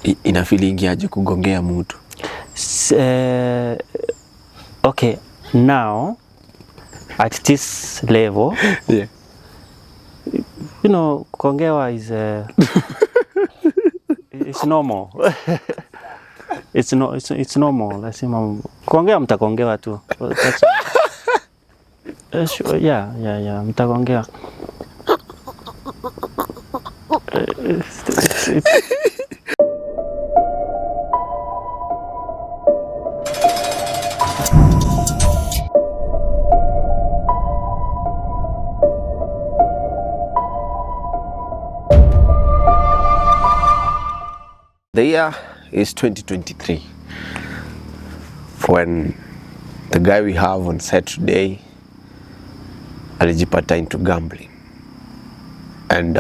Ina feeling aje kugongea mtu? Okay, now at this level, Yeah. You know, kugongewa is it's normal. It's normal. Lazima kuongea, mtagongewa tu. Sure, yeah, mtagongewa. The year is 2023 when the guy we have on set today alijipata into gambling, and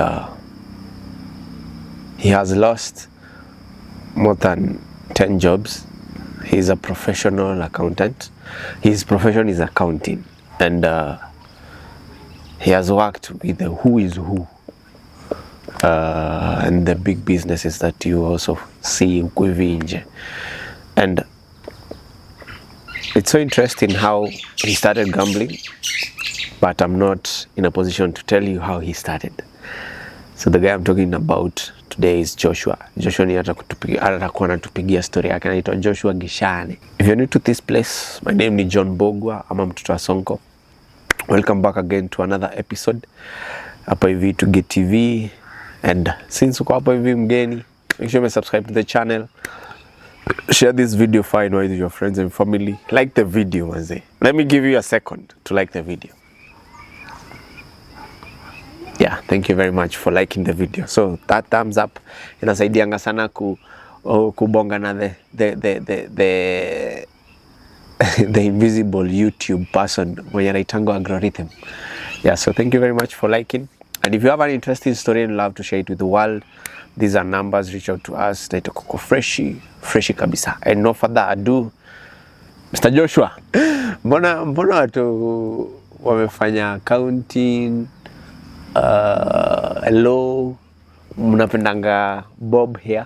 he has lost more than 10 jobs. He's a professional accountant. His profession is accounting, and he has worked with the who is who and the big businesses that you also see huku. And it's so interesting how he started gambling, but I'm not in a position to tell you how he started. So the guy I'm talking about today is Joshua. Joshua ni atakuwa anatupigia story yake, anaitwa Joshua Gishane. If you're new to this place, my name is John Bogwa, ama mtoto wa Sonko. Welcome back again to another episode hapa hivi to Get TV. And since uko hapa hivi mgeni, make sure you subscribe to the channel. Share this video far and wide with your friends and family. Like the video, manze. Let me give you a second to like the video. Yeah, thank you very much for liking the video. So that thumbs up inasaidianga sana kubonga na the invisible YouTube person mwenye anaitangwa algorithm. Yeah, so thank you very much for liking. And if you have an interesting story and love to share it with the world, these are numbers. Reach out to us. Naitwa Koko Freshi kabisa. And no further ado, Mr. Joshua, mbona watu wamefanya accounting, law, mnapendanga bob here?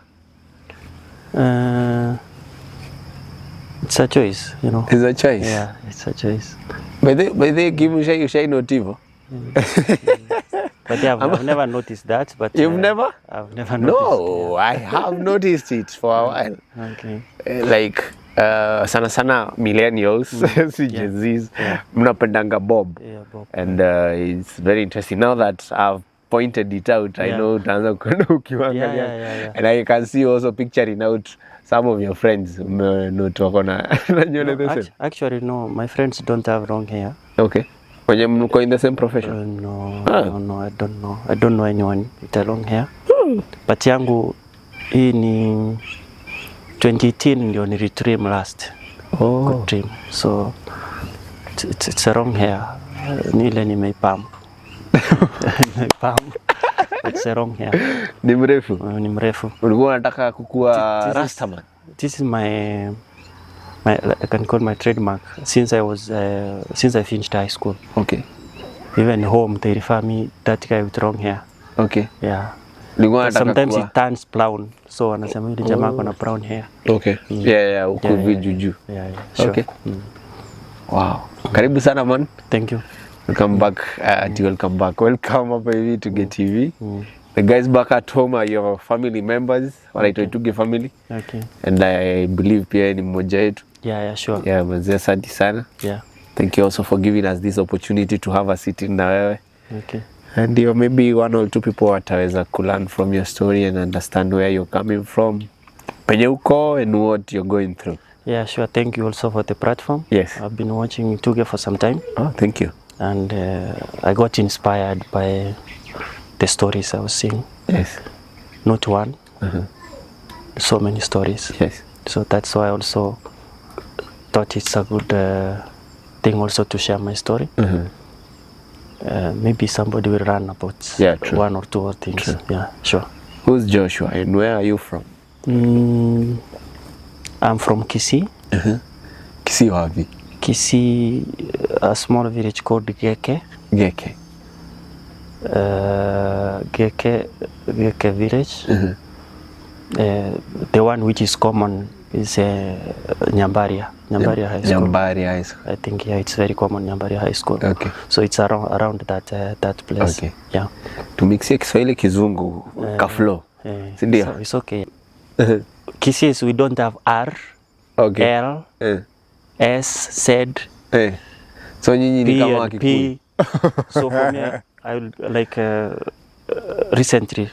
It's a choice, you know. It's a choice? Yeah, it's a choice. By the give you shy notivo. But yeah, I've never noticed that. But you've never? I've never noticed. No, yeah. I have noticed it for a while. Okay. Like sana millennials, Gen Zs, mnapendanga bob. Yeah, bob. And it's very interesting. Now that I've pointed it out, I know utaanza kwenda ukiangalia. And I can see also picturing out some of your friends. Actually, no, my friends don't have long hair. Okay. Wenye mnuko in the same profession? No, I don't know. I don't know anyone with a long hair. But yangu hii ni 2018 ndio ni retrim last. Good trim. So it's a long hair. Nile ni meipamp. It's a long hair. Ni mrefu? Ni mrefu. Ulikuwa unataka kukua rastaman? This is my I can call my trademark since I finished high school. Okay. Even home they refer me that guy with long hair. Okay. Yeah. Sometimes it turns brown, so anasema yule jamaa kuna brown hair. Okay. Yeah, uko juju. Yeah, sure. Okay. Wow. Karibu sana man. Thank you. Welcome back. Welcome back. Welcome hapa hivi to Get TV. The guys back at home are your family members. Wanaitwa Tuge family. Okay. And I believe pia ni mmoja wetu. Yeah, sure. Yeah, mzee, asante sana. Yeah. Thank you also for giving us this opportunity to have a sitting na wewe. Okay. And maybe one or two people wataweza learn from your story and understand where you're coming from, penye uko, and what you're going through. Yeah, sure. Thank you also for the platform. Yes. I've been watching Tuge for some time. Oh, thank you. And I got inspired by the stories I was seeing. Yes. Not one. So many stories. Yes. So that's why I also thought it's a good thing also to share my story. Maybe somebody will learn about one or two things. True. Yeah, sure. Who's Joshua and where are you from? I'm from Kisii. Kisii wapi? Kisii, a small village called Geke. Geke. Geke village. The one which is common is Nyambaria High School. Nyambaria High School. I think it's very common, Nyambaria High School. Okay. So it's around that place. Okay. Yeah. Tumixie Kiswahili Kizungu kaflo. Sindio? So it's okay. Kisses we don't have R, Okay. L, S, Z, So nyinyi ni P, kama and Wakikuyu. P. So for me, I will like recently,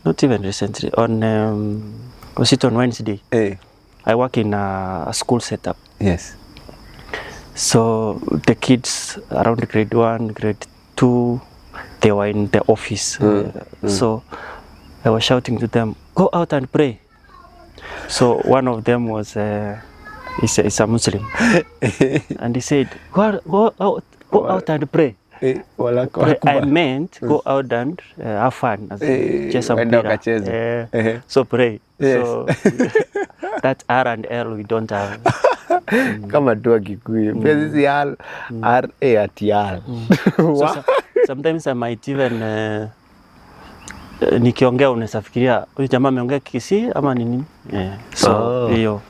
not even recently, was it on Wednesday? I work in a school setup. Yes. So the kids around grade 1, grade 2, they were in the office. So I was shouting to them, go out and pray. So one of them was is a Muslim. And he said, go out and pray. I meant go out and have fun. Cheza mpira. So pray. Yes. So that R and L we don't have. Kama tu Wakikuyu. Pia sisi R-A ati R. So sometimes I might even nikiongea unaweza fikiria huyu jamaa ameongea Kisii ama nini? So hiyo.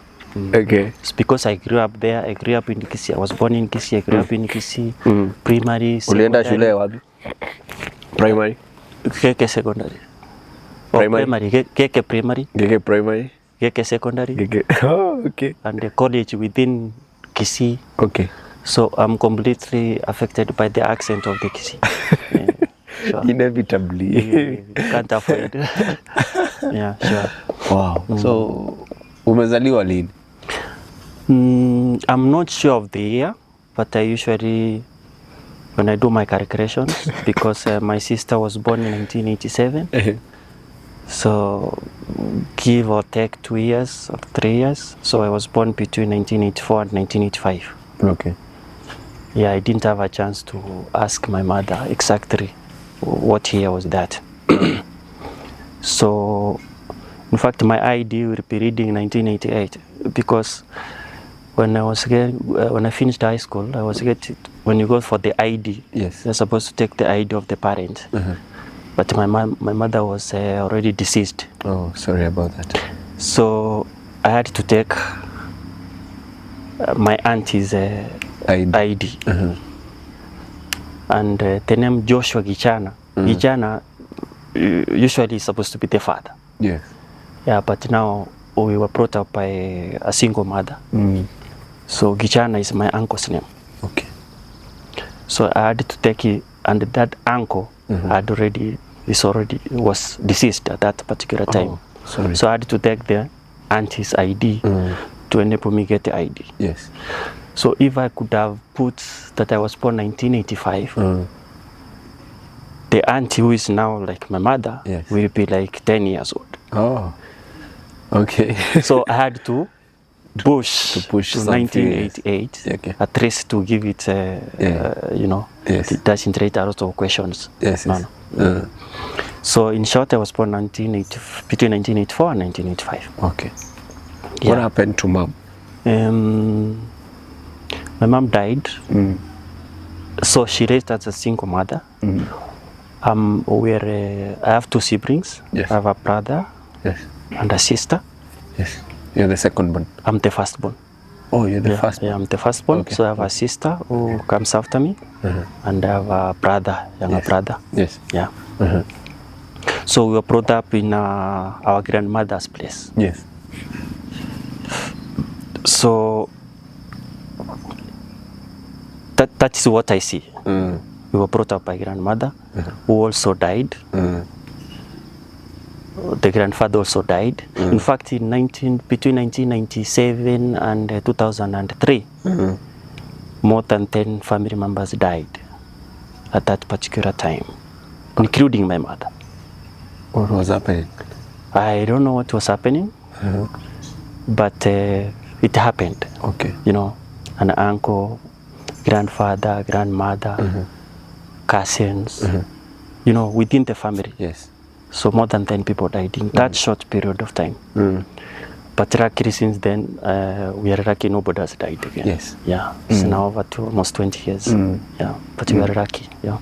Okay. It's because I grew up there. I grew up in Kisii. I was born in Kisii. I grew up in Kisii. Primary. Ulienda shule wapi? Primary? Keke secondary. Primary. Keke primary. Keke primary. Keke secondary. Okay. And the college within Kisii. Okay. So I'm completely affected by the accent of the Kisii. Sure. Inevitably. You can't avoid. Yeah, sure. Wow. So umezaliwa lini? I'm not sure of the year, but I usually, when I do my calculations, because my sister was born in 1987, so give or take 2 years or 3 years. So I was born between 1984 and 1985. Okay. Yeah, I didn't have a chance to ask my mother exactly what year was that. So, in fact, my ID will be reading 1988 because when I finished high school, when you go for the ID, yes, you're supposed to take the ID of the parent. But my mother was already deceased. Oh, sorry about that. So I had to take my auntie's ID. And the name Joshua Gichana. Gichana usually is supposed to be the father. Yes. Yeah, but now we were brought up by a single mother. So Gichana is my uncle's name. Okay. So I had to take it, and that uncle was deceased at that particular time. Oh, sorry. So I had to take the auntie's ID to enable me get the ID. Yes. So if I could have put that I was born 1985, the auntie who is now like my mother will be like 10 years old. Oh, okay. So I had to push to 1988 at least to give it, it doesn't rate a lot of questions. Yes. So in short, I was born between 1984 and 1985. Okay. Yeah. What happened to mom? My mom died. So she raised as a single mother. I have 2 siblings. Yes. I have a brother and a sister. Yes. You're the second born? I'm the firstborn. Oh, you're the firstborn? Yeah, I'm the firstborn. Okay. So I have a sister who comes after me, and I have a brother, younger brother. Yes. Yeah. So we were brought up in our grandmother's place. Yes. So that is what I see. We were brought up by grandmother, who also died. The grandfather also died. In fact, between 1997 and 2003, more than 10 family members died at that particular time, including my mother. What was happening? I don't know what was happening, but it happened. Okay. You know, an uncle, grandfather, grandmother, cousins, you know, within the family. Yes. So more than 10 people died in that short period of time. But luckily since then, we are lucky nobody has died again. Yes. Yeah. It's now over almost 20 years. Yeah. But we are lucky. Yeah.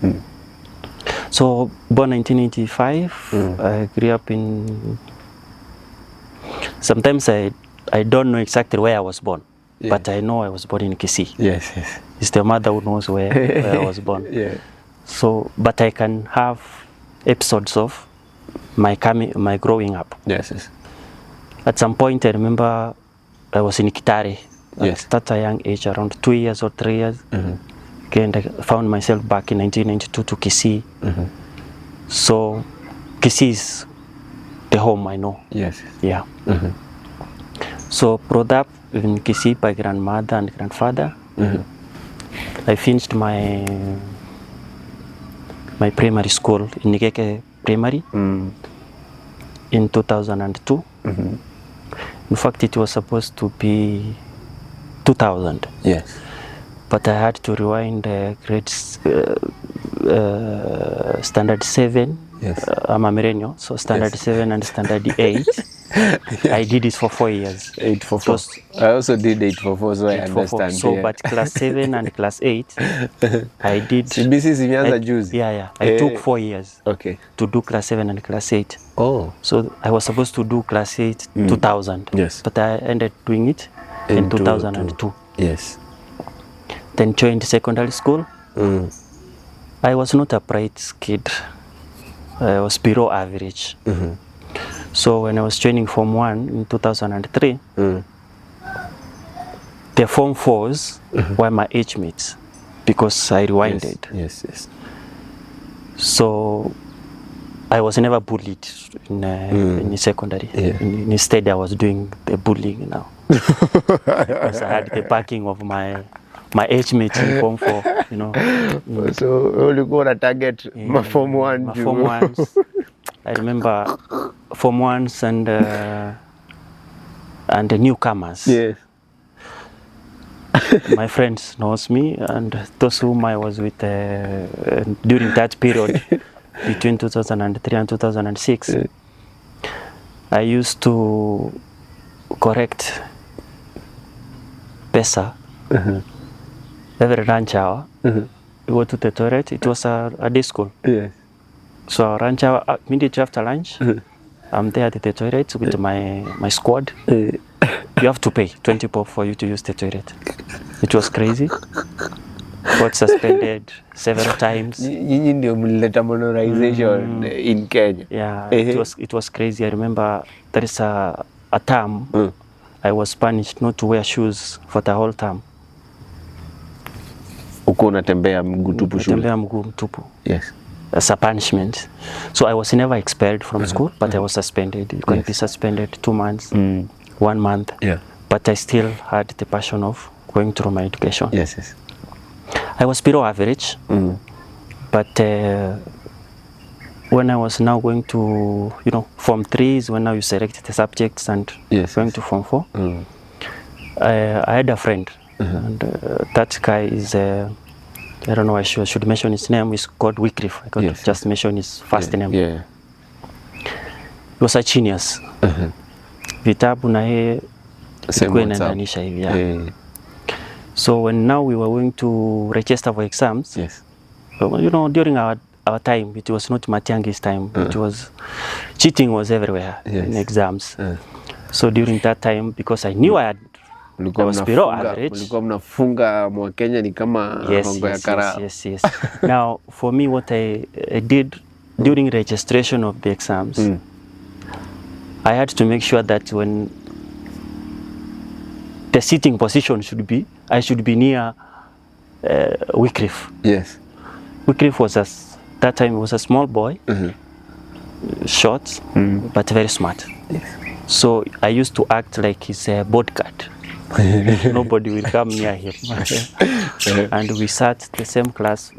So born 1985, I grew up in sometimes I don't know exactly where I was born, Yeah. but I know I was born in Kisii. Yes. It's the mother who knows where I was born. Yeah. So, but I can have episodes of my growing up. Yes. At some point, I remember I was in Kitare Yes. at that a young age, around 2 years or 3 years. Okay, and I found myself back in 1992 to Kisii. So Kisii is the home I know. Yes. Yeah. So brought up in Kisii by grandmother and grandfather. I finished my primary school in Nigeke Primary in 2002. In fact, it was supposed to be 2000. Yes. But I had to rewind grades standard 7. Yes. I'm a millennial, so standard 7 and standard 8. I did it for 4 years. 8 for 4. I also did 8 for 4, so I understand. So, yeah. but class 7 and class 8, I did. CBC zimeanza juzi. Yeah. I took 4 years to do class 7 and class 8. Oh. So I was supposed to do class 8 2000. Yes. But I ended doing it in 2002. Yes. Then joined secondary school. I was not a bright kid. I was below average. So when I was joining Form 1 in 2003, the Form 4s were my age mates because I rewinded. Yes. So I was never bullied in secondary. Yeah. Instead, I was doing the bullying now. Because I had the backing of my age mates in Form 4, you know. So ulikuwa na target ma Form 1. My Form 1s. I remember Form 1s and the newcomers. Yes. My friends knows me, and those whom I was with during that period between 2003 and 2006. I used to correct pesa every lunch hour. We go to the toilet. It was a day school. Yes. So lunch hour, immediately after lunch, I'm there at the toilet with my squad. You have to pay 20 pop for you to use the toilet. It was crazy. Got suspended several times. Nyinyi ndio mlileta monetization in Kenya. Yeah, it was crazy. I remember there is a term I was punished not to wear shoes for the whole term. Uko unatembea mguu tupu shule. Unatembea mguu tupu. Yes. As a punishment. So I was never expelled from school, but I was suspended. You can be suspended 2 months, 1 month. Yeah. But I still had the passion of going through my education. Yes. I was below average, but when I was now going to, Form 3 is when now you select the subjects and going to Form 4. I had a friend, and that guy is, I don't know, I should mention his name, is called Wycliffe. I could just mention his first name. Yeah. He was a genius. Vitabu na yeye ilikuwa inanisha hivi. So when now we were going to register for exams, during our time, it was not Matiangi's time. It was cheating was everywhere in exams. So during that time, because I knew I was below average. Mlikuwa mnafunga mwa Kenya ni kama hongo ya karao. Yes. Now, for me, what I did during registration of the exams, I had to make sure that when the sitting position I should be near Wycliffe. Yes. Wycliffe was that time was a small boy, short, but very smart. Yes. So I used to act like his bodyguard. Nobody will come near him. And we sat the same class,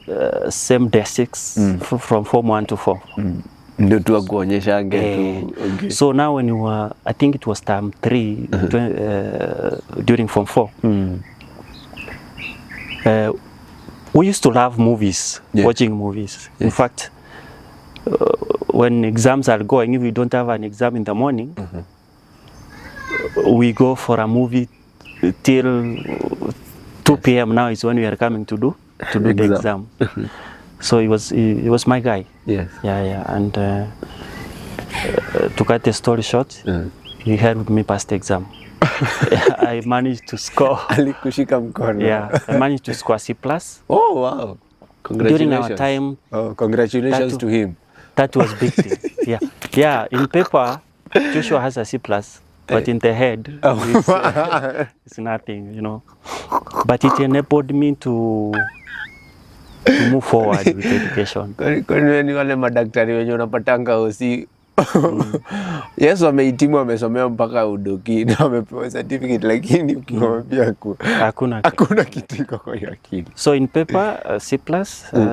same desks from Form 1 to 4. Ndio tu kuonyesha tu. So now when you were, I think it was term 3 during Form 4. We used to love movies, watching movies. In fact, when exams are going, if we don't have an exam in the morning, we go for a movie till 2 p.m. Now is when we are coming to do the exam. So he was my guy. Yes. Yeah. And to cut the story short, he helped me pass the exam. I managed to score. Alikushika mkono. Yeah, I managed to score C+. Oh wow. During our Congratulations. time. Oh, congratulations to him. That was big thing. Yeah. Yeah, in paper, Joshua has a C+, but in the head, it's nothing, you know. But it enabled me to move forward with education. Kwani ni wale madaktari wenye unapatanga hosi. Yes, wamehitimu wamesomea mpaka udoki na wamepewa certificate, lakini ukiwaambia hakuna kitu iko kwa akili. So in paper, C+,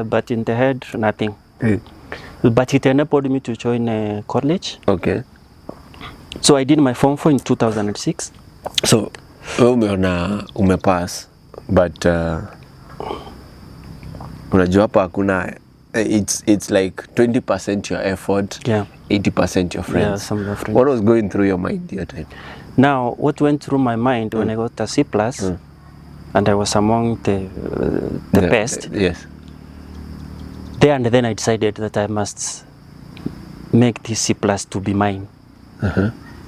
but in the head, nothing. But it enabled me to join a college. Okay. So I did my Form 4 in 2006. So, umepass, but unajua hapa hakuna, it's like 20% your effort, yeah, 80% your friends. Yeah, some of your friends. What was going through your mind at that time? Now, what went through my mind when I got a C+, and I was among the best. Yes. There and then I decided that I must make this C+ to be mine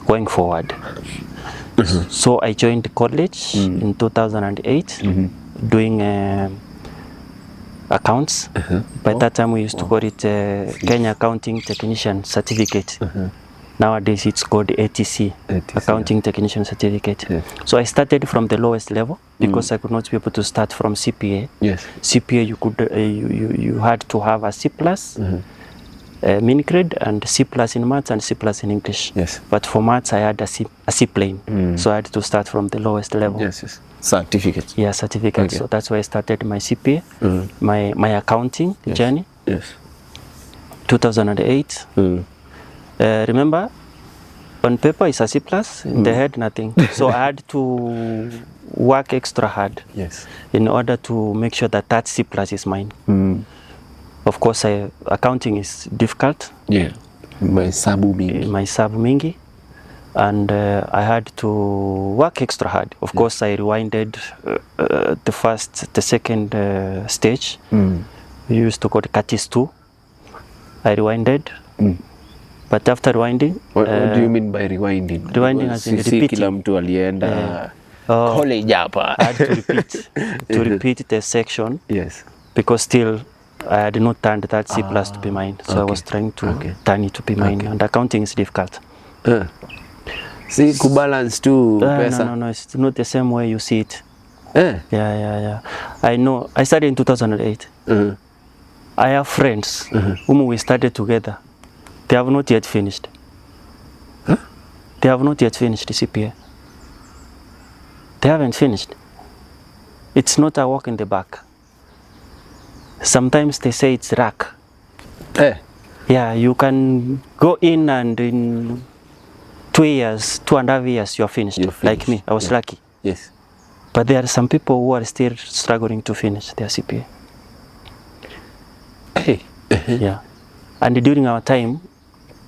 going forward. So I joined college in 2008 doing accounts. By that time we used to call it Kenya Accounting Technician Certificate. Nowadays it's called ATC, Accounting Technician Certificate. Yes. So I started from the lowest level because I could not be able to start from CPA. Yes. CPA, you could you had to have a C+, min grade, and C+ in maths and C+ in English. Yes. But for maths I had a C plain, so I had to start from the lowest level. Yes, yes. Certificate. Yeah, certificate. Okay. So that's why I started my CPA, my accounting journey. Yes. 2008. Remember, on paper it's a C+, in the head nothing. So I had to work extra hard in order to make sure that that C+ is mine. Of course, accounting is difficult. Yeah, my sabu mingi. And I had to work extra hard. Of course, I rewinded the second stage. We used to call it Katis 2. I rewinded. But after rewinding... What do you mean by rewinding? Rewinding as in repeating. Kila mtu alienda college hapa. I had to repeat, repeat the section. Yes. Because still I had not turned that C+ to be mine. So I was trying to turn it to be mine. And accounting is difficult. See, kubalance too, pesa. No, it's not the same way you see it. Yeah. I know. I started in 2008. I have friends whom we started together. They have not yet finished. They have not yet finished the CPA. They haven't finished. It's not a walk in the back. Sometimes they say it's rack. Yeah, you can go in and in 2.5 years you're finished. Like me, I was lucky. Yes. But there are some people who are still struggling to finish their CPA. Yeah. And during our time,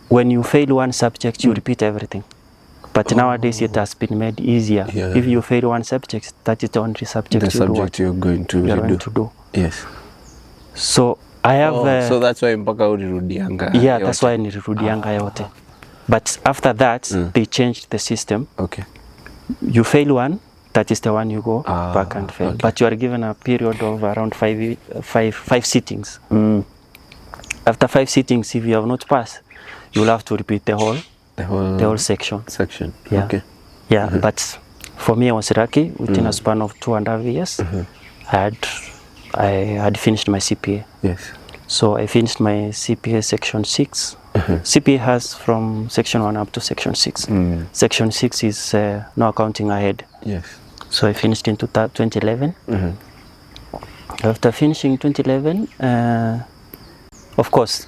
when you fail one subject, you repeat everything. But nowadays it has been made easier. If you fail one subject, that is the only subject you're going to do. Yes. So I have... so that's why mpaka ulirudianga. Yeah, that's why nilirudianga yote. But after that, they changed the system. Okay. You fail one, that is the one you go back and fail. But you are given a period of around five sittings. After 5 sittings, if you have not passed, you will have to repeat the whole section. Yeah. Okay. Yeah, but for me, I was lucky. Within a span of 2.5 years, I had finished my CPA. Yes. So I finished my CPA section 6. CPA has from section 1 up to section 6. Section 6 is no accounting ahead. Yes. So I finished in 2011. After finishing 2011, of course,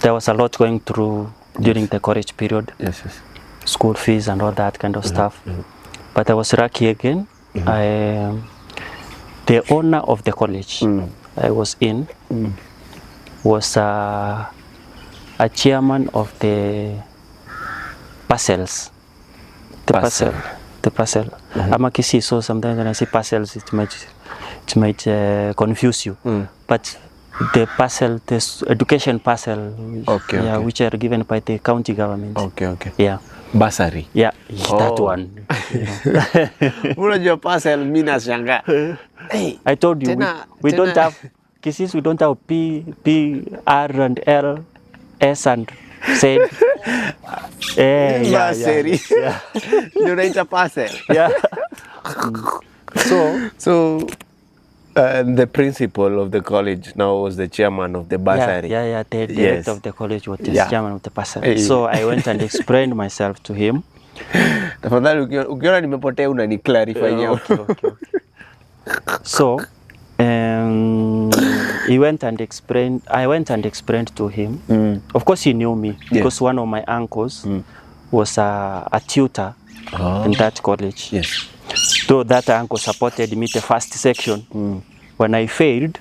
there was a lot going through during the college period. Yes. School fees and all that kind of stuff. But I was lucky again. The owner of the college I was in was a chairman of the parcels. The parcel. I'm a Kisi, so sometimes when I say parcels, it might confuse you. But the parcel, this education parcel, which are given by the county government. Okay. Yeah. Bursary. Yeah, that one. Unajua parcel mimi nashangaa. Hey, I told you we don't have Kisii, we don't have P, R and L, S and Z. Bursary. Yeah. Ndio naita parcel. Yeah. So the principal of the college now was the chairman of the bursary. Yeah. The director of the college was the chairman of the bursary. So I went and explained myself to him. Tafadhali ukiona nimepotea unani clarify yeye. Okay. So I went and explained to him. Of course he knew me because one of my uncles was a tutor in that college. Yes. So that uncle supported me the first section. When I failed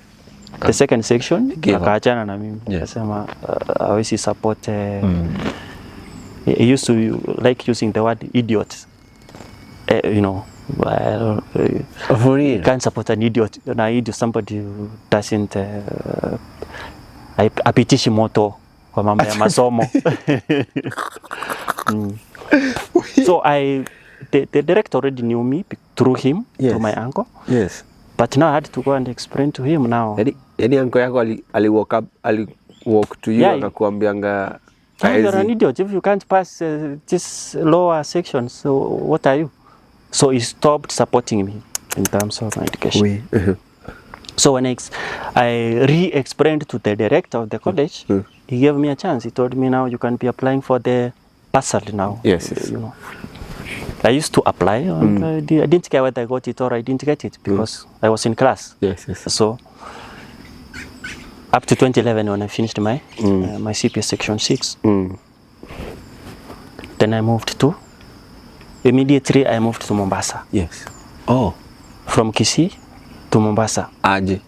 the second section, akaachana na mimi. Akasema hawezi support. He used to like using the word idiot. You know, For real? Can't support an idiot. An idiot, somebody who doesn't apitishi moto kwa mambo ya masomo. So the director already knew me through him, through my uncle. Yes. But now I had to go and explain to him now. Yani uncle yako ali walk to you akakuambianga you're an idiot if you can't pass this lower section, so what are you? So he stopped supporting me in terms of my education. So when I re-explained to the director of the college, he gave me a chance. He told me, now you can be applying for the bursary now. Yes. You know, I used to apply. And I didn't care whether I got it or I didn't get it because I was in class. Yes. So up to 2011 when I finished my my CPS section 6. Then I moved to, immediately I moved to Mombasa. Yes. Oh. From Kisii to Mombasa. Aje.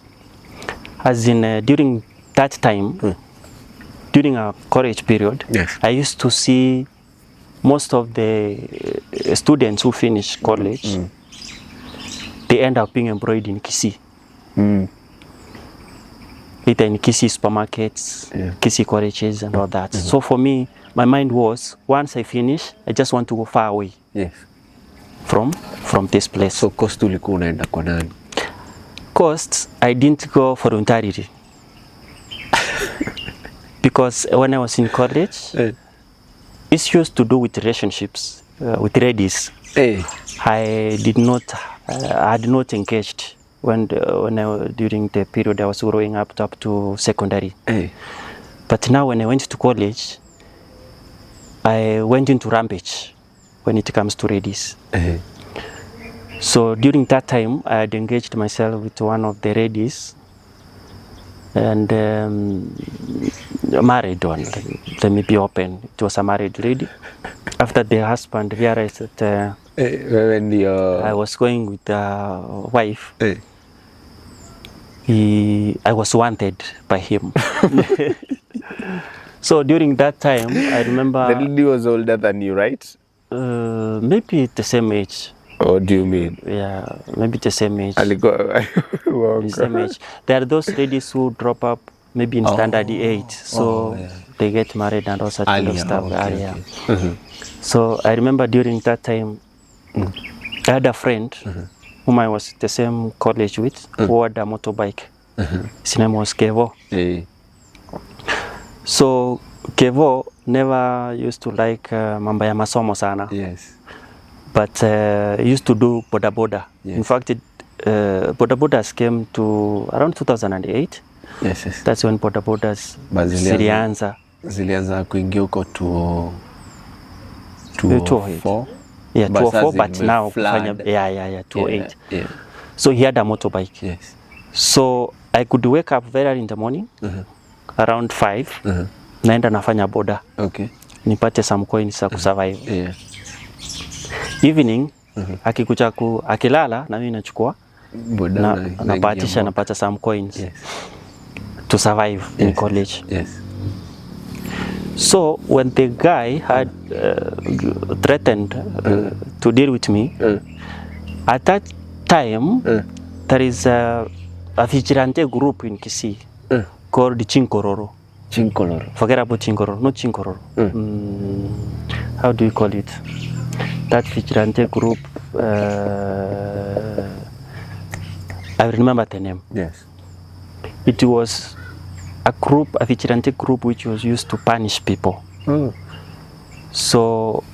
As in during that time, during our college period, I used to see most of the students who finish college, they end up being employed in Kisii. Either in Kisii supermarkets, Kisii colleges and all that. So for me, my mind was, once I finish, I just want to go far away. Yes. From this place. So cost ulikuwa unaenda kwa nani? Cost, I didn't go voluntarily. Because when I was in college, issues to do with relationships, with ladies, I had not engaged during the period I was growing up to secondary. But now when I went to college, I went into rampage when it comes to ladies. So during that time, I had engaged myself with one of the ladies and married one. Let me be open. It was a married lady. After the husband realized that I was going with the wife, I was wanted by him. So during that time, I remember... The lady was older than you, right? Maybe the same age. What do you mean? Yeah, maybe the same age. The same age. There are those ladies who drop up maybe in standard 8, so they get married and all that kind of stuff. So I remember during that time, I had a friend whom I was the same college with, who had a motorbike. His name was Kevo. So Kevo never used to like mambo ya masomo sana. Yes. But he used to do boda boda. Yes. In fact, boda bodas came to around 2008. Yes. That's when boda bodas zilianza kuingia huko 204. Yeah, 204, but now 208. Yeah. So he had a motorbike. Yes. So I could wake up very early in the morning, around 5, naenda nafanya boda. Okay. Nipate some coins za kusurvive. Yeah. Evening, akikuja akilala na mimi nachukua boda napatisha napata some coins to survive in college. Yes. So when the guy had threatened to deal with me, at that time there is a vigilante group in Kisii called Chinkororo. Chinkororo. Forget about Chinkororo, not Chinkororo. How do you call it? That vigilante group. I remember the name. Yes. It was a vigilante group which was used to punish people. So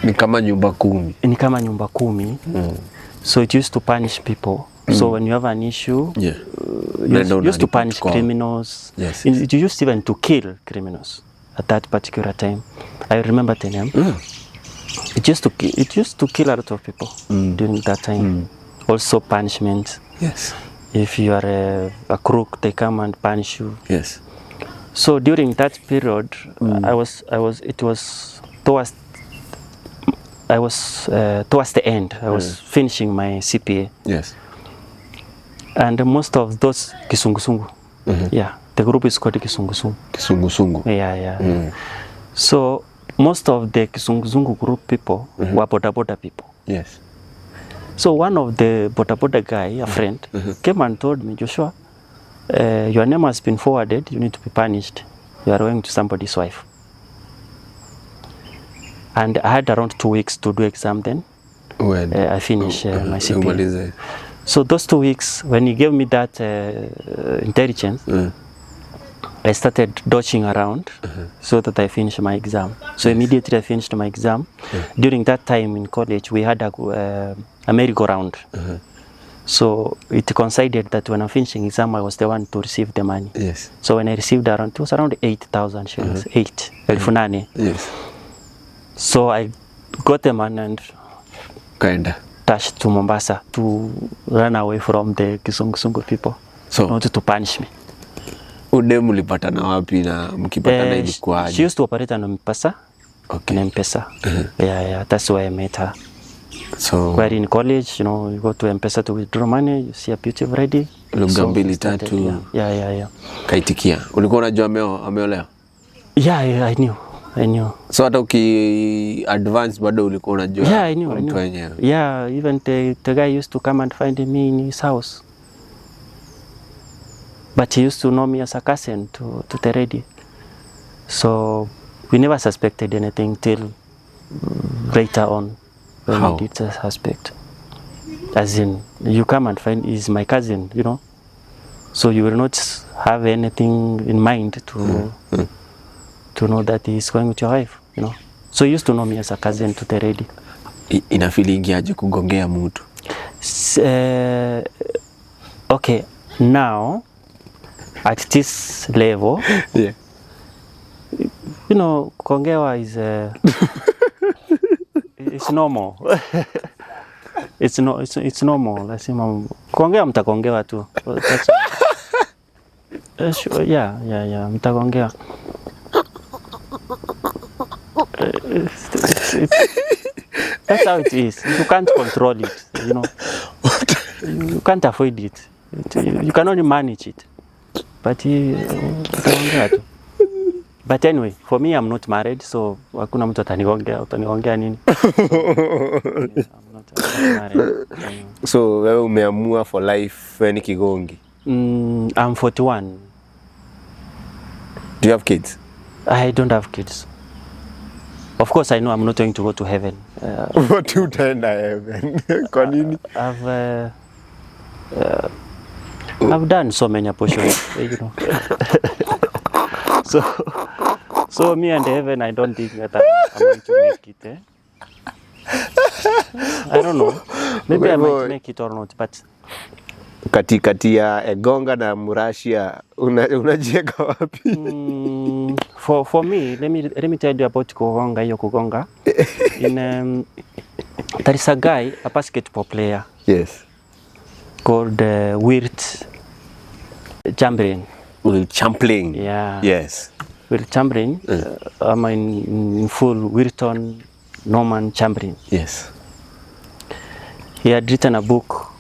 ni kama nyumba kumi. So it used to punish people. So when you have an issue, you used to punish criminals. Yes. It used even to kill criminals at that particular time. I remember the name. It used to kill a lot of people during that time. Also punishment. Yes. If you are a crook, they come and punish you. Yes. So during that period, I was towards the end. I was finishing my CPA. Yes. And most of those Kisungusungu. The group is called Kisungusungu. Kisungusungu. Yeah. So most of the Kisungusungu group people were boda people. Yes. So one of the boda guy, a friend, came and told me, Joshua, your name has been forwarded, you need to be punished. You are going to somebody's wife. And I had around 2 weeks to do exam then. When I finished my CPA. So those 2 weeks, when he gave me that intelligence, I started dodging around so that I finished my exam. So immediately I finished my exam. During that time in college, we had a merry-go-round. So it coincided that when I'm finishing exam, I was the one to receive the money. Yes. So when I received it was around 8,000 shillings, 8,000. Yes. So I got the money and dashed to Mombasa to run away from the Kisungusungu people. So not to punish me. Udemu ulipatana wapi na mkipatana ilikuwaje? She used to operate on M-Pesa. Okay. M-Pesa. Yeah, that's why I met her. So while in college, you go to M-Pesa to withdraw money, you see a beautiful ready. Lugha mbili tatu. Yeah. Kaitikia. Ulikuwa unajua ameolewa? Yeah, I knew. So hata advance bado ulikuwa unajua? Yeah, I knew. Yeah, even the guy used to come and find me in his house. But he used to know me as a cousin to the lady. So we never suspected anything till later on when we did suspect. As in, you come and find he's my cousin, So you will not have anything in mind to know that he's going with your wife, So he used to know me as a cousin to the lady. Ina feeling aje kugongea mtu? Okay, now at this level, kugongewa is it's normal. It's normal. Lazima kuongea mtagongewa tu. Yeah, mtagongewa. That's how it is. You can't control it, You can't avoid it. You can only manage it. But anyway, for me, I'm not married, so hakuna mtu utanigongea nini? I'm not married. So wewe umeamua for life wewe ni kigongi? I'm 41. Do you have kids? I don't have kids. Of course, I know I'm not going to go to heaven. What you utaenda heaven? Kwa nini? I've done so many abortions, So me and heaven, I don't think that I'm going to make it. I don't know. Maybe I might make it or not, but katikati ya Egonga na Murashia unajieka wapi? For me, let me tell you about kugonga. There is a guy, a basketball player. Yes. Called Wilt Chamberlain. Wilt Chamberlain. Yeah. Yes. Wilt Chamberlain. I'm in full Wilton Norman Chamberlain. Yes. He had written a book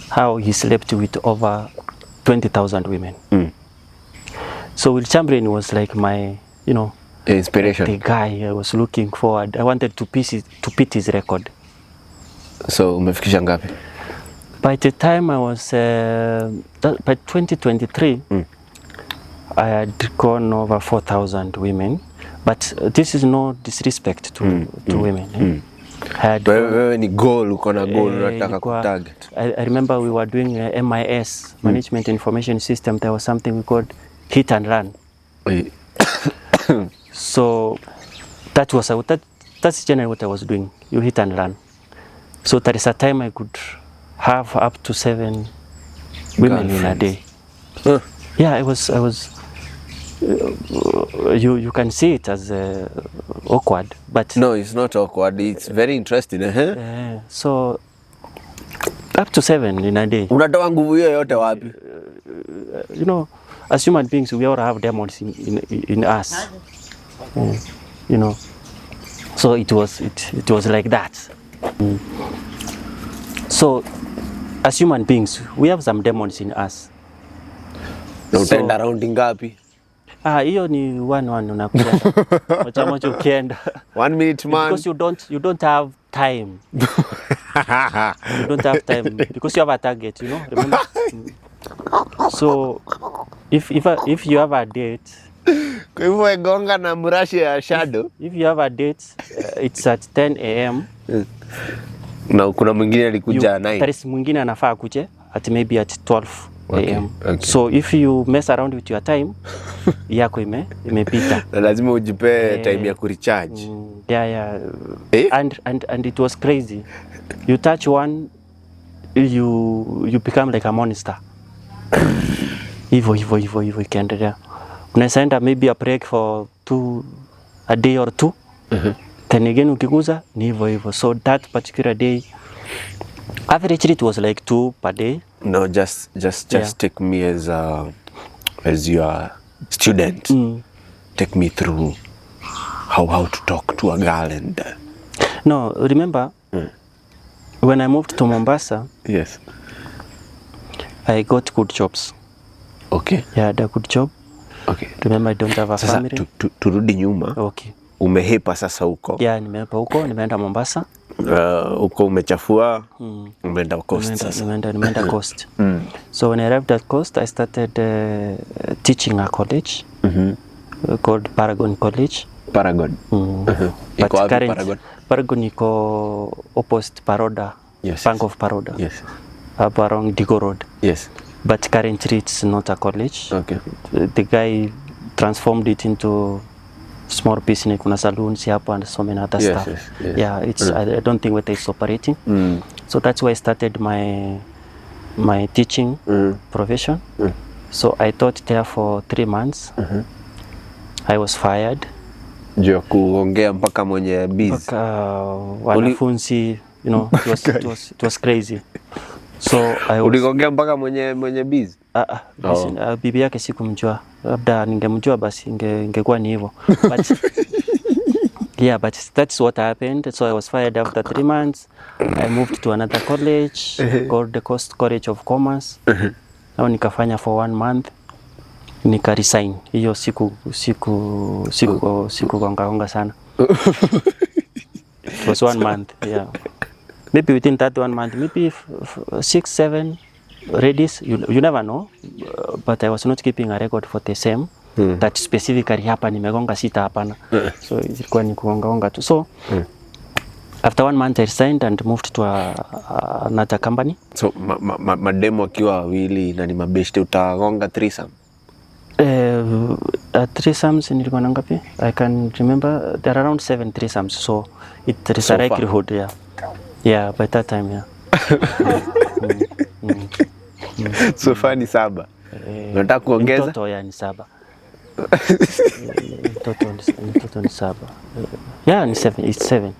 how he slept with over 20,000 women. So Wilt Chamberlain was like my, inspiration. The guy I was looking forward. I wanted to beat his record. So umefikisha ngapi? By the time I was, by 2023, I had gone over 4,000 women, but this is no disrespect to women. I had Wewe ni goal, uko na goal unataka kutarget. I remember we were doing MIS, Management Information System. There was something we called hit and run. So that's generally what I was doing. You hit and run. So there is a time I could have up to 7 women in a day. Yeah, I was. You can see it as awkward, but no, it's not awkward. It's very interesting. So up to 7 in a day. Unatoa nguvu hiyo yote wapi? You know, as human beings, we all have demons in us. You know, so it was like that. So as human beings, we have some demons in us. Na utaenda round ngapi? Hiyo ni 1 unakuja. Moja ukienda. 1 minute man. Because you don't have time. You don't have time because you have a target, you know, remember? So if you have a date, kwa hivyo egonga na mrashi ya shadow. If you have a date, it's at 10 a.m. Na kuna mwingine alikuja 9. There is mwingine anafaa kuja at maybe at 12 a.m. Okay. So if you mess around with your time, yako imepita. Na lazima ujipe time ya kurecharge. Yeah. And it was crazy. You touch one, you become like a monster. Hivyo ikiendelea. Unaweza enda maybe a break for a day or 2. Then again ukiguza ni hivyo. So that particular day, average it was like 2 per day. No, just take me as your student. Take me through how to talk to a girl and. No, remember when I moved to Mombasa. Yes. I got good jobs. Okay. Yeah, I had a good job. Okay. Remember, I don't have a family. Sasa turudi nyuma. Okay. Umehepa sasa huko. Yeah, nimehepa huko, nimeenda Mombasa. Huko umechafua, umeenda coast sasa. Nimeenda coast. So when I arrived at coast, I started teaching a college called Paragon College. Paragon. Iko wapi Paragon? Paragon iko opposite Paroda. Yes. Bank of Paroda. Yes. Up around Digo Road. Yes. But currently it's not a college. Okay. The guy transformed it into small business, kuna saloons hapo and so many other stuff. Yes. Yeah, it's I don't think whether it's operating. So that's why I started my teaching profession. So I taught there for 3 months. I was fired. Juu kuongea mpaka mwenye busy. Mpaka wanafunzi, you know, it was crazy. So I was uliongea mpaka mwenye busy. Bibi yake sikumjua. Labda ningemjua basi ingekuwa ni hivyo. But yeah, but that's what happened. So I was fired after 3 months. I moved to another college called the Coast College of Commerce. Now nikafanya for 1 month. Nika resign. Hiyo siku gonga sana. It was 1 month, yeah. Maybe within that 1 month, maybe 6, 7 ladies, you never know. But I was not keeping a record for the same. That specifically hapa nimegonga sita hapana. So ilikuwa ni kugonga tu. So after 1 month I resigned and moved to another company. So mademo akiwa wawili na ni mabeshte utagonga threesome? Threesomes nilikuwa na ngapi? I can remember there are around 7 threesomes. So it is a likelihood, yeah. Yeah, by that time, yeah. So far ni 7. Unataka kuongeza? Mtoto ya ni 7. Mtoto ni 7. Yeah, ni 7. It's 7.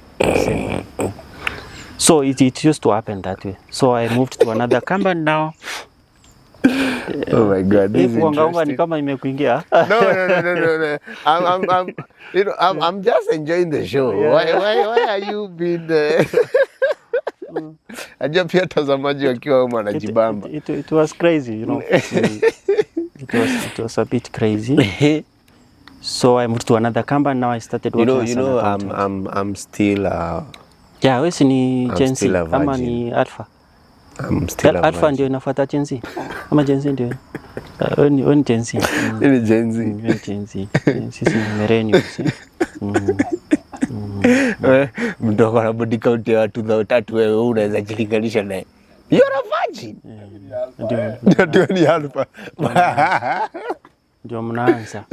So it used to happen that way. So I moved to another company now. Oh my God, this is interesting. Ni kama imekuingia. No. I'm just enjoying the show. Yeah. Why are you being Ajua pia tazamaji wakiwa huko wanajibamba. It was crazy, you know. It was a bit crazy. So I moved to another company. Now I started working as an accountant. I'm still yeah, wewe ni Gen Z ama ni Alpha? I'm still Alpha ndio inafuata Gen Z. Ama Gen Z ndio. Oni Gen Z. Ni Gen Z. Gen Z. Sisi ni millennials. Mdogo na body count ya watu 3 wewe unaweza jilinganisha naye. You're a virgin. Ndio ni alpha. Ndio mnaanza.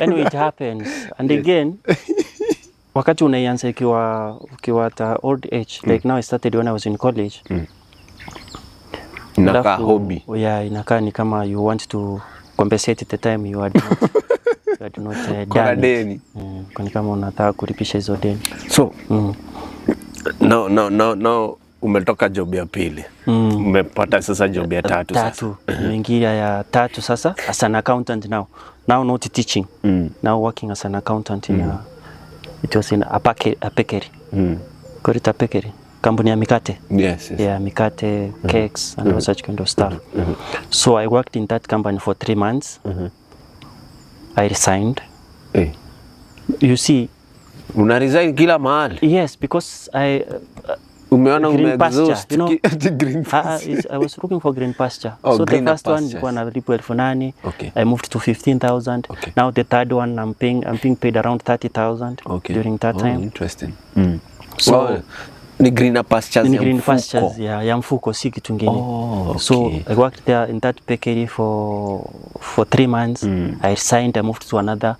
Anyway, it happens. And again, wakati unaianza ukiwa at old age, like now I started when I was in college. Inakaa hobby. Yeah, inakaa ni kama you want to compensate the time you had not Kuna deni. Kwa kama unataka kulipisha hizo deni. So, now umetoka job ya pili. Umepata sasa job ya tatu sasa. Nimeingia ya tatu sasa as an accountant now. Now not teaching. Now working as an accountant in it was in a bakery. Korita bakery. Kampuni ya mikate. Yes. Yeah, mikate, cakes and all such kind of stuff. So I worked in that company for 3 months. I resigned. You see, una resign kila mahali? Yes, because umeona umeexhaust, you know, green pasture. I was looking for green pasture. So the first one ilikuwa nalipwa 8,000. I moved to 15,000. Now the third one I'm being paid around 30,000 during that time. Interesting. So ni green pastures, ni green pastures ya mfuko, si kitu kingine. So I worked there in that bakery for 3 months. I resigned. I moved to another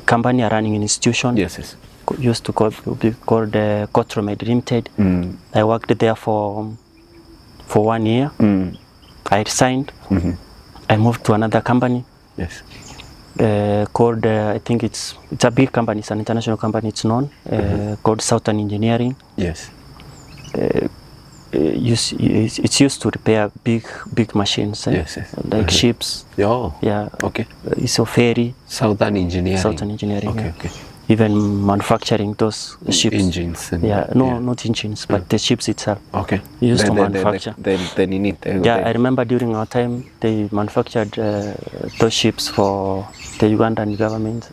company, a running institution. Yes. Used to be called Cotromed Limited. I worked there for 1 year. I resigned. I moved to another company. Yes. Called I think it's a big company, it's an international company, it's known, called Southern Engineering. Yes. It's used to repair big machines, yes. Like ships. Yeah. Okay. It's a ferry. Southern Engineering. Okay. Even manufacturing those ships. Engines. Not engines, but the ships itself. Okay. Used to manufacture. Then in it. I remember during our time they manufactured those ships for the Ugandan government.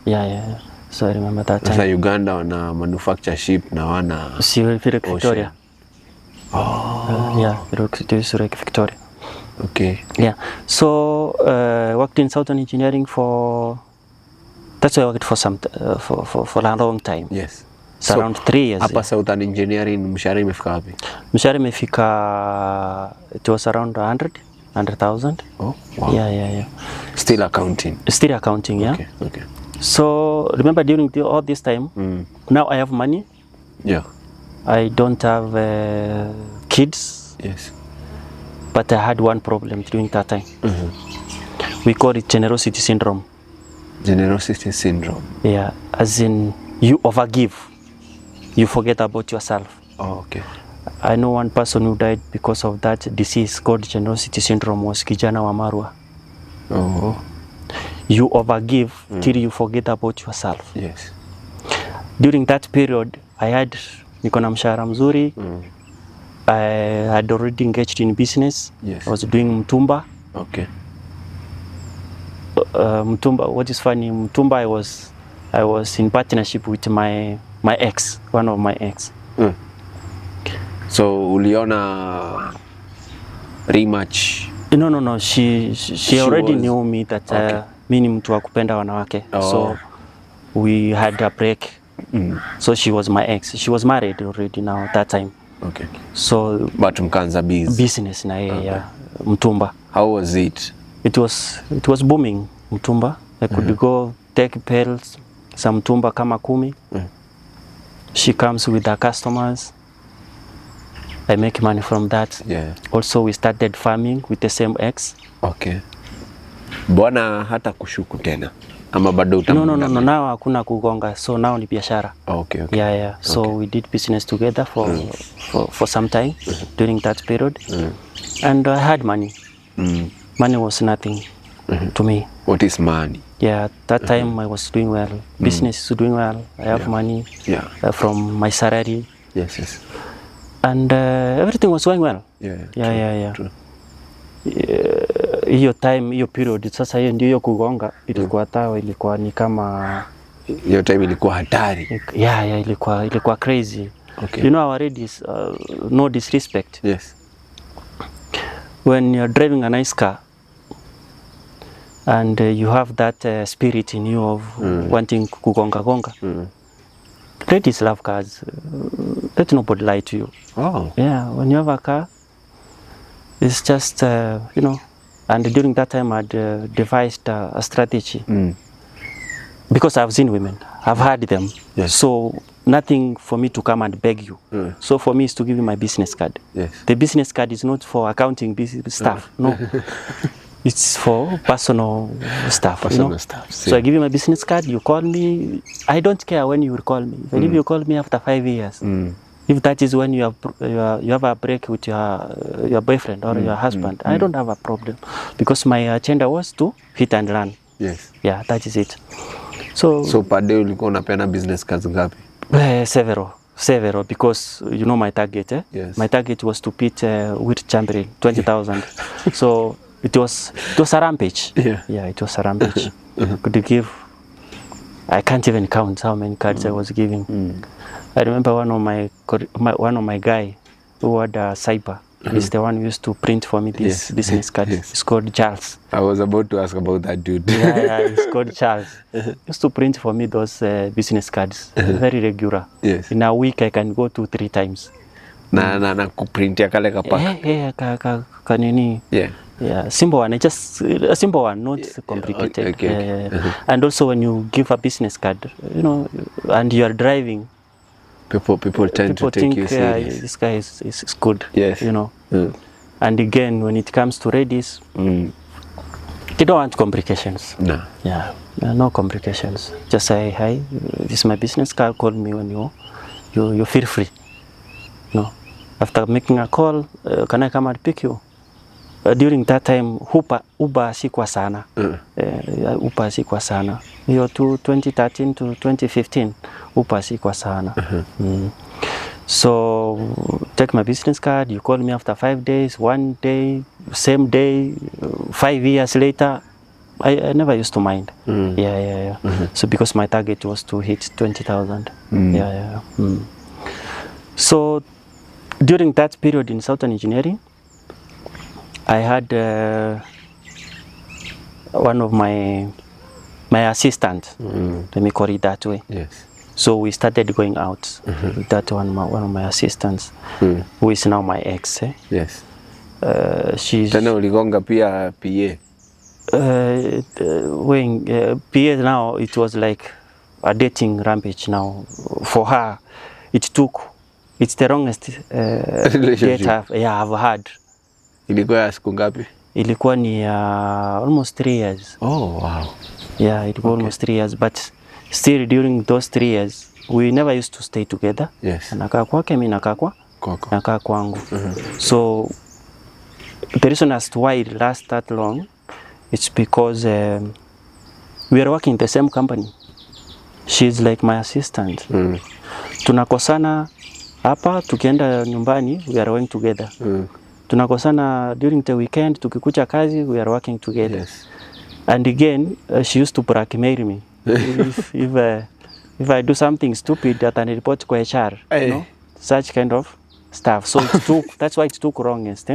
Yeah. So I remember that time. Sasa Uganda wana manufacture ship na wana Victoria. Victoria. Okay. Yeah. So worked in Southern Engineering that's why I worked for a long time. Yes. So around 3 years. Hapa Southern Engineering mshahara imefika wapi? Mshahara imefika, it was around 100,000. Oh, wow. Yeah. Still accounting, yeah. Okay. So remember during all this time, now I have money. Yeah. I don't have kids. Yes. But I had one problem during that time. We call it generosity syndrome. Generosity syndrome. Yeah, as in you overgive, you forget about yourself. Oh, okay. I know one person who died because of that disease called generosity syndrome, was kijana wa Marwa. Oh. You overgive till you forget about yourself. Yes. During that period, niko na mshahara mzuri. I had already engaged in business. Yes. I was doing mtumba. Okay. Mtumba, what is funny, mtumba I was in partnership with my ex, one of my ex. So uliona rematch? No. She already knew me that mimi ni mtu wa kupenda wanawake. So we had a break. So she was my ex. She was married already now at that time. Okay. So but mkaanza business na yeye mtumba. How was it? It was booming, mtumba. I could go take pills, some mtumba kama 10. She comes with her customers. I make money from that. Yeah. Also we started farming with the same ex. Okay. Bwana hata kushuku tena ama bado No, now hakuna kugonga. So now ni biashara. Okay. Yeah. So we did business together for some time during that period. And I had money. Money was nothing to me. What is money? Yeah, that time I was doing well. Business is doing well. I have money from my salary. Yes. And everything was going well. Yeah. True. Hiyo time, hiyo period, sasa hiyo ndio hiyo kugonga ilikuwa tawa, ilikuwa ni kama hiyo time ilikuwa hatari. Yeah, ilikuwa crazy. Okay. You know our ladies, no disrespect. Yes. When you're driving a nice car and you have that spirit in you of wanting kugonga. Ladies love cars. Let nobody lie to you. Oh. Yeah, when you have a car, it's just, you know, and during that time I'd devised a strategy. Because I've seen women, I've heard them. Yes. So nothing for me to come and beg you. So for me is to give you my business card. Yes. The business card is not for accounting stuff, no. It's for personal stuff. Personal you know? stuff. So I give you my business card, you call me. I don't care when you will call me. Even if you call me after 5 years, if that is when you have a break with your boyfriend or your husband, I don't have a problem. Because my agenda was to hit and run. Yes. Yeah, that is it. So per day ulikuwa unapeana business cards ngapi? Several, because you know my target. Yes. My target was to beat with champion 20,000. So it was a rampage. Yeah, it was a rampage. Could give? I can't even count how many cards I was giving. I remember one of my guy who had a cyber. He's the one who used to print for me this business card. Yes. It's called Charles. I was about to ask about that dude. yeah, it's called Charles. He used to print for me those business cards, very regular. Yes. In a week I can go 2-3 times. Na kuprintia kale kapak. Kanini. Yeah. Yeah, simple one. Just a simple one, not complicated. Okay. And also when you give a business card, you know, and you are driving, people tend to take think, you serious. This guy is good. Yes. You know. And again, when it comes to ladies, they don't want complications. No. Yeah, no complications. Just say, hi, this is my business card. Call me when you feel free. No. After making a call, can I come and pick you? During that time, Uber sikuwa sana. Uber sikuwa sana. Hiyo 2013 to 2015, Uber sikuwa sana. So take my business card, you call me after 5 days, 1 day, same day, 5 years later, I never used to mind. Yeah. So because my target was to hit 20,000. So during that period in Southern Engineering, I had one of my assistants, let me call it that way. Yes. So we started going out with that one of my assistants, who is now my ex. Yes. She's Tena uligonga pia PA. PA now, it was like a dating rampage now. For her, it's the longest date I've had. Ilikuwa ya siku ngapi? Ilikuwa ni almost 3 years. Oh, wow. Yeah, it was almost 3 years, but still during those 3 years, we never used to stay together. Yes. Anakaa kwake, mimi nakaa kwangu. So the reason as to why it lasts that long, it's because we are working in the same company. She's like my assistant. Tunakosana hapa, tukienda nyumbani, we are going together. Tunakosana during the weekend, tukikucha kazi, we are working together. Yes. And again, she used to blackmail me. if I do something stupid, that I report to HR, you know, such kind of stuff. So that's why it took longest.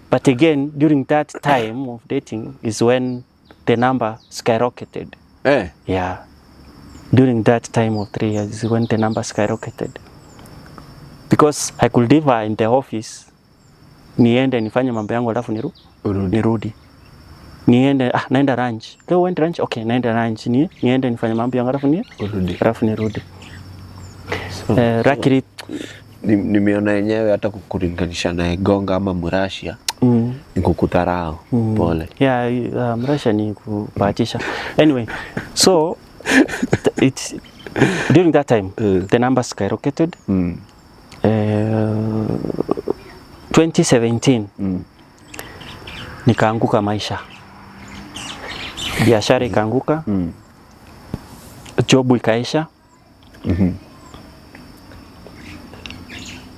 But again, during that time of dating is when the number skyrocketed. Yeah. During that time of 3 years is when the number skyrocketed. Because I could leave her in the office, niende nifanye mambo yangu alafu nirudi. Niende naenda lunch. Leo went lunch, okay, naenda lunch. Niende nifanye mambo yangu alafu nirudi. Rakiri nimeona yenyewe hata kukulinganisha na Gonga ama Murashia. Ni kukutarao. Pole. Yeah, Murashia ni kubahatisha. Anyway, so it's during that time the numbers skyrocketed. 2017 nikaanguka maisha, biashara ikaanguka, job ikaisha.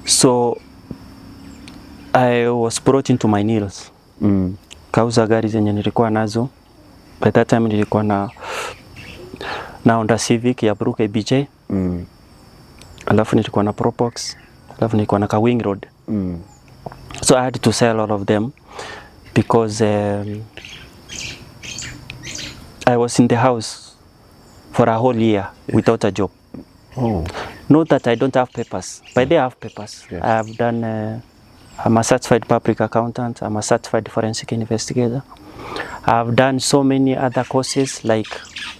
So I was brought into my knees. Kauza gari zenye nilikuwa nazo. By that time nilikuwa na Honda Civic ya Brook ABJ. alafu nilikuwa na Propox, alafu nilikuwa na Kawing Road. So I had to sell all of them because I was in the house for a whole year without a job. Not that I don't have papers, but they have papers. I have done, I'm a certified public accountant, I'm a certified forensic investigator. I've done so many other courses, like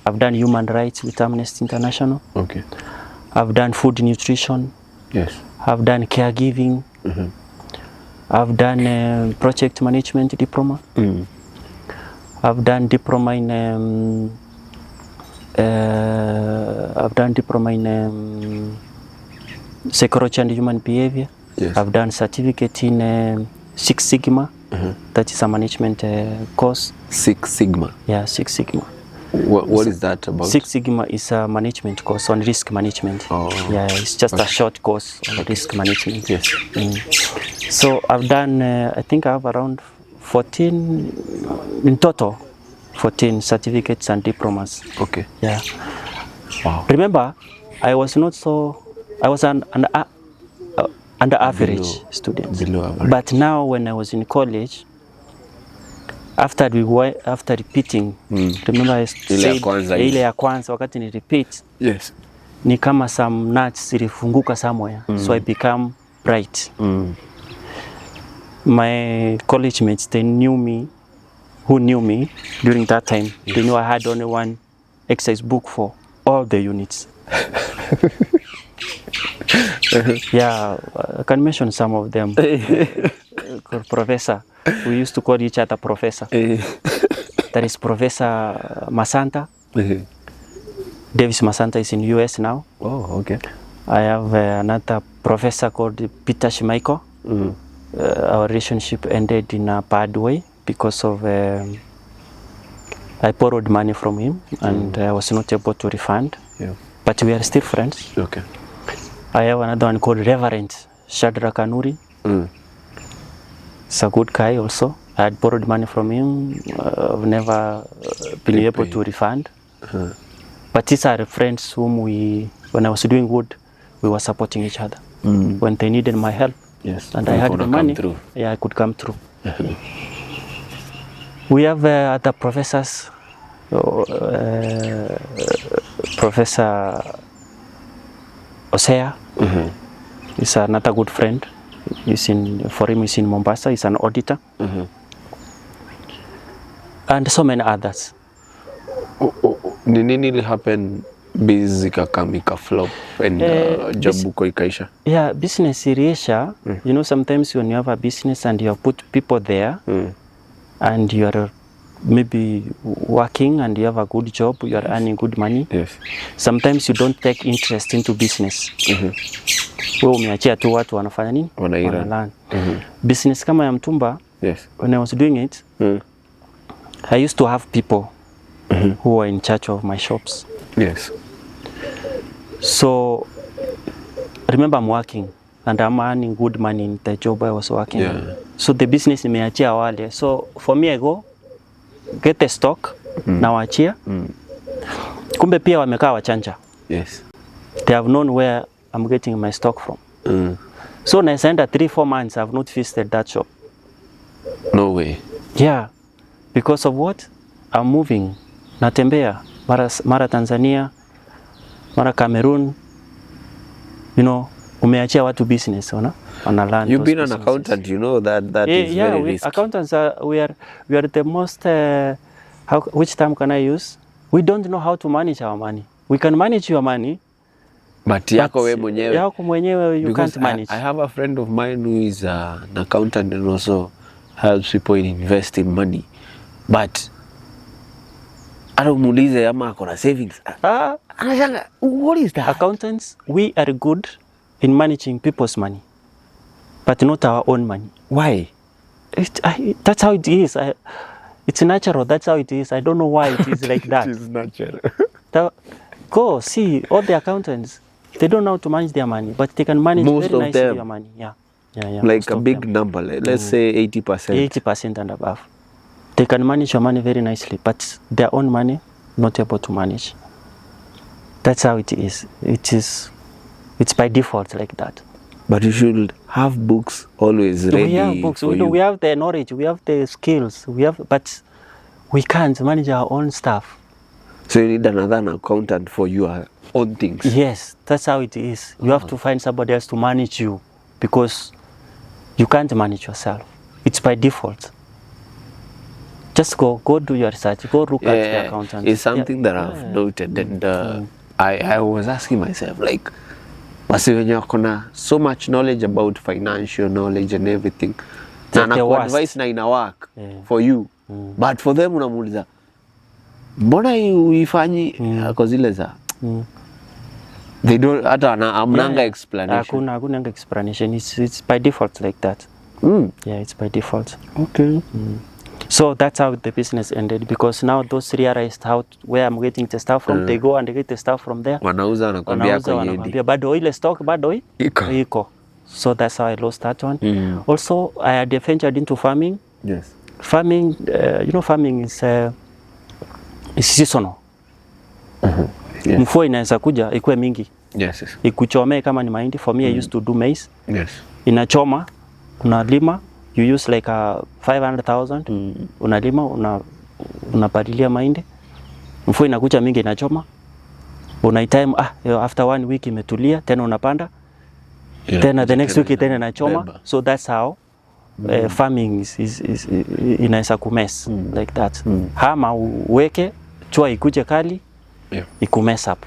I've done human rights with Amnesty International. Okay. I've done food nutrition. Yes. I've done caregiving. I've done project management diploma. I've done diploma in psychology and human behavior. Yes. I've done certificate in Six Sigma. That is a management course. Six Sigma. Yeah, Six Sigma. What is that about? Six Sigma is a management course on risk management. Yeah, it's just a short course on risk management. Yes. So I've done, I think I have around 14 in total, 14 certificates and diplomas. Okay. Yeah. Wow. Remember, I was an under average student. Below average. But now when I was in college, after repeating, remember I said ile ya kwanza wakati ni repeat. Yes. Ni kama some nuts zilifunguka somewhere. So I become bright. My college mates, they knew me, who knew me during that time. They knew I had only one exercise book for all the units. Yeah, I can mention some of them. Professor, we used to call each other Professor. There is Professor Masanta. Davis Masanta is in US now. Oh, okay. I have another professor called Peter Schmeichel. Our relationship ended in a bad way because of I borrowed money from him and I was not able to refund. Yeah. But we are still friends. Okay. I have another one called Reverend Shadrach Kanuri. He's a good guy also. I had borrowed money from him. I've never been able to refund. But these are friends whom when I was doing good, we were supporting each other. When they needed my help, yes, and I had the money, yeah, I could come through. We have other professors. Professor Osea is another good friend. He's in Mombasa. He's an auditor. And so many others. Ni nini li happen biz ikakamika flop and job uko ikaisha? Yeah, business iliisha. You know, sometimes when you have a business and you have put people there and you are maybe working and you have a good job, you are earning good money. Yes. Sometimes you don't take interest into business. Wewe umeachia tu watu wanafanya nini? Wanalan. Business kama ya mtumba, yes. When I was doing it, I used to have people who were in charge of my shops. Yes. So remember, I'm working and I'm earning good money in the job I was working. Yeah. So the business nimeachia wale. So for me, I go get the stock na waachia. Kumbe pia wamekaa wachanja. Yes. They have known where I'm getting my stock from. So na enda 3-4 months I've not visited that shop. No way. Yeah. Because of what? I'm moving. Natembea mara Tanzania, mara Cameroon. You know, umeachia watu business, learn. You've been an accountant, you know that is very risky. Accountants we are the most which term can I use? We don't know how to manage our money. We can manage your money, but yako wewe mwenyewe. Yako mwenyewe you can't manage. I have a friend of mine who is an accountant and also helps people in investing money. But anamuulize ama akona savings. Anashanga, what is that? Accountants, we are good in managing people's money, but not our own money. Why? That's how it is. It's natural. That's how it is. I don't know why it is like that. It is natural. Go see all the accountants. They don't know how to manage their money, but they can manage most very nicely them. your money. Yeah. Like a big number. Let's say 80%. 80% and above. They can manage your money very nicely, but their own money, not able to manage. That's how it is. It is It's by default like that. But you should have books always ready. We have books. For We, you. we have the knowledge. We have the skills. But we can't manage our own stuff. So you need another accountant for your own things. Yes, that's how it is. You have to find somebody else to manage you because you can't manage yourself. It's by default. Just go do your research. Go look at the accountant. It's something that I've noted, and I was asking myself, like, wasi wenye wakona so much knowledge about financial knowledge and everything. Na advice na ina work for you. But for them unamuuliza, mbona uifanyi kwa zile za? They don't hata amnanga explanation. Hakuna explanation. It's by default like that. Yeah, it's by default. Okay. So that's how the business ended, because now those realized where I'm getting the stuff from. They go and they get the stuff from there. Wanauza wanakwambia bado ile stock bado iko. So that's how I lost that one. Also, I had ventured into farming. Yes. Farming, farming is seasonal. Yes. Mvua inaweza kuja ikuwe mingi. Yes. Ikuchomee kama ni mahindi. For me, I used to do maize. Yes. Inachoma, unalima, you use like 500,000. Unalima, unapalilia mahindi. Mvua inakuja mingi inachoma. Unaitime after 1 week imetulia, tena unapanda. Tena the next week tena inachoma. So that's how farming is inaweza kumess like that. Hama uweke, chua ikuje kali, ikumess up.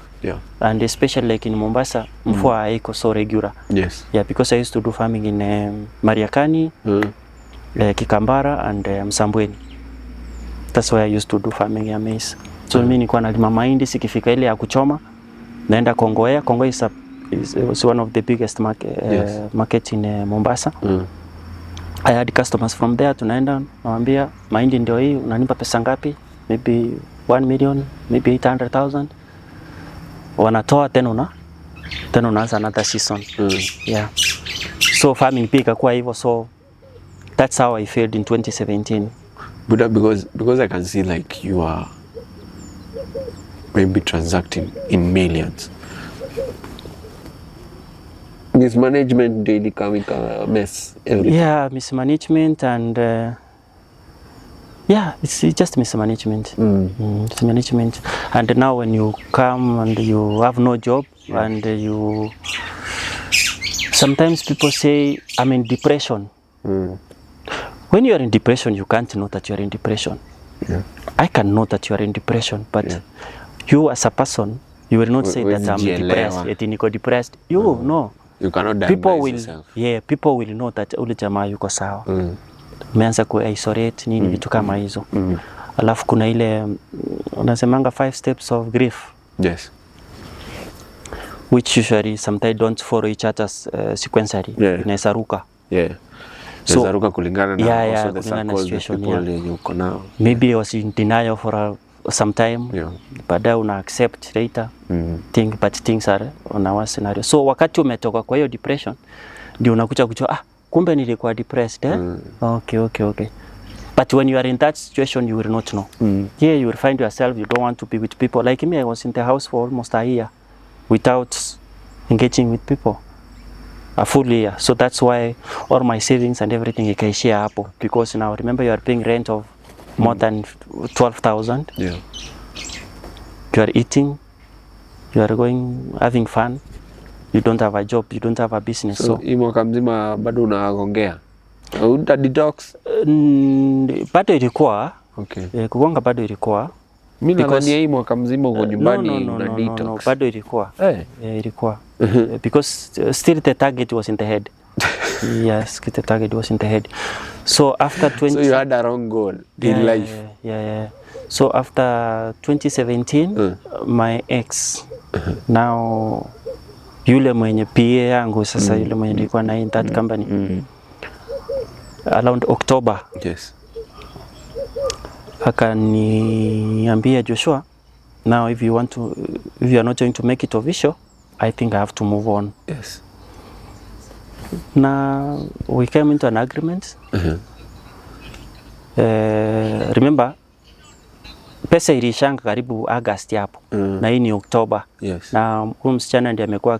And especially like in Mombasa, mvua haiko so regular. Yes. Yeah, because I used to do farming in Mariakani, Kikambara and Msambweni. That's why I used to do farming ya maize. So mimi nilikuwa nalima mahindi, sikifika ile ya kuchoma, naenda Kongoea. Kongoea is one of the biggest market in Mombasa. I had customers from there. Tunaenda nawaambia mahindi ndio hii, unanipa pesa ngapi? Maybe 1 million, maybe 800,000. Wanatoa tena unaanza another season. Yeah. So farming pia ikakuwa hivyo. So that's how I failed in 2017. But because I can see like you are maybe transacting in millions. Mismanagement daily coming a mess. Everything. Yeah, mismanagement and it's just mismanagement. Mismanagement. And now when you come and you have no job and you sometimes people say I'm in depression. When you are in depression, you can't know that you are in depression. I can know that you are in depression, but you as a person, you will not say that I'm depressed. Niko depressed. You no. You cannot diagnose yourself. People will know that ule jamaa yuko sawa. Umeanza ku isolate nini vitu kama hizo. Alafu kuna ile unasemanga 5 steps of grief. Yes. Which usually sometimes don't follow each other's sequentially. Inaweza ruka. So ruka kulingana na also the situation yuko now. Maybe I was in denial for some time. Baadaye una accept later. But things are on our scenario. So wakati umetoka kwa hiyo depression ndio unakuja kujua kumbe nilikuwa depressed. Okay. But when you are in that situation, you will not know. Here you will find yourself, you don't want to be with people. Like me, I was in the house for almost a year without engaging with people. A full year. So that's why all my savings and everything ikaishia hapo. Because now remember you are paying rent of more than 12,000. You are eating, you are going, having fun. You don't have a job, you don't have a business. So mwaka mzima bado unaongea. Uta detox? Bado ilikuwa. Kugonga bado ilikuwa. Mimi nadhani hii mwaka mzima uko nyumbani na detox. No, bado ilikuwa. Ilikuwa. Because still the target was in the head. Yes, the target was in the head. So after 20 So you had a wrong goal in life. So after 2017 my ex now yule mwenye PA yangu sasa yule mwenye nilikuwa na in that company around October. Akaniambia, Joshua, now if you are not going to make it official, I think I have to move on. Now we came into an agreement. Remember, pesa ilishanga karibu August hapo. Na hii ni October. Na huyu msichana ndiye amekuwa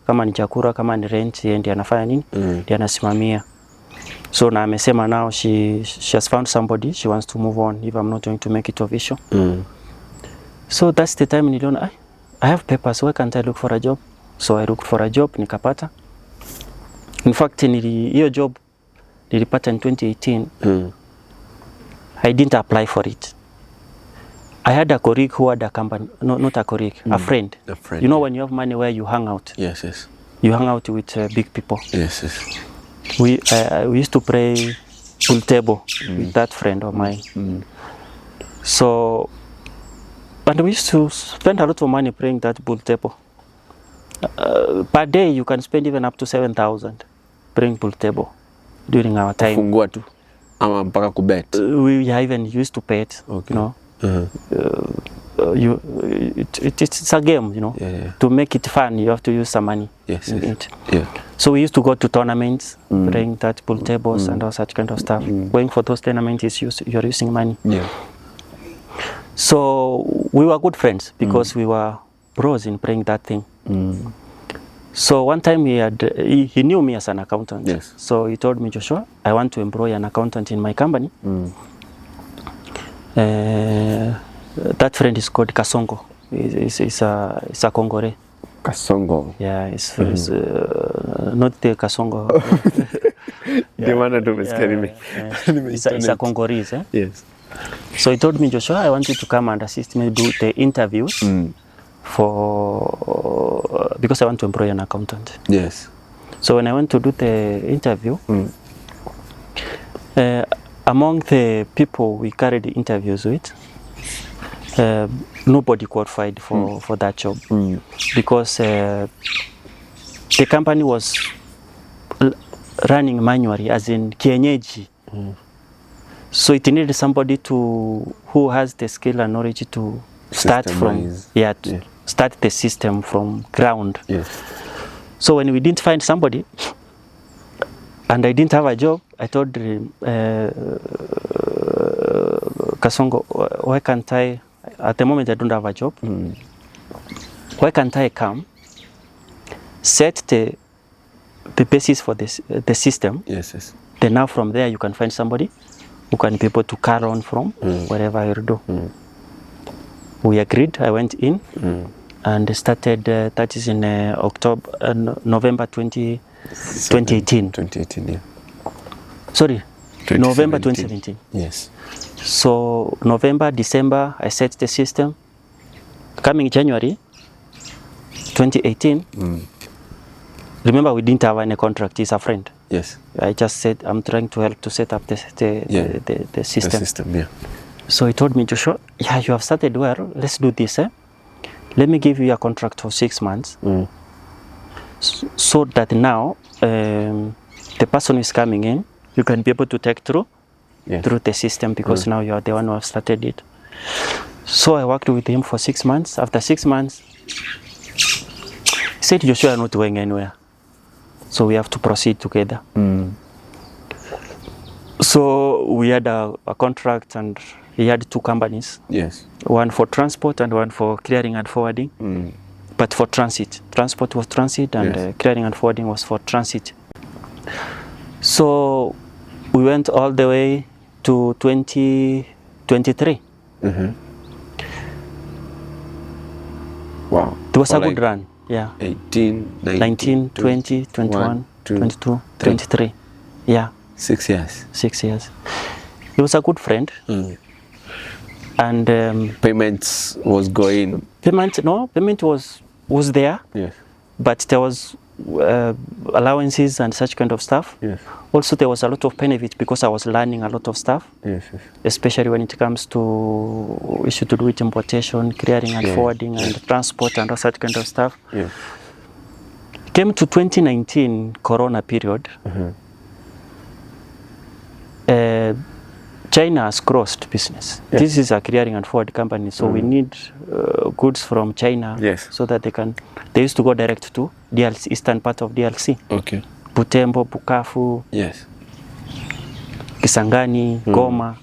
kama ni chakula, kama ni rent, yeye ndiye anafanya nini? Ndiye anasimamia. So na amesema now she has found somebody, she wants to move on if I'm not going to make it official. So that's the time niliona I have papers, why can't I look for a job? So I looked for a job, nikapata. In fact hiyo job nilipata in 2018. I didn't apply for it. I had a colleague who had a company, no, not a colleague, a friend. A friend. You know when you have money where you hang out. Yes, yes. You hang out with big people. Yes, yes. We used to play pool table with that friend of mine. So, and we used to spend a lot of money playing that pool table. Per day you can spend even up to 7,000 playing pool table during our time. Fungua tu ama mpaka kubet. We even used to bet. Okay. You know. It's a game, you know. Yeah. To make it fun, you have to use some money. Yes, in yes. it. Yeah. So we used to go to tournaments, playing that pool tables and all such kind of stuff. Going for those tournaments you're using money. Yeah. So we were good friends because we were bros in playing that thing. So one time he knew me as an accountant. Yes. So he told me, Joshua, I want to employ an accountant in my company. That friend is called Kasongo. He's a Congolese. Kasongo. Yeah, it's not the Kasongo. Ndio maana tumesikia It's a Congolese. Yes. So he told me, Joshua, I want you to come and assist me do the interviews because I want to employ an accountant. Yes. So when I went to do the interview, among the people we carried the interviews with, nobody qualified for that job because the company was running manually, as in kienyeji. So it needed somebody who has the skill and knowledge to start start the system from ground. Yes. So when we didn't find somebody and I didn't have a job, I told Kasongo, why can't I, at the moment I don't have a job, why can't I come, set the basis for this, the system. Yes, yes. Then now from there you can find somebody who can be able to carry on from wherever you do. We agreed. I went in and started. That is in November 2018. 2018, yeah. Sorry, November 2017. Yes. So November, December, I set the system. Coming January 2018. Remember, we didn't have any contract. He's a friend. Yes. I just said I'm trying to help to set up the system. The system, yeah. So he told me, Joshua, yeah, you have started well. Let's do this. Let me give you a contract for 6 months, so that now the person who is coming in, you can be able to take through the system because now you are the one who have started it. So I worked with him for 6 months. After 6 months, he said, Joshua, you're not going anywhere. So we have to proceed together. So we had a contract and he had 2 companies. Yes. One for transport and one for clearing and forwarding. But for transit. Transport was transit and clearing and forwarding was for transit. So we went all the way to 2023. Wow. It was a good run. Yeah. 18, 19, 20, 21, 22, 23. Yeah. 6 years. 6 years. He was a good friend. And payments was going. Payment was there. Yes. But there was allowances and such kind of stuff. Yes. Also, there was a lot of benefit because I was learning a lot of stuff. Yes, yes. Especially when it comes to issue to do with importation, clearing and forwarding and transport and all such kind of stuff. Yes. Came to 2019 Corona period. China has crossed business. Yes. This is a clearing and forward company, so we need goods from China so that they used to go direct to DRC, eastern part of DRC. Okay. Butembo, Bukavu, yes. Kisangani, Goma,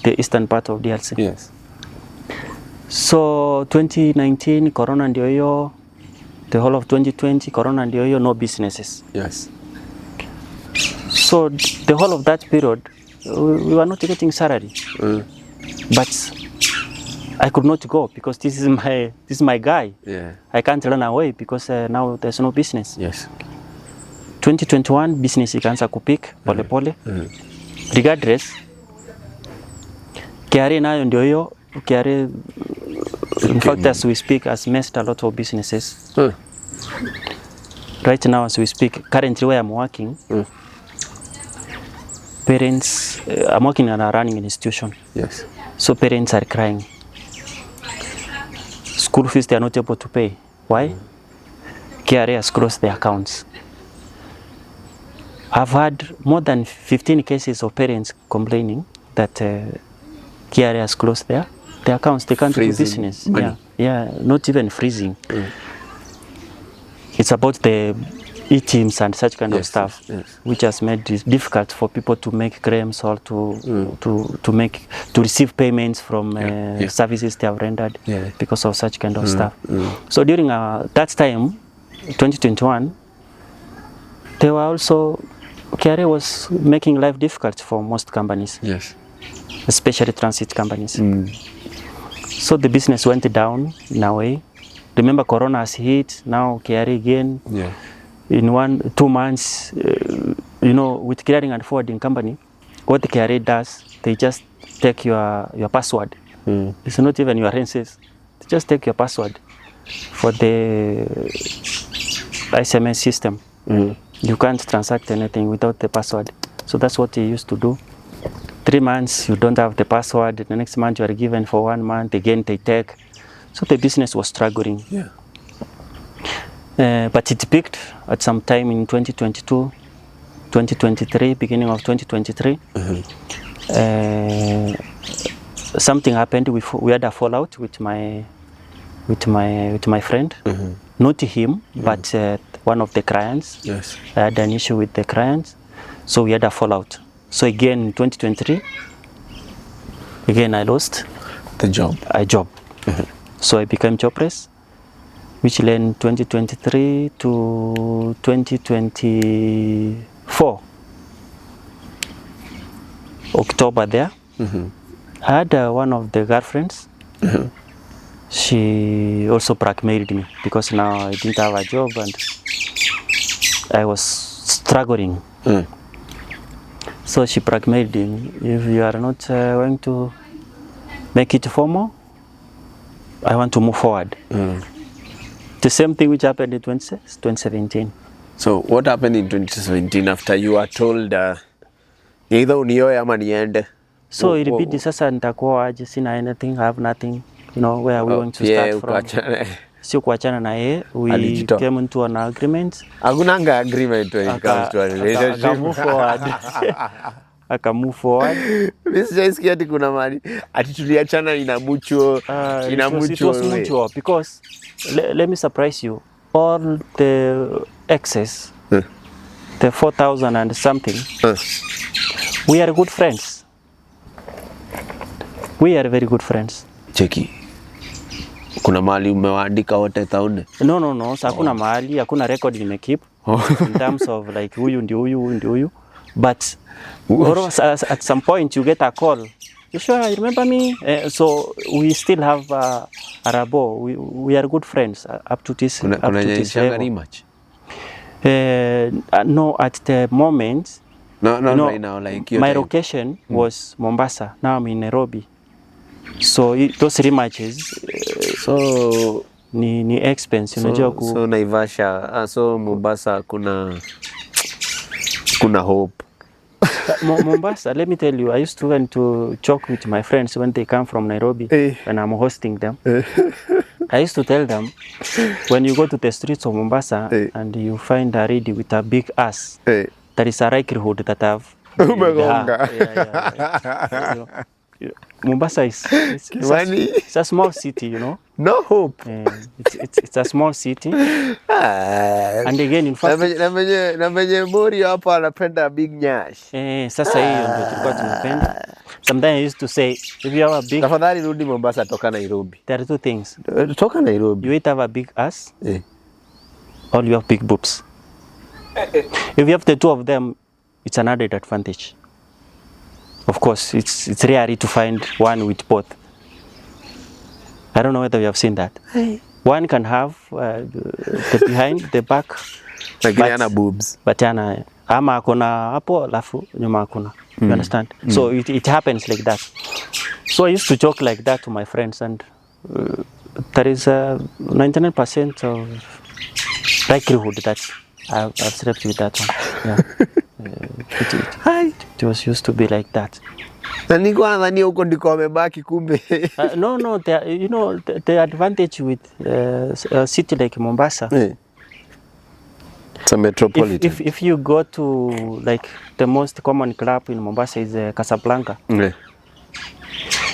the eastern part of DRC. Yes. So 2019 Corona ndio hiyo, the whole of 2020, Corona ndio hiyo, no businesses. Yes. So the whole of that period, we were not getting salary. But I could not go because this is my guy. Yeah. I can't run away because now there's no business. Yes. 2021 business ikaanza kupik pole pole. Regardless, KRA nayo ndio hiyo. KRA, in fact, as we speak, has messed a lot of businesses. Right now, as we speak, currently where I'm working, parents, I'm working in a running institution. Yes. So parents are crying. School fees they are not able to pay. Why? KRA has closed their accounts. I've had more than 15 cases of parents complaining that KRA has closed their accounts. They can't do business. Money. Yeah, not even freezing. It's about the e-teams and such kind of stuff, which has made it difficult for people to make claims or to receive payments from services they have rendered because of such kind of stuff. So during that time, 2021, they were also, KRA was making life difficult for most companies. Yes. Especially transit companies. So the business went down in a way. Remember, Corona has hit, now KRA again. Yeah. In 1-2 months, with clearing and forwarding company, what the KRA does, they just take your password. It's not even your RNCs. They just take your password for the SMS system. You can't transact anything without the password. So that's what they used to do. 3 months, you don't have the password. The next month, you are given for 1 month. Again, they take. So the business was struggling. Yeah. But it peaked at some time in 2022, 2023, beginning of 2023. Something happened. We had a fallout with my friend. Not him, but one of the clients. Yes. I had an issue with the clients, so we had a fallout. So again, in 2023, again I lost the job. So I became jobless, which led in 2023 to 2024, October there. I had one of the girlfriends. She also blackmailed me because now I didn't have a job and I was struggling. So she blackmailed me. If you are not going to make it formal, I want to move forward. The same thing which happened in 2017. So what happened in 2017 after you were told either unioe ama niende? So ilibidi sasa nitakuwa aje, sina anything, I have nothing. Where are we going to start from? Sio kuachana na yeye, we came into an agreement. Hakunanga agreement when it comes to a relationship. Aka move forward. This just ati kuna mali ati tuliachana ina mutual it was mutual because let me surprise you, all the excess, the 4,000 and something, we are good friends. We are very good friends. Cheki. Kuna mahali umewaandika wote taune? No. Sasa hakuna mahali, hakuna record nimekeep in terms of like huyu ndio huyu. But at some point you get a call. You sure you remember me? So we still have a rapport. We are good friends up to this level. Rematch? No, at the moment. No, right now. Like my location was Mombasa. Now I'm in Nairobi. So those rematches, so ni expense, unajua ku. So Naivasha, so Mombasa kuna hope. Mombasa, let me tell you, I used to went to joke with my friends when they come from Nairobi when I'm hosting them. I used to tell them, when you go to the streets of Mombasa and you find a lady with a big ass, there is a likelihood that I've Mombasa it's a small city, No hope. It's a small city. And again, in fact, na venye Mori hapa anapenda big nyash. Sasa hiyo ndio tulikuwa tunapenda. Sometimes I used to say, if you have a big... Tafadhali rudi Mombasa, toka Nairobi. There are two things. Toka Nairobi. You either have a big ass all you have big boobs. If you have the two of them, it's an added advantage. Of course, it's rare to find one with both. I don't know whether you have seen that. One can have the behind, the back, Lakini ana boobs. but ana ama akona hapo alafu nyuma akona. You understand? So it happens like that. So I used to joke like that to my friends, and there is a 99% of likelihood that I've slept with that one. Yeah. It was used to be like that. Na niko nadhani huko ndiko amebaki kumbe. No, you know, the advantage with a city like Mombasa. It's a metropolitan. If you go to like the most common club in Mombasa is Casablanca.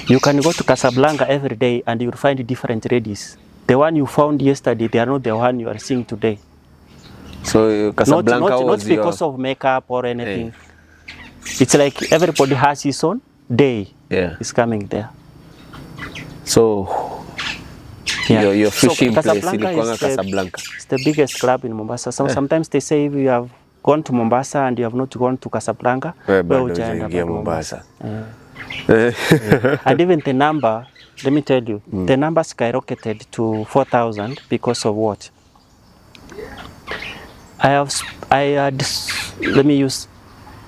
You can go to Casablanca every day and you'll find different ladies. The one you found yesterday, they are not the one you are seeing today. So Casablanca not because of makeup or anything. It's like everybody has his own day. Is coming there. So your fishing place ilikuwa Casablanca. It's the biggest club in Mombasa. So sometimes they say if you have gone to Mombasa and you have not gone to Casablanca, well, Mombasa. And even the number, let me tell you, the number skyrocketed to 4,000 because of what? Let me use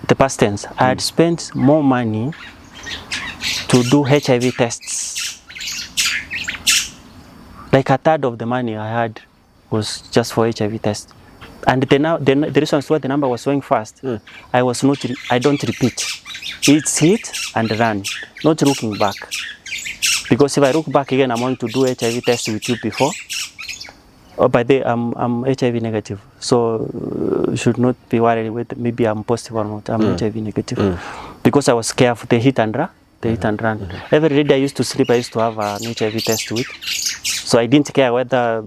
the past tense. I had spent more money to do HIV tests. Like a third of the money I had was just for HIV tests. And the reason why the number was going fast, I don't repeat. It's hit and run, not looking back. Because if I look back again, I'm going to do HIV test with you before. Oh, by the way, I'm HIV negative, so should not be worried with maybe I'm positive or not. I'm HIV negative because I was scared of the hit and run. Every day I used to sleep, I used to have an HIV test with. So I didn't care whether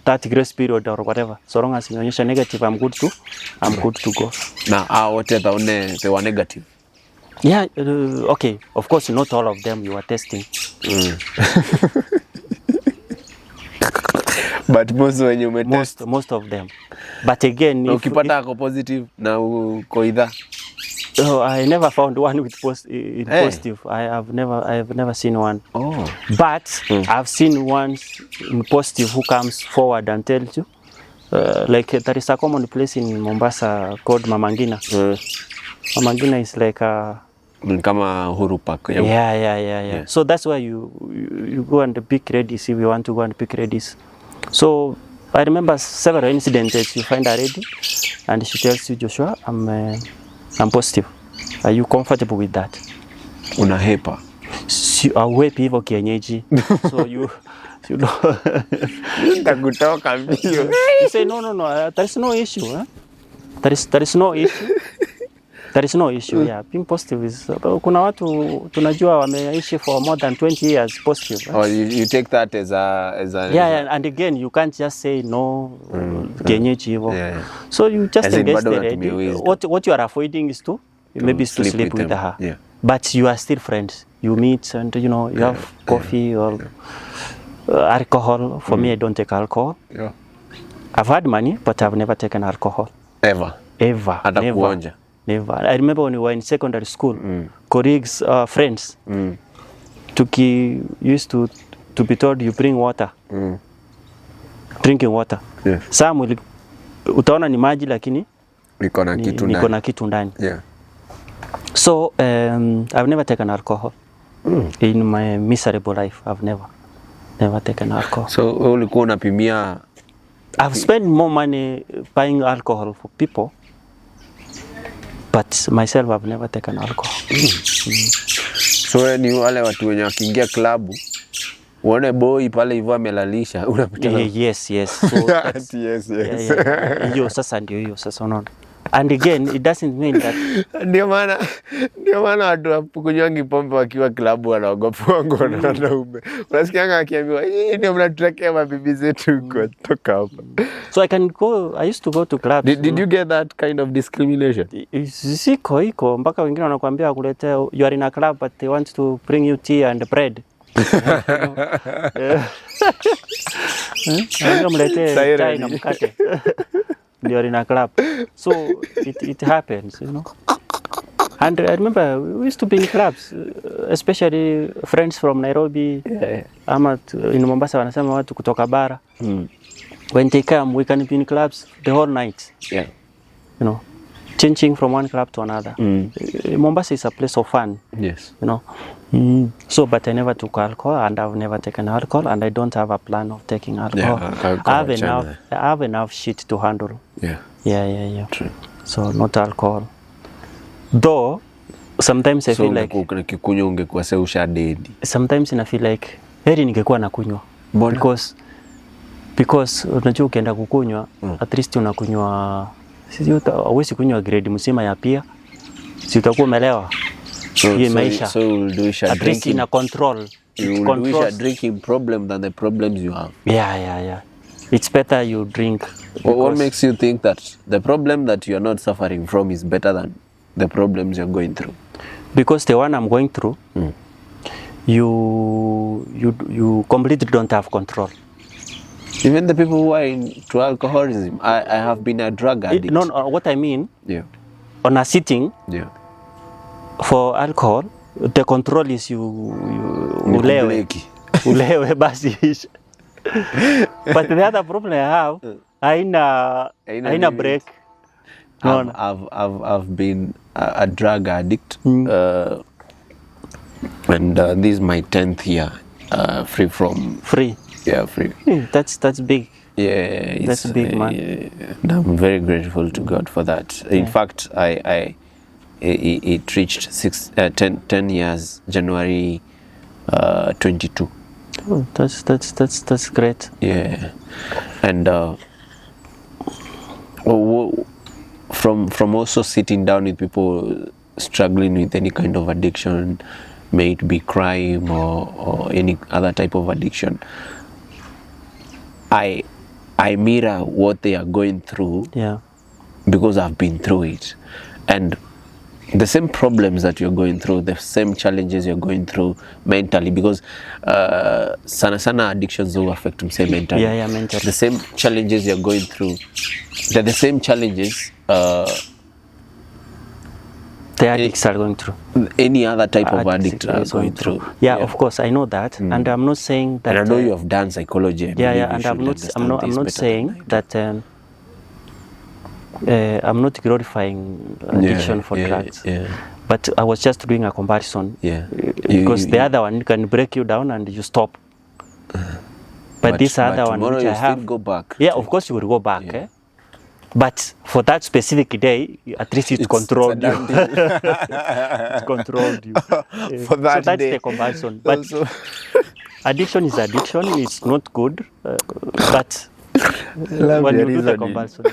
that grace period or whatever. So long as you're negative, I'm good to go. Now, what they were negative? Yeah, okay. Of course, not all of them you are testing. But most when you test, most of them. But again, ukipata ako positive na uko either. Oh, I never found one with positive. I have never seen one. Oh. But I've seen one in positive who comes forward and tells you. Like there is a common place in Mombasa called Mamangina. Mamangina is like a kama Uhuru Park. Yeah. So that's why you go and pick ladies if you want to go and pick ladies. So I remember several incidents. You find a lady and she tells you, Joshua, I'm positive. Are you comfortable with that? Unahepa. Auhepi hivyo kienyeji. So you know. Nitakutoka mbio. You say no. There is no issue. Huh? There is no issue. There is no issue. Yeah, being positive is. Kuna watu tunajua wameishi for more than 20 years positive. Right? Oh, you take that as a. Yeah, and again you can't just say no. Kienyeji hivyo. So you just engage the lady. What you are avoiding is to sleep with her. Yeah. But you are still friends. You meet and you have coffee or alcohol. For me, I don't take alcohol. Yeah. I've had money, but I've never taken alcohol. Ever. Never. I remember when we were in secondary school, colleagues, friends, used to be told you bring water, drinking water. Yeah. Some utaona ni maji lakini niko na kitu ndani. Yeah. So I've never taken alcohol in my miserable life. I've never taken alcohol. So ulikuwa unapimia? I've spent more money buying alcohol for people, but myself I've never taken alcohol. So ni wale watu wenye wakiingia klabu uone boy pale hivyo amelalisha unapita. Yes. So yes. Hiyo sasa ndio hiyo sasa unaona. And again, it doesn't mean that. Ndio maana watu wakunywangi pombe wakiwa klabu wanaogopa wangu na wanaume. Unasikianga akiambiwa, ndio mnatrekea mabibi zetu huko, toka hapa. So I used to go to clubs. Did you get that kind of discrimination? Iko mpaka wengine wanakuambia kuletea, you are in a club but they want to bring you tea and bread. Mletee chai na mkate. Ndio in a club. So it happens, you know. And I remember we used to be in clubs, especially friends from Nairobi. Ama in Mombasa wanasema watu kutoka bara. When they come, we can be in clubs the whole night. Yeah. You know, changing from one club to another. Mombasa is a place of fun. Yes. You know. So, but I never took alcohol, and I've never taken alcohol, and I don't have a plan of taking alcohol. Yeah, I have enough shit to handle. Yeah. Yeah. True. So not alcohol. Though sometimes I feel like ukikunywa ungekuwa sasa ushadedi. Sometimes I feel like heri ningekuwa nakunywa. Because unajua ukienda kukunywa at least unakunywa hauwezi kunywa grade mzima ya pia. Si utakuwa umelewa. Hiyo maisha. So we'll do at least in a control. You will wish a drinking problem than the problems you have. Yeah. It's better you drink. What makes you think that the problem that you are not suffering from is better than the problems you're going through? Because the one I'm going through, you completely don't have control. Even the people who are into alcoholism, I have been a drug addict. No, what I mean, on a sitting, for alcohol, the control is you ulewe basi. But the other problem I have, haina break. No. I've been a drug addict, and this is my 10th year free. Yeah, free. That's big. Yeah, that's big, man. And I'm very grateful to God for that. In fact, it reached 10 years, January 22. Oh, that's great. Yeah, and from also sitting down with people struggling with any kind of addiction, may it be crime or any other type of addiction, I mirror what they are going through. Yeah. Because I've been through it, and the same problems that you're going through, the same challenges you're going through mentally, because sana addictions will affect them mentally. Yeah, mentally. The same challenges you're going through, they're the same challenges the addicts are going through. Any other type of addict are going through. Yeah, of course, I know that, and I'm not saying that. And I know you have done psychology. And I'm not saying that. I'm not glorifying addiction for drugs. Yeah. But I was just doing a comparison. Yeah. Because the other one can break you down and you stop. But this other one which I have, still go back. Yeah, of course you will go back. Yeah. But for that specific day, at least it's controlled you. It's controlled you. For that so that's day. The comparison. But addiction is addiction. It's not good. But when you do the comparison.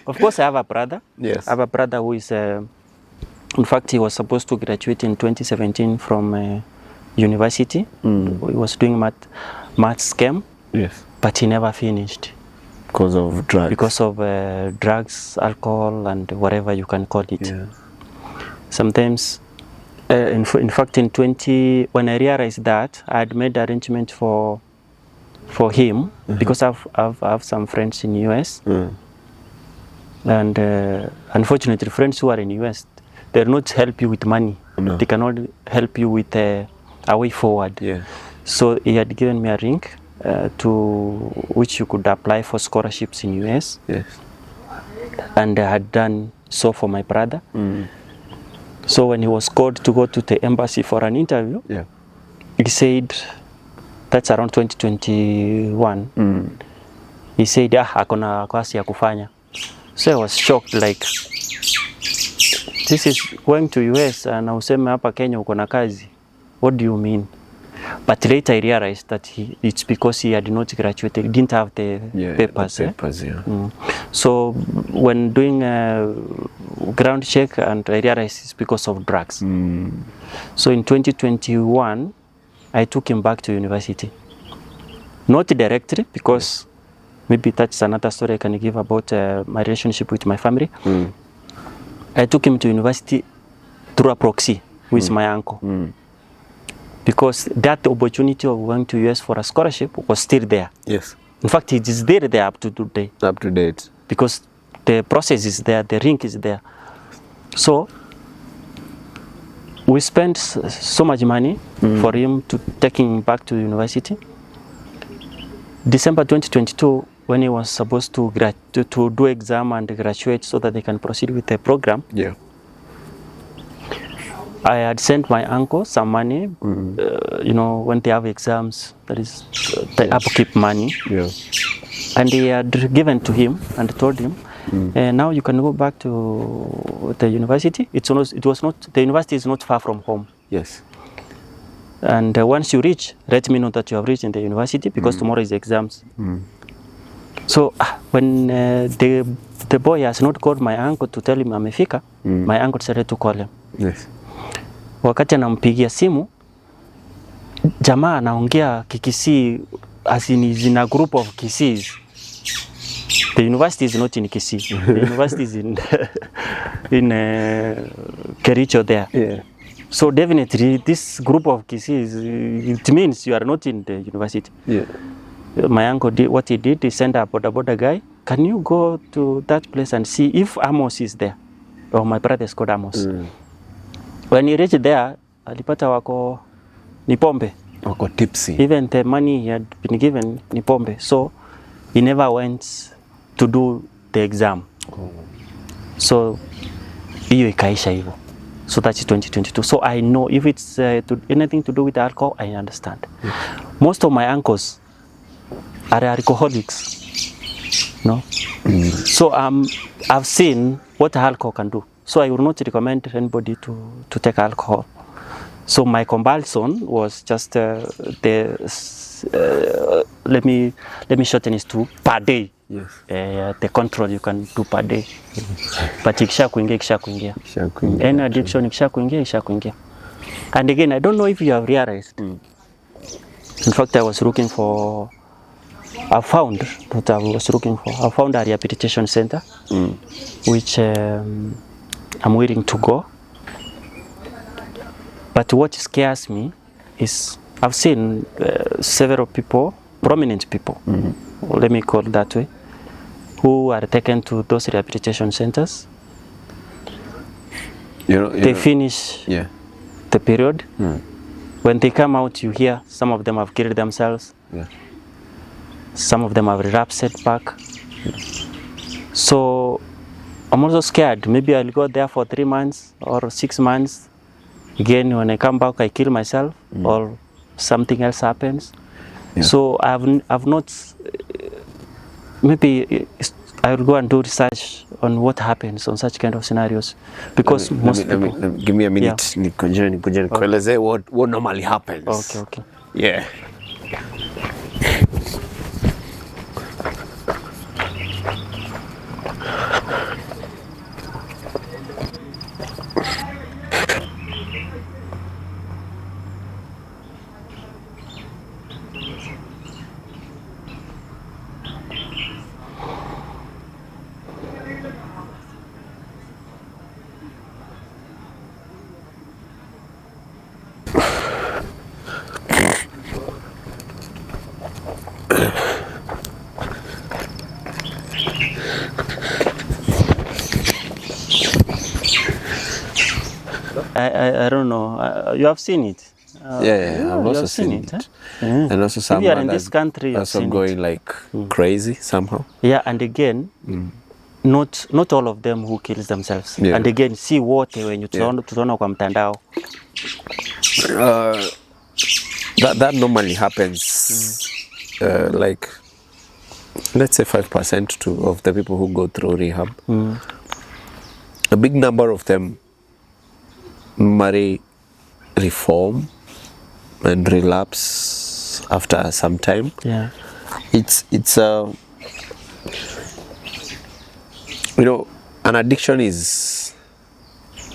Of course, I have a brother. Yes. I have a brother who is, in fact, he was supposed to graduate in 2017 from university. He was doing maths chem. Yes. But he never finished. Because of drugs. Because of drugs, alcohol, and whatever you can call it. Yeah. Sometimes, in fact, when I realized that, I had made arrangement for him, because I have some friends in US. And unfortunately, friends who are in US, they will not help you with money. No. They cannot help you with a way forward. Yeah. So he had given me a link to which you could apply for scholarships in US. Yes. And I had done so for my brother. So when he was called to go to the embassy for an interview, he said, that's around 2021. He said, hakuna kazi ya kufanya. So I was shocked, like, this is going to US and useme hapa Kenya uko na kazi. What do you mean? But later I realized that it's because he had not graduated, he didn't have the papers. So when doing a ground check, and I realized it's because of drugs. So in 2021, I took him back to university. Not directly, because maybe that's another story I can give about my relationship with my family. I took him to university through a proxy with my uncle. because that opportunity of going to US for a scholarship was still there. Yes. In fact, it is there up to today. Up to date. Because the process is there, the rink is there. So we spent so much money for him to take him back to university. December 2022, when he was supposed to do exam and graduate so that they can proceed with the program. Yeah. I had sent my uncle some money, you know, when they have exams, that is the upkeep money. Yeah. And he had given to him and told him, now you can go back to the university. The university is not far from home. Yes. And once you reach, let me know that you have reached in the university because tomorrow is exams. So when the boy has not called my uncle to tell him amefika, my uncle decided to call him. Yes. Wakati anampigia simu, jamaa anaongea Kikisii as in is in a group of Kisiis. The university is not in Kisii. The university is in Kericho there. Yeah. So definitely this group of Kisiis, it means you are not in the university. Yeah. My uncle did what he did. He sent a boda guy. Can you go to that place and see if Amos is there? Or my brother is called Amos. When he reached there, alipata wako ni pombe. Wako tipsy. Even the money he had been given ni pombe. So he never went to do the exam. So hiyo ikaisha hivyo. So that's 2022. So I know if it's anything to do with alcohol, I understand. Most of my uncles are alcoholics. No? So I've seen what alcohol can do. So I would not recommend anybody to take alcohol. So my compulsion was just let me shorten it to per day. Yes. The control you can do per day. But ikisha kuingia. Any addiction ikisha kuingia. And again, I don't know if you have realized. In fact, I found a rehabilitation center, which I'm willing to go. But what scares me is I've seen several people, prominent people, let me call it that way, who are taken to those rehabilitation centers. They finish the period. When they come out, you hear some of them have killed themselves. Yeah. Some of them have relapsed back. So I'm also scared. Maybe I'll go there for 3 months or 6 months. Again, when I come back, I kill myself or something else happens. Yeah. So I've not, maybe I'll go and do research on what happens on such kind of scenarios. Because give me a minute. Yeah. What normally happens. Okay. Yeah. I don't know. You have seen it. I've also seen it. Huh? Yeah. And also some in this country, also going like crazy somehow. Yeah, and again, not all of them who kills themselves. Yeah. And again, see what when you tutaona kwa mtandao. That normally happens. Like let's say 5% of the people who go through rehab. A big number of them marry, reform and relapse after some time. Yeah, it's an addiction is,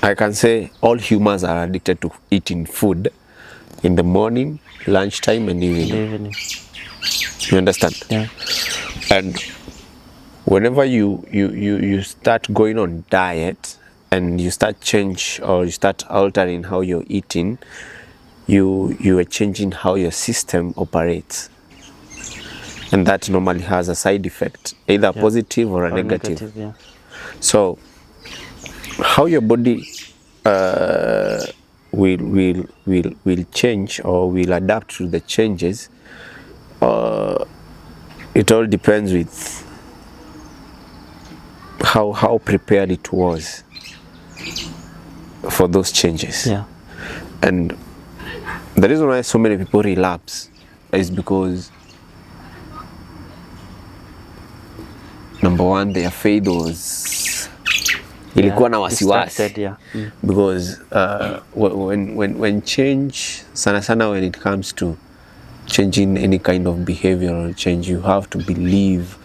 I can say all humans are addicted to eating food in the morning, lunchtime and evening. You understand? Yeah. And whenever you start going on diet and you start change or you start altering how you're eating, you are changing how your system operates, and that normally has a side effect, either positive or a negative. Yeah. So how your body will change or will adapt to the changes, it all depends with how prepared it was for those changes. Yeah. And the reason why so many people relapse is because, number one, their faith was ilikuwa na wasiwasi. Yeah. Because when change, sana when it comes to changing any kind of behavioral change, you have to believe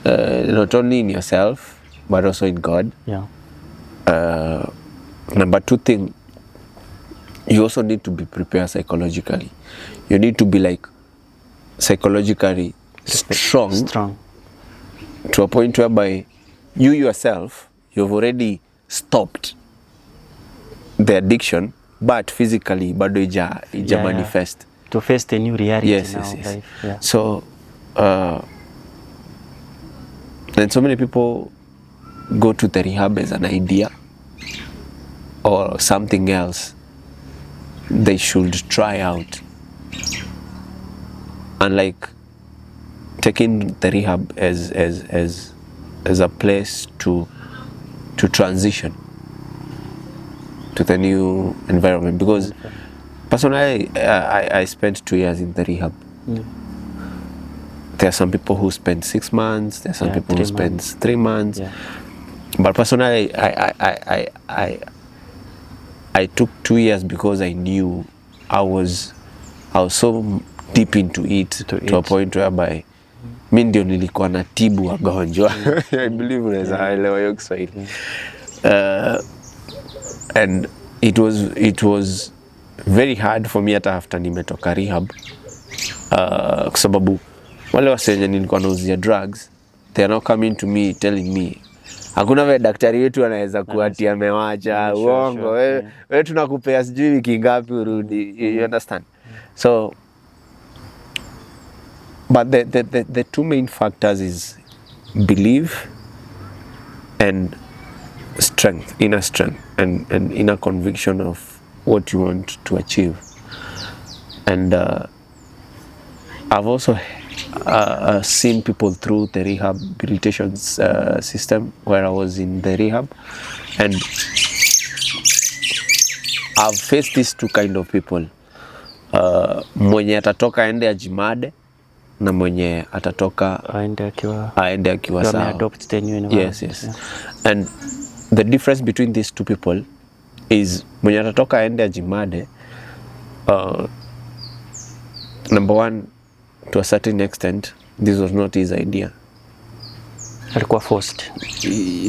not only in yourself but also in God. Yeah. Number two thing, you also need to be prepared psychologically. You need to be like psychologically strong to a point whereby you yourself, you've already stopped the addiction, but physically bado ija manifest to face the new reality. Yes. Life. Yeah. So and so many people go to the rehab as an idea or something else they should try out, unlike taking the rehab as a place to transition to the new environment. Because personally, I spent 2 years in the rehab. There are some people who spend 6 months. There are some people who spend 3 months. Yeah. But personally, I took 2 years because I knew I was so deep into it to a point whereby mi ndio nilikuwa natibu wagonjwa. I believe unaweza elewa hiyo Kiswahili. And it was very hard for me hata after nimetoka rehab, kwa sababu wale wasenye nilikuwa nauzia drugs, they are now coming to me telling me hakuna vile daktari wetu anaweza kuatia amewacha uongo, wewe tunakupea sijui wiki ngapi urudi. You understand? So but the two main factors is belief and strength, inner strength, and inner conviction of what you want to achieve. And I've also seen people through the rehabilitation system where I was in the rehab, and I've faced these two kind of people. Mwenye atatoka aende ajimade na mwenye atatoka aende akiwa sawa. Yes. Yeah. And the difference between these two people is mwenye atatoka aende ajimade, number one, to a certain extent, this was not his idea. Alikuwa forced.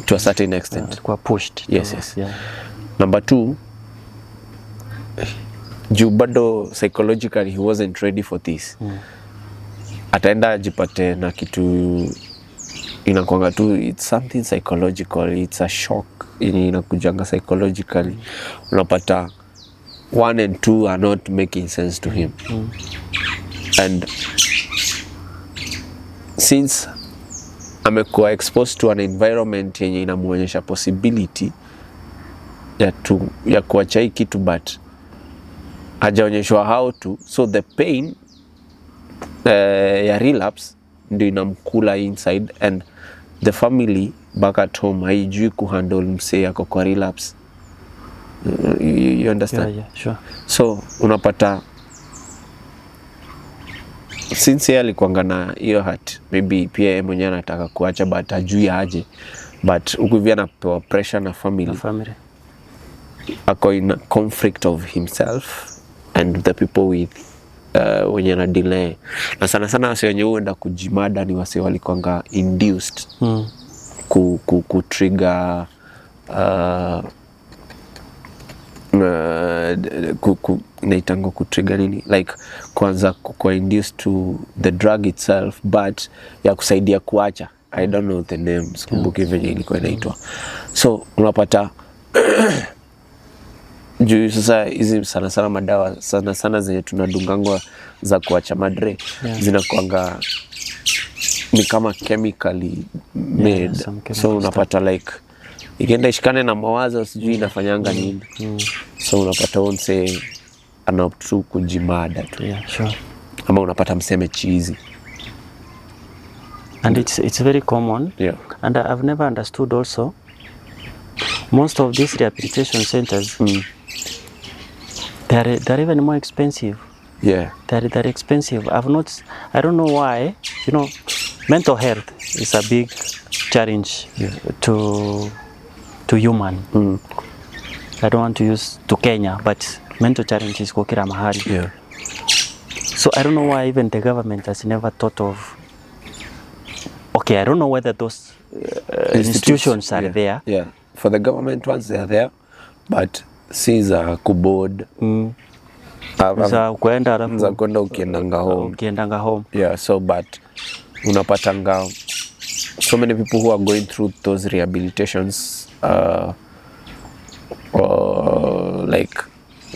To a certain extent. Alikuwa pushed. Yes. Yeah. Number two, juu bado psychologically he wasn't ready for this. Ataenda ajipate na kitu inakuanga tu, it's something psychological, it's a shock inakujanga psychologically. Unapata 1 and 2 are not making sense to him. And since amekuwa exposed to an environment yenye inamuonyesha possibility ya kuacha hii kitu, but hajaonyeshwa how to, so the pain ya relapse ndio inamkula inside, and the family back at home haijui kuhandle msee yako kwa relapse. You understand? Yeah, sure. So unapata since yeye alikuanga na hiyo heart, maybe pia yeye mwenyewe anataka kuacha but hajui aje, but huku hivi anapewa pressure na family. Ako in a conflict of himself and the people with wenye na delay. Na sana wase wenye huenda kujimada ni wase walikuanga induced kutrigger naitango kutrigger nini, like kwanza kwa induced to the drug itself, but ya kusaidia kuacha. I don't know the names, kumbuki venye ilikuwa inaitwa. So unapata Juu sasa hizi sana sana madawa sana sana zenye tunadungangwa za kuacha madre zinakuanga ni kama chemically made, so unapata like ikienda ishikane na mawazo sijui inafanyanga nini. So unapata onse anaptu kujimada tu. Sure. Ama unapata mseme cheesy. And it's very common. And I've never understood also most of these rehabilitation centers they're even more expensive. They're expensive. I don't know why. You know, mental health is a big challenge to human. I don't want to use to Kenya, but mental challenge is kukira mahali. So I don't know why even the government has never thought of. Okay, I don't know whether those institutions are there. For the government ones they are there, but since kuboard za kwenda ukiendanga home. So but unapatanga so many people who are going through those rehabilitations like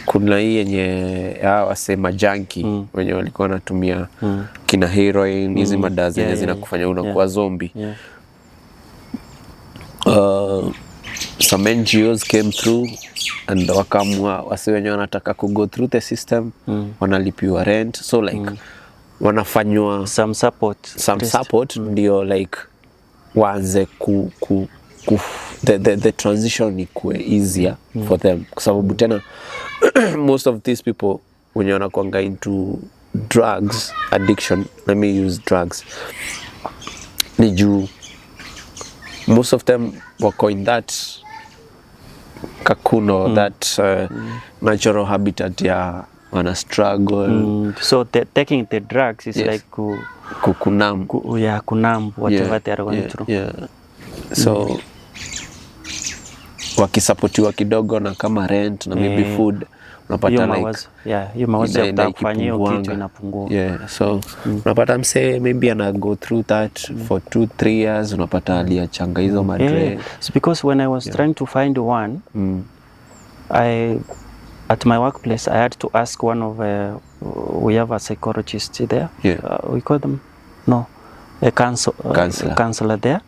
kuna hii yenye wasema junkie wenye walikuwa wanatumia kina heroin hizi madawa zenye zinakufanya unakuwa zombie. Some NGOs came through and wakamua wasi wenye wanataka go through the system wanalipiwa rent, so like wanafanywa some support ndio like waanze the transition ikuwe easier for them, kwa sababu tena most of these people wenye wanakuanga into drugs addiction, let me use drugs, ni juu most of them wako in that cocoon or that natural habitat ya wana struggle. So taking the drugs is like kunam whatever they are going through. So wakisapotiwa kidogo na kama rent na maybe food, unapata hiyo mawazo ya kufanya hiyo kitu inapungua. So unapata mse maybe ana go through that for 2-3 years, unapata aliachanga hizo madre. It's because when I was trying to find one, at my workplace I had to ask one of we have a psychologist there. We call them a counselor there.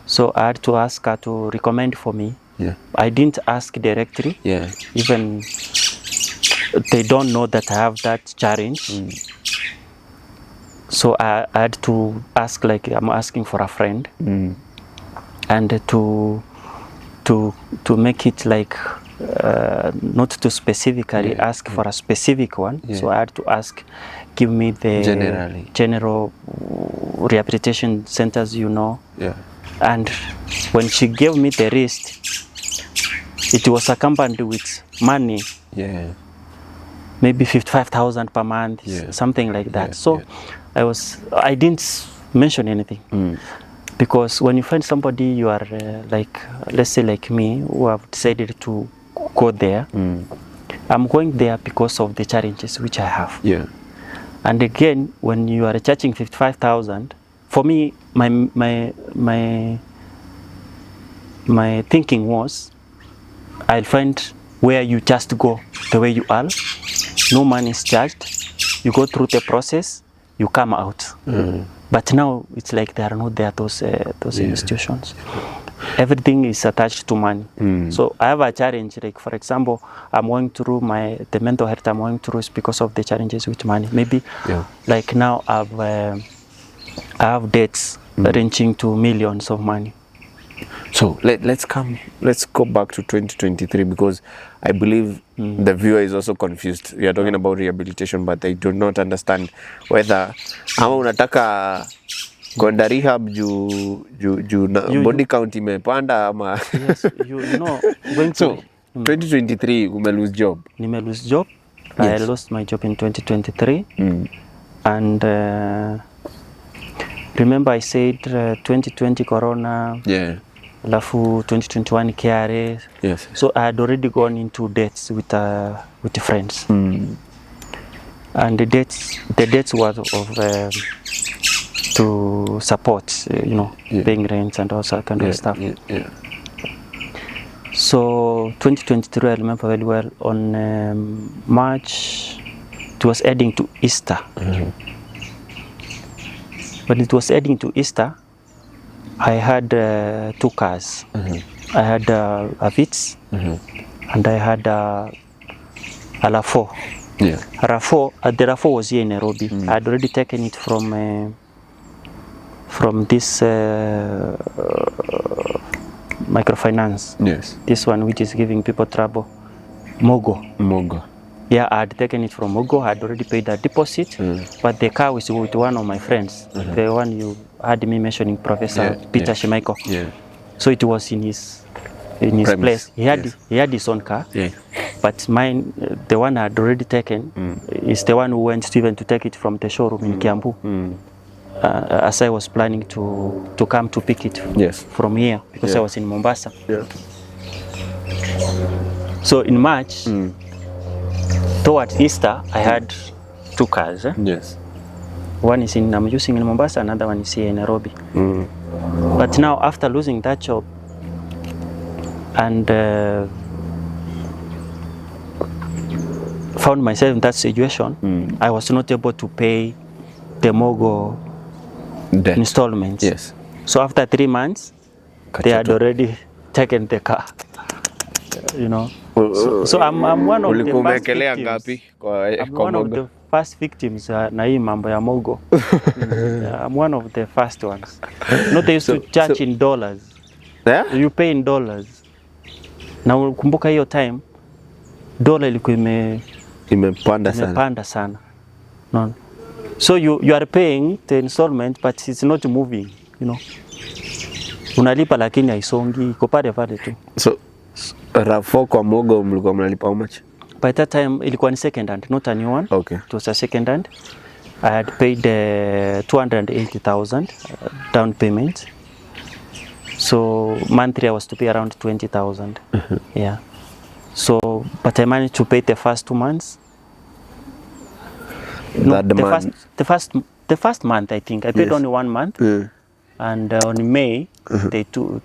So I had to ask her to recommend for me. I didn't ask directly. Even they don't know that I have that challenge. So I had to ask, like I'm asking for a friend, and to make it like not to specifically ask for a specific one. So I had to ask, give me the general rehabilitation centers, and when she gave me the list, it was accompanied with money, maybe 55,000 per month, something like that. So I didn't mention anything, because when you find somebody you are like, let's say like me, who have decided to go there, I'm going there because of the challenges which I have. And again, when you are charging 55,000, for me, my thinking was, I'll find where you just go the way you are, no money is charged, you go through the process, you come out. But now it's like they are not there, those institutions. Everything is attached to money. So I have a challenge, like for example, I'm going through the mental health I'm going through is because of the challenges with money. Maybe like now I have debts ranging to millions of money. So let's go back to 2023, because I believe the viewer is also confused. We are talking about rehabilitation, but they do not understand whether ama unataka kwenda rehab juu body count imepanda ama. Going so 2023 ume lose job. Nime lose job. I lost my job in 2023. And remember I said 2020 corona, alafu 2021 KRA. So I had already gone into debts with friends. And the debts was of to support, paying rent and all that kind of stuff. So 2023, I remember very well, on March, it was heading to Easter. When it was heading to Easter, I had 2 cars. I had a Vitz and I had a loophole. Yeah. The loophole was here in Nairobi. I had already taken it from this microfinance. Yes. This one which is giving people trouble. Mogo. Yeah, I had taken it from Mogo. I had already paid the deposit, but the car was with one of my friends, the one you had me mentioning, Professor Peter Shimaiko. Yeah. So it was in his place. He had his own car. Yeah. But mine, the one I had already taken, is the one who went even to take it from the showroom in Kiambu. As I was planning to come to pick it from here, because I was in Mombasa. Yeah. So in March, towards Easter, I had 2 cars. Yes. One is I'm using in Mombasa, another one is here in Nairobi. But now, after losing that job and found myself in that situation, I was not able to pay the Mogo debt installments. Yes. So after 3 months, they had already taken the car. You know. So I'm one of the first victims. I'm one of the first victims na hii mambo ya Mogo. I'm one of the first ones. Not they used to charge in dollars. Yeah? You pay in dollars. Na ukumbuka hiyo time dola ilikuwa imepanda sana. No. So you are paying the installment but it's not moving, you know. Unalipa lakini haisongi, iko pale tu. So Rafo kwa Mogo mlikuwa mnalipa how much? By that time ilikuwa ni second hand, not a new one. Okay. It was a second hand. I had paid 280,000 down payment. So monthly I was to pay around 20,000. Yeah. So but I managed to pay the first 2 months. No, the first month I think I paid only 1 month. And on May they took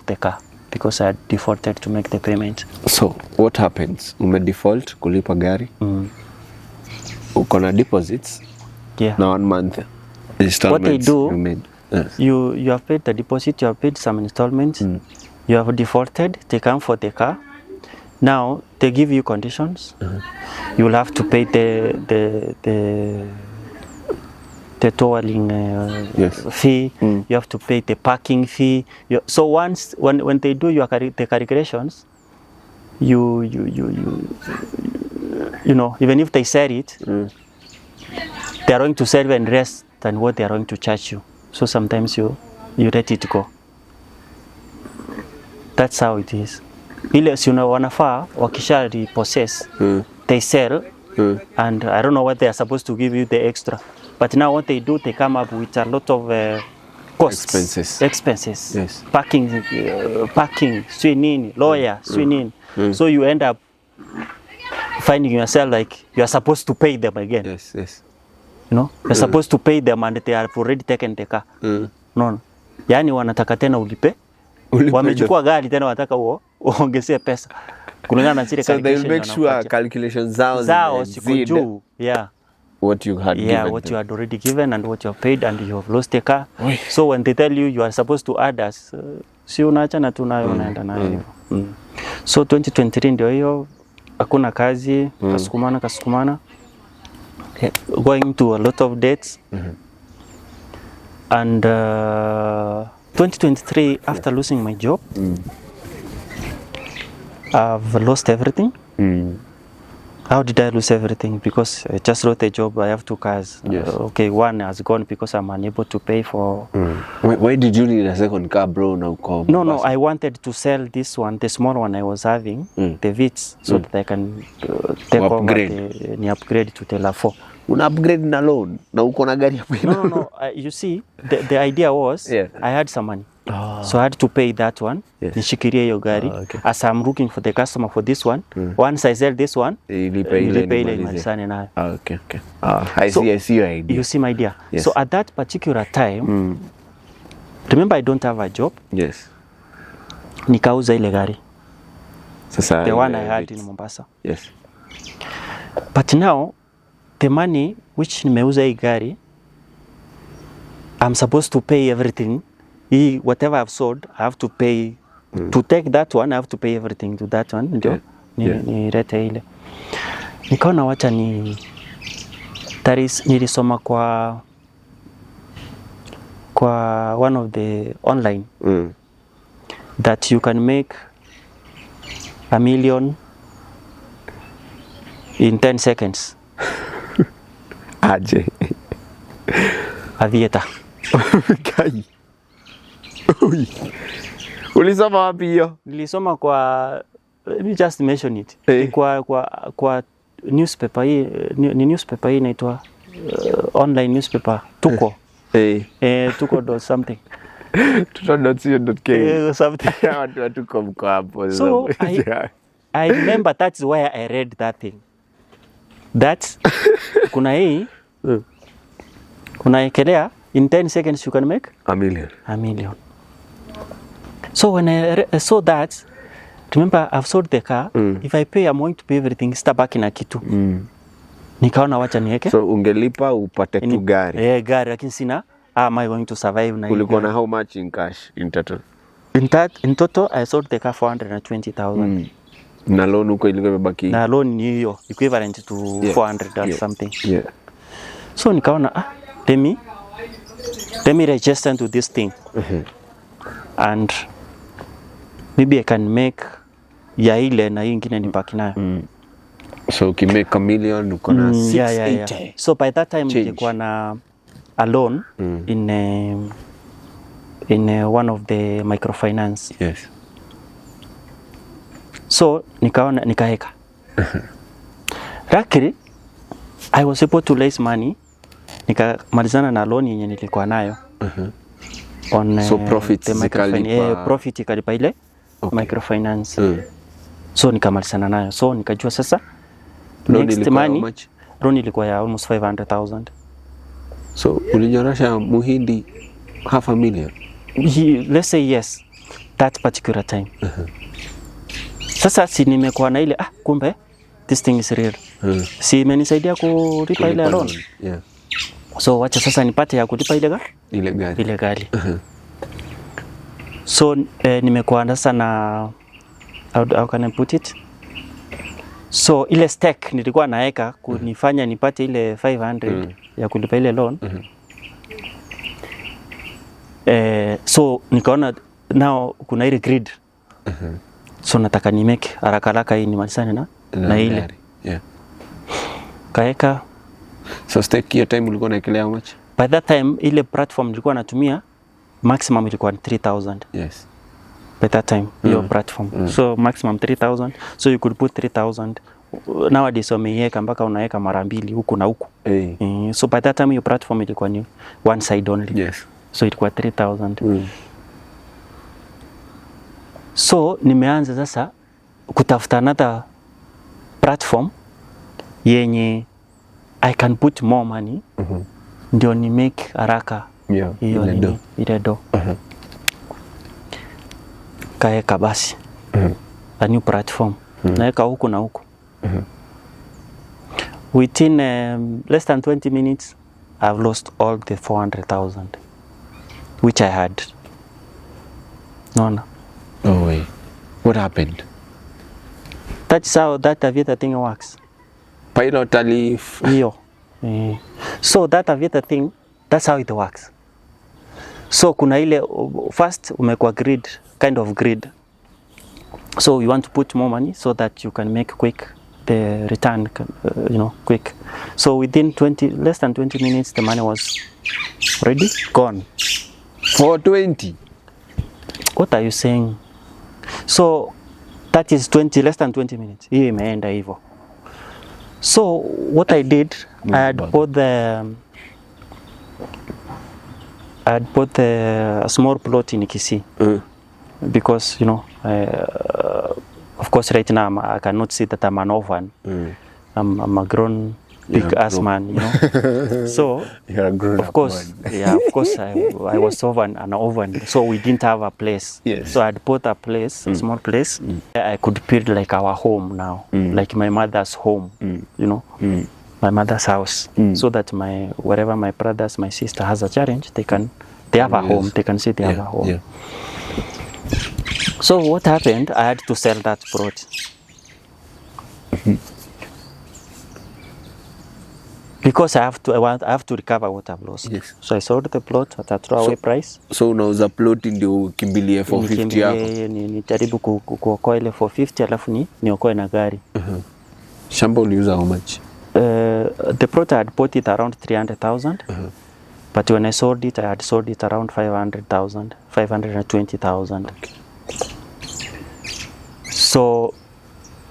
the car because I had defaulted to make the payment. So what happens? Ume default kulipa gari. Uko na deposits. Yeah. Now 1 month installments. What they do, yes. you have paid the deposit, you have paid some installments, you have defaulted, they come for the car. Now they give you conditions. You will have to pay the towing fee. You have to pay the parking fee. So once when they do the calculations, you know, even if they sell it, they are going to sell and less than what they are going to charge you. So sometimes you let it go. That's how it is. Ile si wanafaa wakisha repossess, they sell, and I don't know what they are supposed to give you the extra. But now what they do, they come up with a lot of costs. Expenses. Yes. Parking, swinging, lawyer, swinging. So you end up finding yourself like you are supposed to pay them again. Yes, yes. You know, you're supposed to pay them and they have already taken the car. No. Yani wanataka tena ulipe. Wamechukua gari tena wanataka uongezee pesa. Kulingana na zile calculations. So they'll make sure calculations zao ziko juu. Yeah. What you had given what you had already given and what you have paid and you have lost the car. So when they tell you are supposed to add us, si unaacha na tunayo unaenda nayo hivyo. So 2023 ndio hiyo, hakuna kazi, kasukumana. Going to a lot of debts. And 2023, after losing my job, I've lost everything. How did I lose everything? Because I just wrote a job, I have 2 cars. Yes. Okay, one has gone because I'm unable to pay for... Why did you need a second car, bro? No, I wanted to sell this one, the small one I was having, the Vitz, so that I can take over the upgrade to the loophole. Una upgrade na loan? Na uko na gari hapo? No. You see, the idea was, I had some money. So I had to pay that one. Nishikirie hiyo gari. As I'm looking for the customer for this one, once I sell this one, nilipe ile malisane nayo. Okay. I see your idea. You see my idea. Yes. So at that particular time, remember I don't have a job. Yes. nikauza ile gari. Sasa The one I had in Mombasa. Yes. But now the money which nimeuza hii gari, I'm supposed to pay everything. Whatever I've sold, I have to pay. To take that one, I have to pay everything to that one. Ndio nilete ile. Nikaona wacha nilisoma kwa one of the online that you can make $1 million in 10 seconds. Aje. Avieta. Kai. Ui. Ulisoma wapi hiyo? Nilisoma kwa, let me just mention it. Kwa newspaper hii, ni newspaper hii inaitwa online newspaper Tuko. Tuko something. Tuko.co.ke. Something. Watu Tuko mko hapo. So I remember that's where I read that thing. That kuna hii unaekelea in 10 seconds you can make $1 million. So when I saw that, remember I've sold the car. If I pay, I'm going to pay everything. Sitabaki na kitu. Nikaona wacha niweke. So ungelipa upate tu gari. Gari lakini sina. Am I going to survive na? Ulikuwa na how much in cash in total? In total I sold the car 420,000. Na loan uko ilikuwa imebaki? Na loan ni hiyo equivalent to 400 or something. Yeah. So nikaona let me register to this thing. And maybe I can make ya ile na hii ingine nibaki nayo. So ukimake $1 million uko na 680. Yeah. So by that time nilikuwa na a loan in one of the microfinance. Yes. So nikaeka. Luckily I was able to raise money. Nikamalizana na loan yenye nilikuwa nayo. On so profit profit ikalipa ile microfinance. So nikamalizana nayo. So nikajua sasa next money loan ilikuwa ya almost 500,000. So ulinyorosha muhindi $500,000? Let's say yes, that particular time. Sasa si nimekuwa na ile kumbe this thing is real. Si imenisaidia kulipa ile loan. Yeah. So wacha sasa nipate ya kulipa ile gari. So nimekuwa sasa na how can I put it? So ile stake nilikuwa naeka kunifanya nipate ile 500 ya kulipa ile loan. So nikaona now kuna ile grid. So nataka ni make haraka hii nimalizane na ile. Yeah. Kaeka. So stake hiyo time ulikuwa unaekelea how much? By that time ile platform nilikuwa natumia maximum ilikuwa 3,000. Yes. By that time your platform. So maximum 3,000. So you could put 3,000. Nowadays wameiweka mpaka unaweka mara mbili huku na huku. So by that time your platform ilikuwa ni one side only. Yes. So ilikuwa 3,000. So nimeanza sasa kutafuta another platform yenye I can put more money. Ndio ni make haraka. Ile do. Kaeka basi. A new platform. Naeka huku na huku. Within less than 20 minutes I've lost all the 400,000 which I had. No way. What happened? That's how that Aviator thing works. Pilot alif. So that Aviator thing, that's how it works. So kuna ile first umekuwa grid, kind of grid. So you want to put more money so that you can make quick the return, quick. So within less than 20 minutes the money was already gone. 420. What are you saying? So that is less than 20 minutes. Hiyo imeenda hivyo. So what I did, I had bought the small plot in Kisii. Because of course right now I cannot say that I'm an orphan. I'm a grown big ass man, you know. So You're a grown of course, I was over an oven, so we didn't have a place. Yes. So I'd bought a place, a small place. I could build like our home now, like my mother's home, you know, my mother's house, so that wherever my brothers, my sister has a challenge, they have a home. They can say they have a home. Yeah. So what happened? I had to sell that plot. Because I have to recover what I've lost. Yes. So I sold the plot at a throwaway price. So unauza plot ndio ukimbilie 450 yako. Nijaribu kuokoa ile 450 alafu niokoe na gari. Shamba uliuza how much? The plot I had bought it around 300,000. But when I sold it, I had sold it around 500,000, 520,000. Okay. So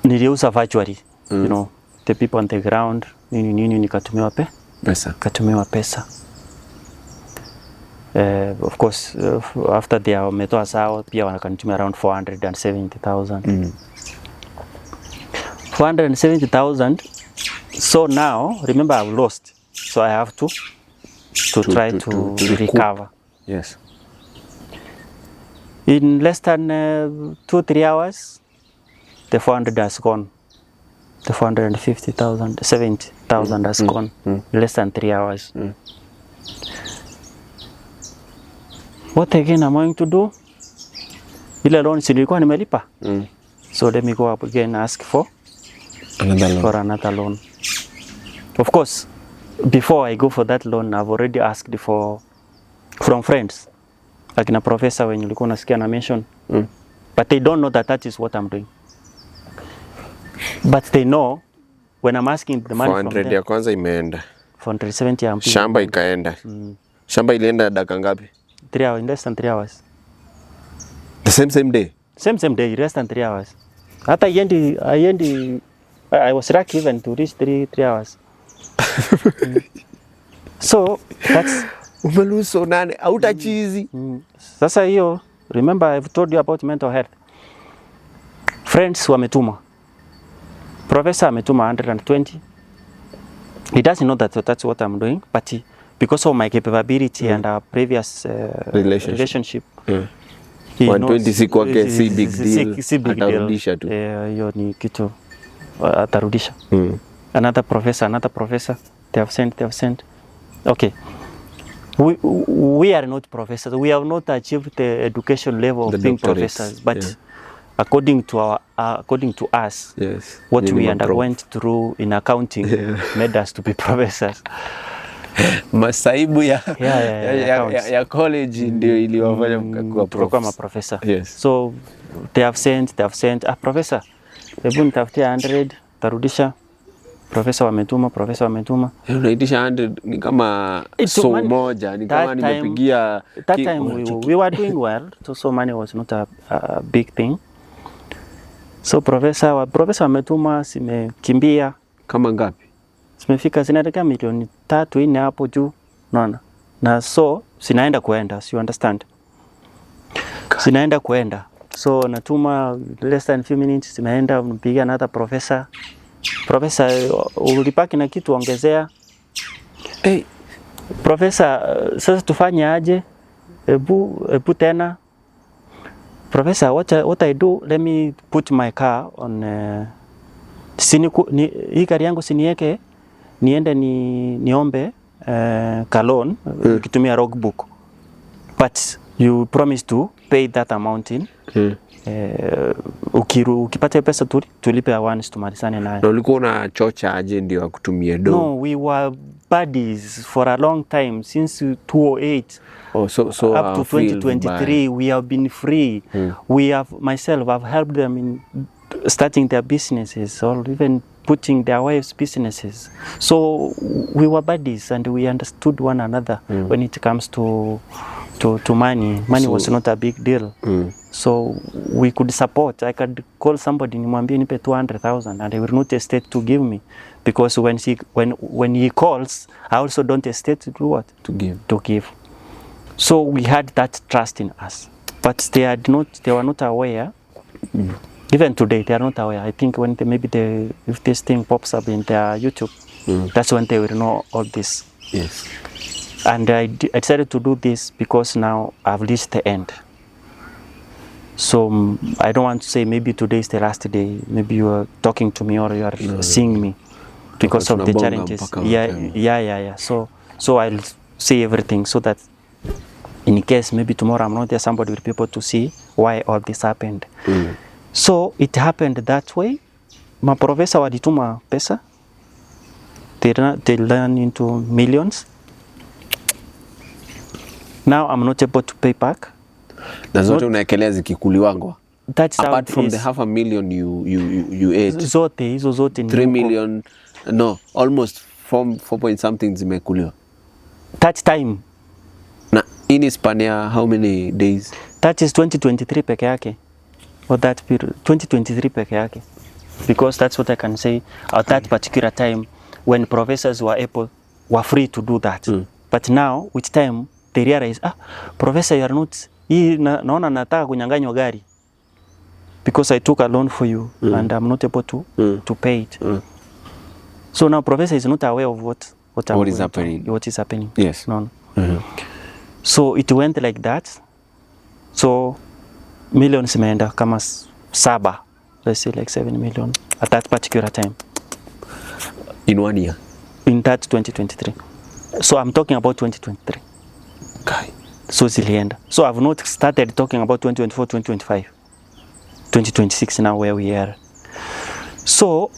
niliuza virtually, you know, the people on the ground, nini nikatumiwa katumiwa pesa. Of course, after they wametoa sawa pia wanakanitumia around 470,000. 470,000. So now, remember I've lost, so I have to try to recover. Yes. In less than 2-3 hours, the 400 has gone. The 450,000, 70,000 has gone in less than 3 hours. What again am I going to do? Ile loan silikuwa nimelipa. So let me go up again and ask for another loan. Of course, before I go for that loan, I've already asked from friends. Like a professor when you look scan a mention. But they don't know that is what I'm doing. But they know when I'm asking the money from them. 400 ya kwanza imeenda. 470 ya mpili. Shamba ikaenda. Shamba ilienda dakika ngapi? 3 hours, in less than 3 hours. The same day? Same day, less than 3 hours. Hata I was lucky even to reach 3 hours. So that's umeluso nane auta chizi. Sasa hiyo, remember I've told you about mental health. Friends wametuma. Professor ametuma 120. He doesn't know that that's what I'm doing, but because of my capability and our previous relationship. 120 si kwake si big deal. Atarudisha tu. Hiyo ni kitu atarudisha. Another professor. They have sent. Okay. We are not professors. We have not achieved the education level of being professors, but according to us, what we underwent through in accounting made us to be professors. Masaibu ya college ndio iliwafanya mkakuwa professor. So they have sent professor, hebu nitafutia 100 tarudisha. Professor wametuma. Unaitisha 100 ni kama so moja, ni kama nimepigia. That time we were doing well, so money was not a big thing. So professor wametuma, simekimbia. Kama ngapi? Simefika zinaelekea milioni 3-4 hapo juu. Unaona? Na so sinaenda kuenda, you understand? Sinaenda kuenda. So natuma less than few minutes, simeenda mpigia another professor. Professor, ulipaki na kitu ongezea. Hey. Professor, sasa tufanye aje? Ebu tena. Professor, what I do, let me put my car on hii gari yangu sinieke niende niombe loan kitumia logbook. But you promise to pay that amount in. Ukipata pesa tulipe once tumalizane naye. Na ulikuwa unachocha aje ndio akutumie do? No, we were buddies for a long time since 2008. So up to 2023 we have been free. I've helped them in starting their businesses or even putting their wives' businesses. So we were buddies and we understood one another when it comes to money. Money was not a big deal. So we could support. I could call somebody nimwambie nipe 200,000 and I will not hesitate to give me, because when he calls, I also don't hesitate to do what? To give. So we had that trust in us. But they were not aware. Even today they are not aware. I think when if this thing pops up in their YouTube, That's when they will know all this. Yes. And I decided to do this because now I've reached the end. So I don't want to say maybe today is the last day. Maybe you are talking to me or you are seeing me because of the challenges. Yeah. So I'll say everything so that in case maybe tomorrow I'm not there, somebody will be able to see why all this happened. So it happened that way. Maprofesa walituma pesa. They learn into millions. Now I'm not able to pay back. Na zote unaekelea zikikuliwangwa. That's apart from the $500,000 you ate. Zote hizo zote ni 3 million, no, almost 4 point something zimekuliwa. That time. Na in span ya how many days? That is 2023 peke yake. Or that period 2023 peke yake. Because that's what I can say at that particular time when professors were free to do that. But now with time they realize, professor, you are not, naona nataka kunyang'anywa gari because I took a loan for you and I'm not able to pay it. So now professor is not aware of what is happening. Yes. No. So it went like that. So millions imeenda kama 7, let's say like 7 million at that particular time. In 1 year? In that 2023. So I'm talking about 2023. Okay. So zilienda. So I've not started talking about 2024, 2025, 2026 now where we are. So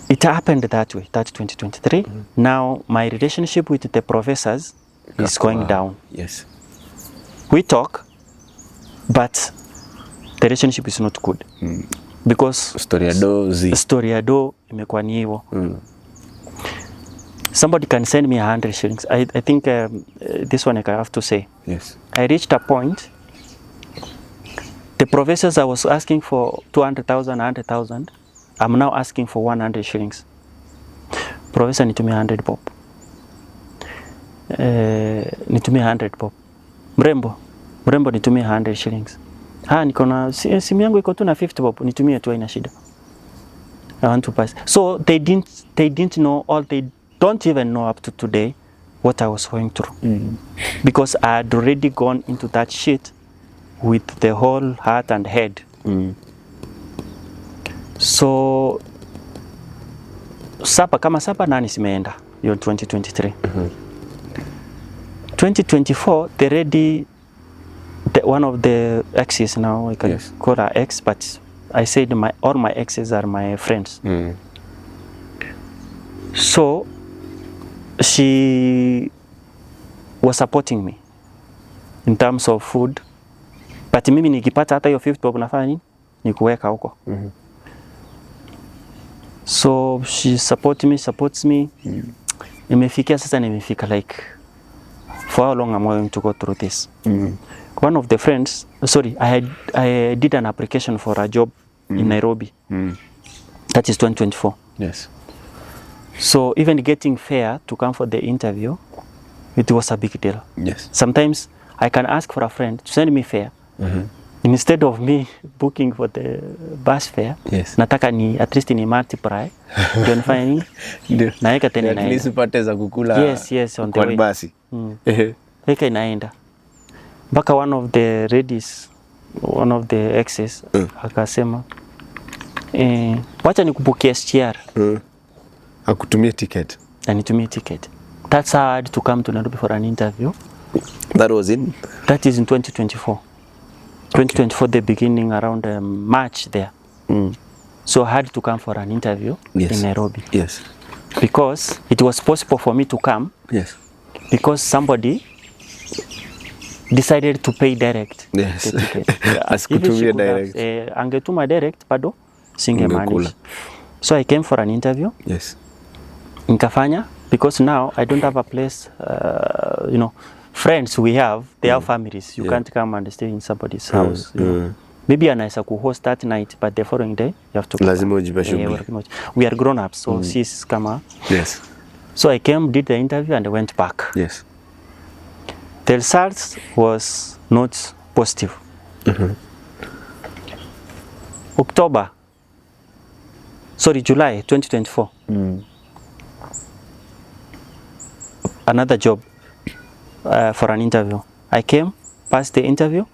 it happened that way, that 2023. Now my relationship with the professors is going down. Yes. We talk, but the relationship is not good. Because story ya do imekuwa ni hivyo. Somebody can send me 100 shillings. I think this one I have to say. Yes. I reached a point, the professors I was asking for 200,000, 100,000, I'm now asking for 100 shillings. Professor nitumia 100 bob. Nitumia 100 bob. Mrembo nitumia 100 shillings. Niko na simu yangu iko tu na 50 bob, nitumie tu haina shida. I want to pass. So they didn't know, or they don't even know up to today what I was going through. Because I had already gone into that shit with the whole heart and head. So kama sapa nani simeenda hiyo 2023. 2024 one of the exes, now I can call her ex, but I said all my exes are my friends. So she was supporting me in terms of food, but mimi nikipata hata hiyo 50 bob nafanya nini? Nikuweka huko. So she supports me. Nimefikia sasa, like, for how long am I going to go through this? One of the friends, I did an application for a job in Nairobi. That is 2024. Yes. So even getting fare to come for the interview, it was a big deal. Yes. Sometimes I can ask for a friend to send me fare. Instead of me booking for the bus fare, nataka ni at least ni multiply. Ndio nifanye nini? Ndio. Naeka tena naenda. At least upate za kukula. Yes, on the way. Kwa basi. Eka inaenda. Mpaka one of the ladies, one of the exes, akasema, wacha nikubukia SGR. Akutumie ticket. Anitumie ticket. That's how I had to come to Nairobi for an interview. That is in 2024. 2024, the beginning around March there. So I had to come for an interview in Nairobi. Yes. Because it was possible for me to come. Yes. Because somebody decided to pay direct. Yes. Asikutumia direct. Angetuma direct bado singemanage. So I came for an interview. Yes. Nikafanya, because now I don't have a place, friends we have, they have families. You can't come and stay in somebody's house. Maybe anaweza kuhost that night, but the following day you have to. Lazima ujipe shughuli. We are grown up, so she's kama. Yes. So I came, did the interview, and I went back. Yes. The results was not positive. July 2024. another job for an interview. I came, passed the interview,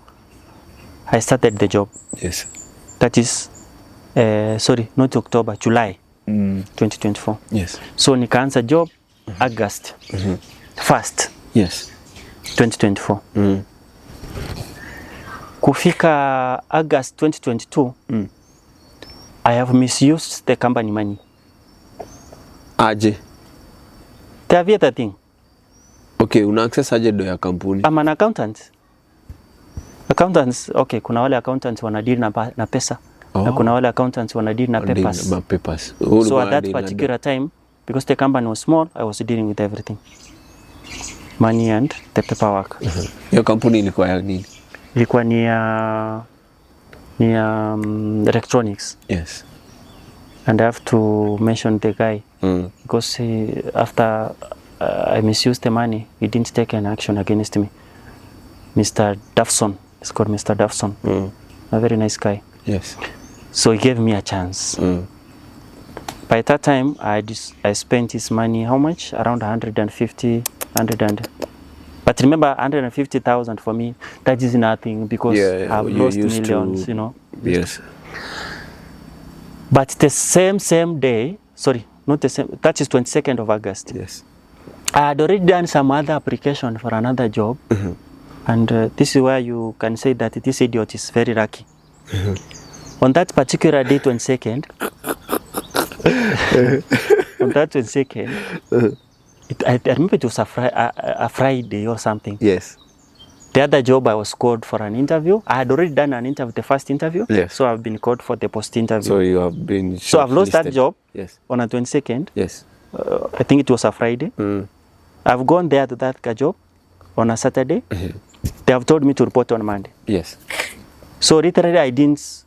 I started the job. Yes. That is, sorry, not October, July 2024. Yes. So nikaanza job August 1st. Yes. 2024. Kufika August 2022, I have misused the company money. Aje. The other thing. Okay, una access aje do ya kampuni? I'm an accountant. Accountants, okay, kuna wale accountants wanadili na pesa. Na kuna wale accountants wanadili na papers. So at that particular time, because the company was small, I was dealing with everything. Money and the paperwork. Hiyo kampuni ilikuwa ya nini? Ilikuwa ni electronics. Yes. And I have to mention the guy because after I misused the money, he didn't take an action against me. Mr. Duffson, it's called Mr. Duffson. A very nice guy. Yes. So he gave me a chance. By that time, I spent his money, how much? Around 150, but remember 150,000 for me, that is nothing because I've lost millions, you know. Yes. But the same day, sorry, not the same, that is 22nd of August. Yes. I had already done some other application for another job. And this is where you can say that this idiot is very lucky. On that particular day, 22nd, on that 22nd, I remember it was a Friday or something. Yes. The other job I was called for an interview. I had already done an interview, the first interview. Yes. So I've been called for the post-interview. So you have been So I've lost that job. Yes. On a 22nd. Yes. I think it was a Friday. I've gone there to that job on a Saturday. They have told me to report on Monday. Yes. So literally I didn't.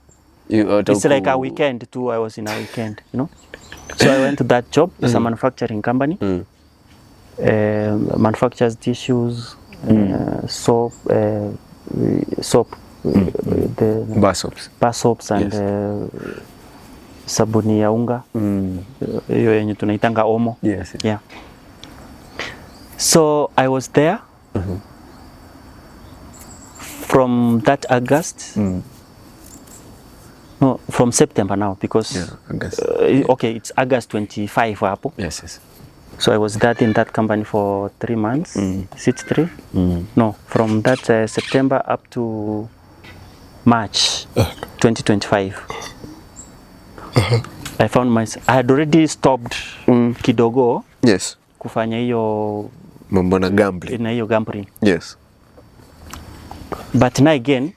It's like a weekend too. I was in a weekend, you know. So I went to that job. It's a manufacturing company. Manufactures tissues, soap, the bar soaps and sabuni ya unga. Hiyo yenye tunaitanga omo. Yes. Yeah. So I was there from that August. No, from September now because August. Okay, it's August 25 hapo. Yes, yes. So I was in that company for 3 months. Is it 3? No, from that September up to March 2025. I found myself, I had already stopped kidogo. Yes. Kufanya hiyo mambo na gambling. Na hiyo gambling. Yes. But now again,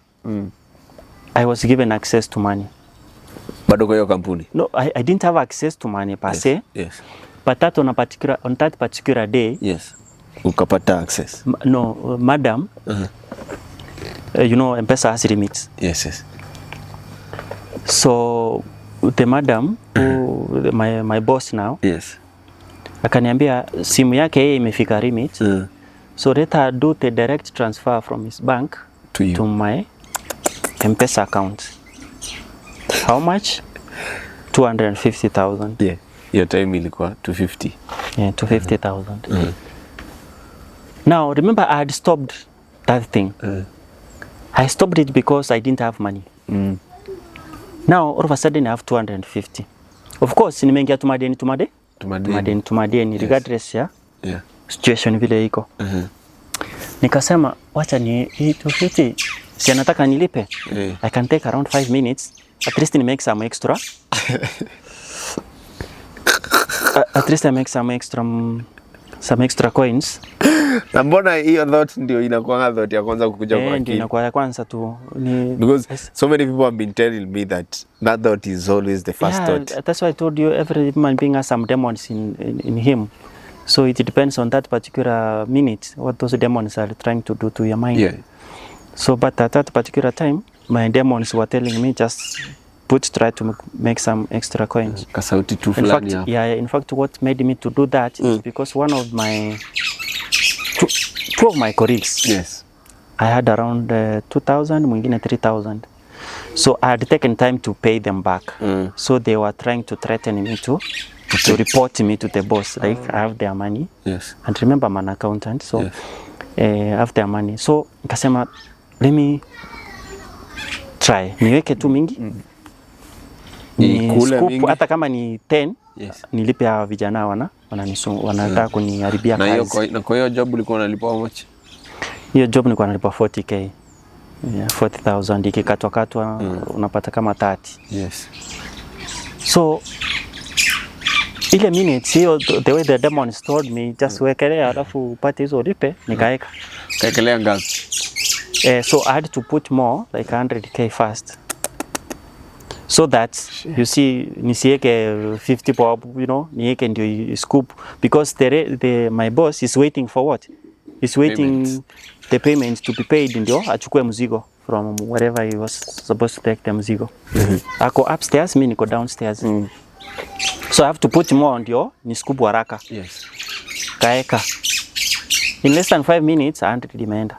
I was given access to money. Bado kwa hiyo kampuni? No, I didn't have access to money per se. Yes. But that on that particular day, yes, ukapata access. No, madam, you know, M-Pesa has limits. Yes, yes. So the madam, who, my boss now, yes, akaniambia simu yake yeye imefika limit. So let her do the direct transfer from his bank to my M-Pesa account. How much? 250,000. Yeah. Your time ilikuwa 250. Yeah, 250,000. Now remember, I had stopped that thing. I stopped it because I didn't have money. Now all of a sudden I have 250. Of course nimeingia tumadeni regardless ya situation vile iko. Nikasema wacha ni hii 250 si nataka nilipe. I can take around 5 minutes at least ni make some extra. At least I make some extra coins. Na mbona hiyo thought ndio inakuwa thought ya kwanza kukuja kwa akili? Ndio inakuwa ya kwanza tu. Because so many people have been telling me that thought is always the first thought. That's why I told you every human being has some demons in him. So it depends on that particular minute what those demons are trying to do to your mind. Yeah. So but at that particular time my demons were telling me just try to make some extra coins. Kasauti tu fulani hapo. In fact what made me to do that is because one of my two of my colleagues, yes, I had around 2,000, mwingine 3,000. So I had taken time to pay them back. So they were trying to threaten me to to report me to the boss. Like I have their money. Yes. And remember I'm an accountant, so Yes. I have their money. So nikasema let me try. Niweke tu mingi. Ni scoop hata kama ni 10. Yes. Nilipe hawa vijana wanataka kuniharibia kazi. Na kwa hiyo job ulikuwa unalipa how much? Hiyo job nilikuwa nalipa 40k. Yeah, 40,000 ikikatwa unapata kama 30. Yes. So ile minutes hiyo, the way the demons told me just wekelea alafu upate hizo lipe, nikaeka. Kaekelea ngapi? So I had to put more like 100k first. So that you see nisieke 50 bob, you know, nieke ndio scoop because my boss is waiting for what? He's waiting the payment to be paid ndio achukue mzigo from wherever he was supposed to take the mzigo. Ako upstairs, mimi niko downstairs. So I have to put more ndio ni scoop haraka. Yes. Kaeka. In less than 5 minutes 100 imeenda.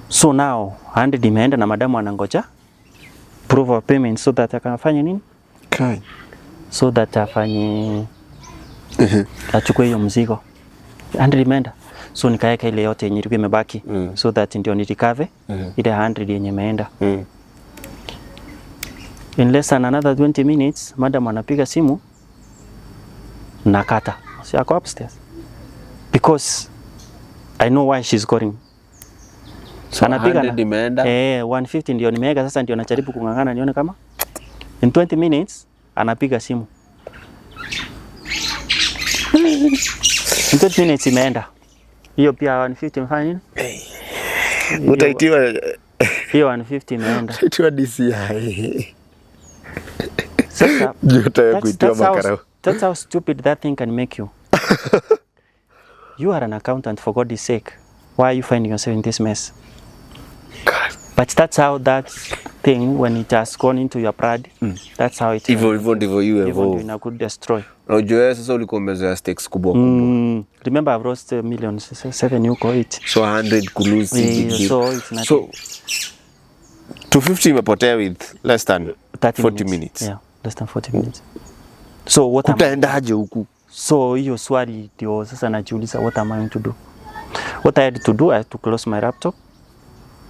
So now 100 imeenda na madamu anangoja proof of payment so that akafanya nini? Kai. So that afanye achukue hiyo mzigo. 100 imeenda. So nikaeka ile yote yenye ilikuwa imebaki so that ndio nilikave ile 100 yenye imeenda. In less than another 20 minutes madam anapiga simu nakata. Si ako upstairs. Because I know why she's calling. So anapiga 100 imeenda. 150 ndio nimeweka sasa, ndio najaribu kungangana nione kama in 20 minutes anapiga simu. In 20 minutes imeenda. Hiyo pia 150 imefanya nini? Utaitiwa hiyo 150 imeenda. Utaitiwa DCI. Sasa makarao. That's how stupid that thing can make you. You are an accountant, for God's sake. Why are you finding yourself in this mess? God. But that's how that thing, when it has gone into your pride, that's how it even could destroy. Unajua sasa ulikuwa umezoea stakes kubwa kubwa. Remember I've lost millions, 7 you call it. So 100 kulusi. So it's not. So 250 imepotea with less than 40 minutes. Yeah, less than 40 minutes. So what utaendaje huku? So hiyo swali ndio sasa najiuliza, what am I going to do? What I had to do, I had to close my laptop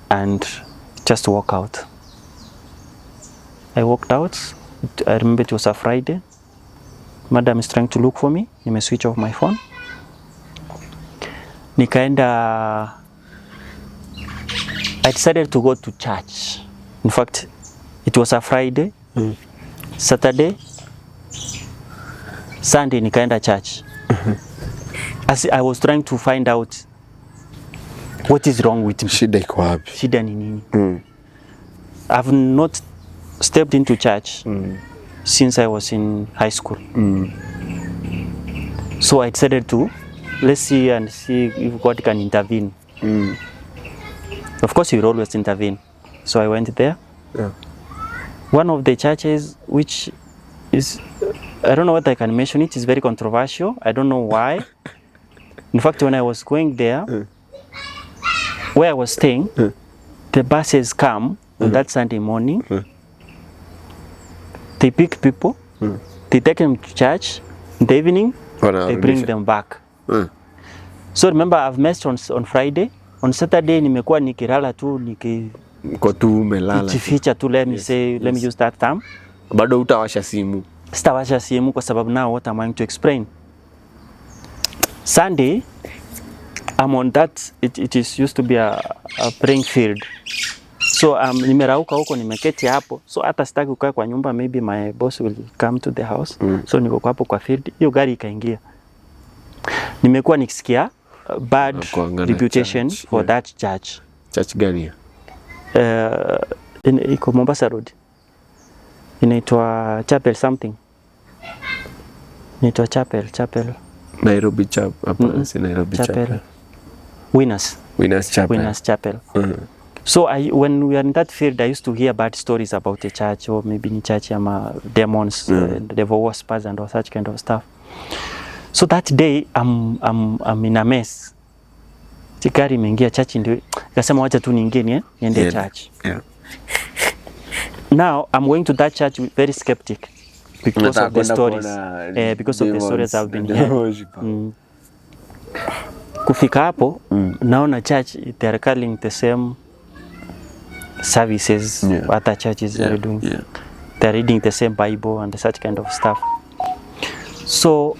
and just walk out. I walked out. I remember it was a Friday. Madam is trying to look for me. Nime switch off my phone. Nikaenda. I decided to go to church. In fact, it was a Friday, Saturday, Sunday nikaenda church. As I was trying to find out what is wrong with me. Shida iko wapi? Shida ni nini? I've not stepped into church since I was in high school. So I decided to let's see if God can intervene. Of course, He will always intervene. So I went there. Yeah. One of the churches, which is, I don't know what I can mention, it is very controversial. I don't know why. In fact, when I was going there, where I was staying, the buses come on that Sunday morning. They pick people, they take them to church. In the evening, they bring them back. So remember, I've messed on Friday. On Saturday, nimekuwa nikilala tu nikificha tu, let me use that term. Bado utawasha simu. Sitawasha simu kwa sababu now what I'm going to explain. Sunday, I'm on that, it is used to be a praying field. So nimerauka huko, nimeketi hapo. So hata sitaki kukaa kwa nyumba, maybe my boss will come to the house. So niko hapo kwa field. Hiyo gari ikaingia. Nimekuwa nikisikia bad reputation for that church. Church gani? Iko Mombasa Road. Inaitwa Chapel something. Inaitwa Chapel. Nairobi Chapel. Si Nairobi Chapel. Winners Chapel. So when we are in that field, I used to hear bad stories about the church, or maybe in church demons, devil worshippers and all such kind of stuff. So that day I'm in a mess. Tikari imeingia church, ndio nikasema wacha tu niingie niende church. Yeah. Now I'm going to that church very skeptic. because of the stories. Because of the stories I've been hearing. Kufika hapo, naona church, they are calling the same services other churches are doing. They're reading the same Bible and such kind of stuff. So,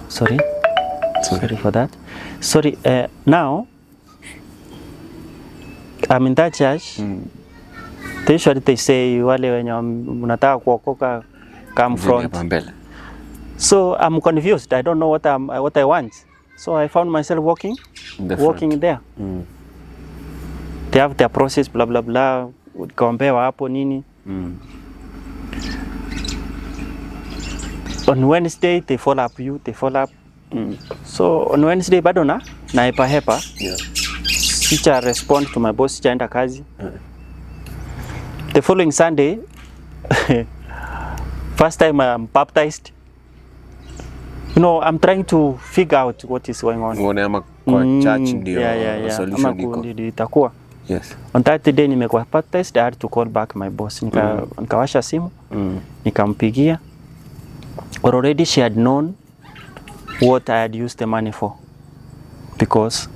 sorry for that. Sorry, now, I'm in that church. Usually they say, wale wenye unataka kuokoka come front. So I'm confused. I don't know what I want. So I found myself walking there. They have their process, blah blah blah. Ukaombewa hapo nini. On Wednesday they follow up you. So on Wednesday bado na hepa. Teacher respond to my boss, sijaenda kazi. The following Sunday, first time I'm baptized. You know, I'm trying to figure out what is going on. Church ndio solution iko. Yes. On that day nimekuwa baptized, I had to call back my boss. Nikawasha simu, nikampigia. Already she had known what I had used the money for, because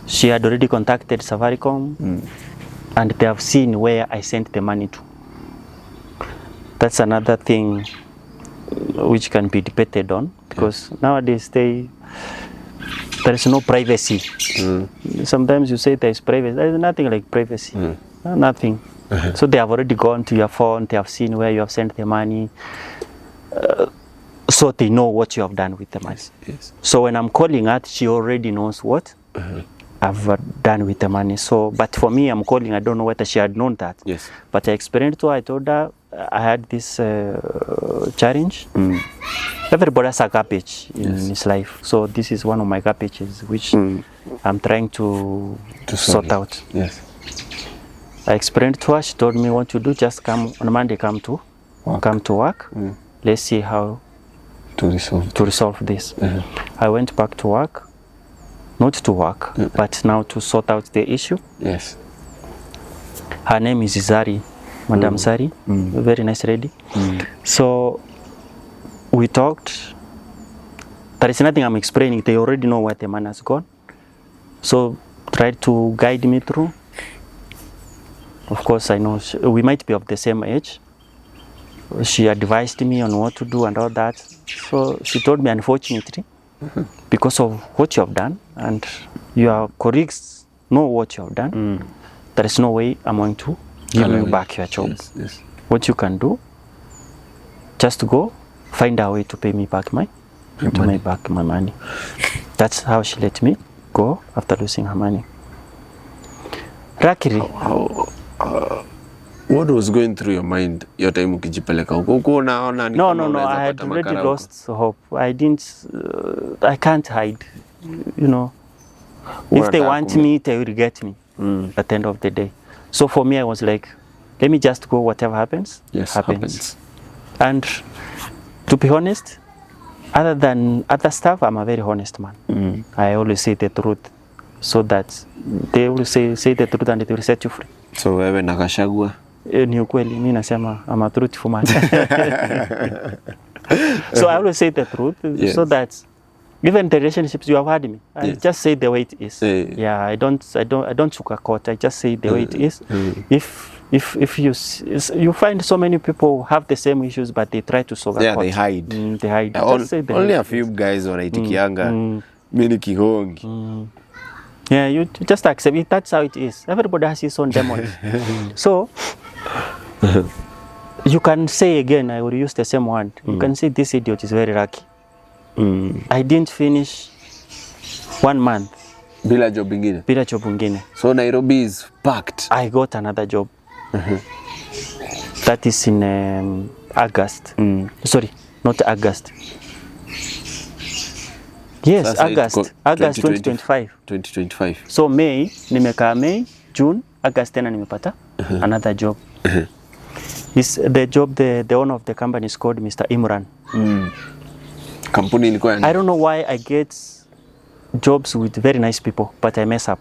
she had already contacted Safaricom and they have seen where I sent the money to. That's another thing which can be debated on, because nowadays there is no privacy. Sometimes you say there is privacy. There is nothing like privacy. Nothing. So they have already gone to your phone. They have seen where you have sent the money. So they know what you have done with the money. Yes. So when I'm calling her, she already knows what I've done with the money. So, but for me, I'm calling. I don't know whether she had known that. Yes. But I explained to her. I told her I had this challenge. Everybody has a garbage in his life. So this is one of my garbages, which I'm trying to sort out. Yes. I explained to her. She told me what to do. Just come on Monday. Come to work. Let's see how to resolve this. I went back to work. Not to work, but now to sort out the issue. Yes. Her name is Zari, Madam Zari, a very nice lady. So we talked. There is nothing I'm explaining. They already know where the man has gone. So tried to guide me through. Of course, I know we might be of the same age. She advised me on what to do and all that. So she told me, unfortunately, because of what you have done and your colleagues know what you have done, there is no way I'm going to give you back your job. Yes. What you can do, just go find a way to pay me back my money. That's how she let me go after losing her money. Luckily, what was going through your mind your time ukijipeleka huko unaona ni kama no, I had already lost hope. I can't hide, you know. If they want me, they will get me at the end of the day. So for me, I was like, let me just go, whatever happens, happens. And to be honest, other than other stuff, I'm a very honest man. I always say the truth, so that they will say the truth and it will set you free. So wewe na Gachagua? Ni ukweli, mimi nasema I'm a truthful man. So I always say the truth, so that even the relationships you have had me, I just say the way it is. Yeah, I don't sugarcoat. I just say the way it is. If you find so many people have the same issues, but they try to sugarcoat. Yeah, they hide. They hide. Only a few guys wanaitikianga mimi kihongi. Yeah, you just accept it. That's how it is. Everybody has his own demons. So you can say again, I will use the same word. You can say this idiot is very lucky. I didn't finish 1 month. Bila job ingine. So Nairobi is packed. I got another job. That is in August. Sorry, not August. Yes, August 2025. 2025. So May, nimekaa May, June, August tena nimepata another job. Is the job, the owner of the company is called Mr. Imran. Kampuni ilikuwa I don't know why I get jobs with very nice people, but I mess up.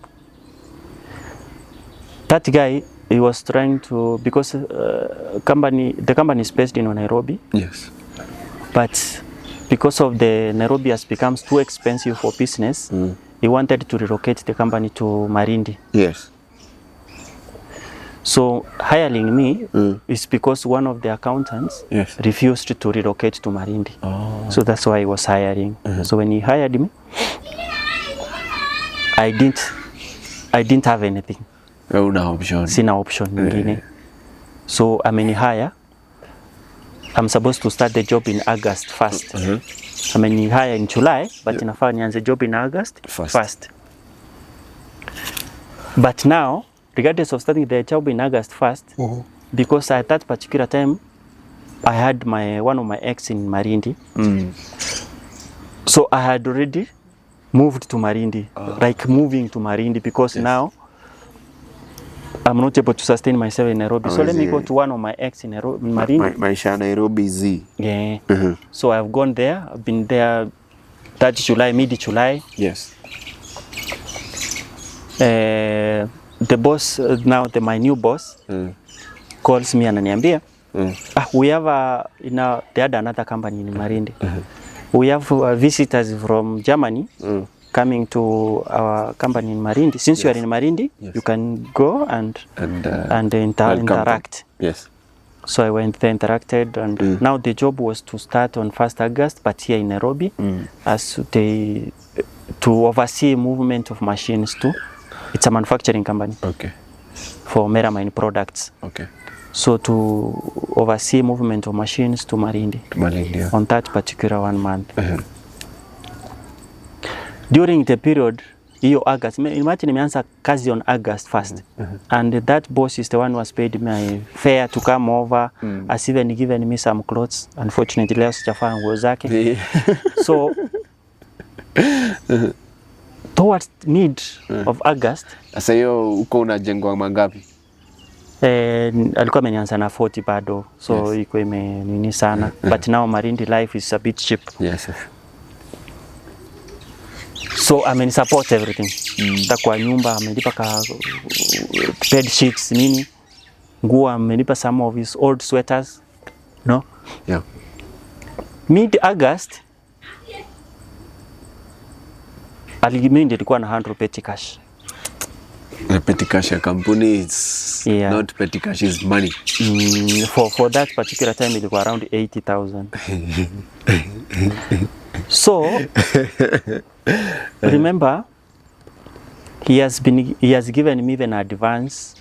That guy, he was trying to, because the company is based in Nairobi. Yes. But because of the Nairobi has become too expensive for business, he wanted to relocate the company to Marindi. Yes. So hiring me is because one of the accountants refused to relocate to Marindi. Oh. So that's why he was hiring. So when he hired me, I didn't have anything. Una option. Sina option nyingine. So amenihire. I'm supposed to start the job in August 1st. Amenihire in July, but inafaa nianze job in August 1st. But now, regardless of starting the job in August 1st, because at that particular time, I had one of my ex in Marindi. So I had already moved to Marindi, like moving to Marindi, because now I'm not able to sustain myself in Nairobi. So let me go to one of my ex in Marindi. Maisha Nairobi Z. Yeah. So I've gone there. I've been there that July, mid-July. Yes. The boss, now my new boss, calls me and ananiambia, we have they had another company in Marindi. We have visitors from Germany coming to our company in Marindi. Since you are in Marindi, you can go and interact. Yes. So I went there, interacted, and now the job was to start on 1st August, but here in Nairobi, as to oversee movement of machines too. It's a manufacturing company. Okay. For melamine products. Okay. So to oversee movement of machines to Marindi. Marindi. On that particular 1 month. During the period, August, imagine nimeanza kazi on August 1st. And that boss is the one who has paid my fare to come over, has even given me some clothes. Unfortunately, leo sijafaa nguo zake. So towards mid of August. Sasa hiyo uko unajengwa mangapi? Alikuwa amenianza na 40 bado. So iko nini sana. But now Marindi life is a bit cheap. Yes. So amenisupport everything. Kwa nyumba amenipa bed sheets nini. Nguo amenipa some of his old sweaters. No? Yeah. Mid August aligimindi ilikuwa na 100 petty cash. The petty cash ya kampuni is not petty cash, is money. For that particular time ilikuwa around 80,000. So remember, he has given me even advance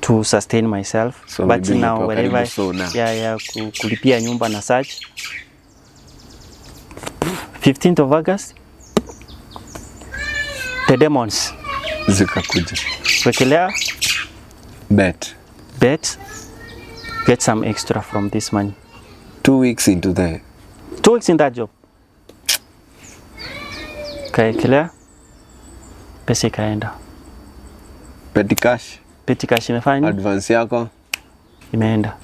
to sustain myself. So but now whenever kulipia nyumba na such. 15th of August, the demons zikakuja. Wekelea bet, get some extra from this money. 2 weeks in that job. Kaekelea pesa ikaenda. Petty cash imefanya. Advance yako imeenda.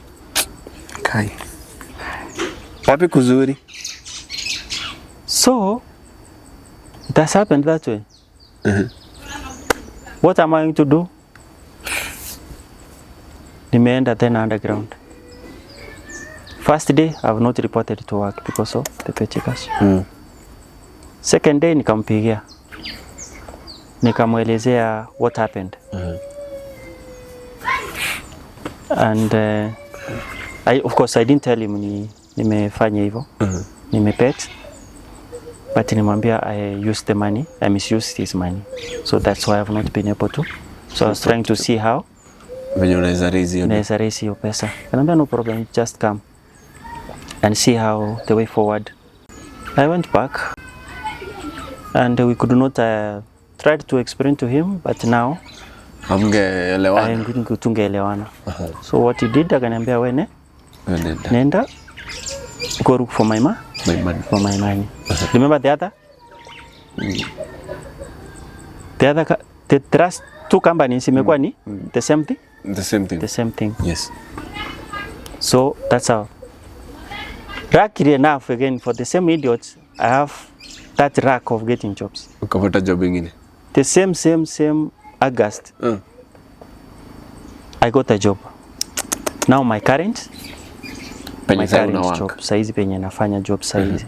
Kai. Wapi kuzuri? So it has happened that way. What am I going to do? Nimeenda tena underground. First day I have not reported to work because of the petty cash. Second day nikampigia. Nikamwelezea what happened. And of course I didn't tell him nimefanya hivyo. Nimepet. But nimwambia I used the money, I misused his money. So that's why I have not been able to. So I was trying to see how venye unaweza raise hiyo pesa. Anambia no problem, just come and see how the way forward. I went back and we could not try to explain to him, but now tungeelewana. So what he did, akaniambia wewe nenda go look for my money. Remember the other? The trust two companies imekuwa ni the same thing? The same thing. Yes. So that's how. Luckily enough, again, for the same idiots, I have that rack of getting jobs. Ukapata job ingine? The same August. I got a job. Now my current job saizi penye nafanya job saizi.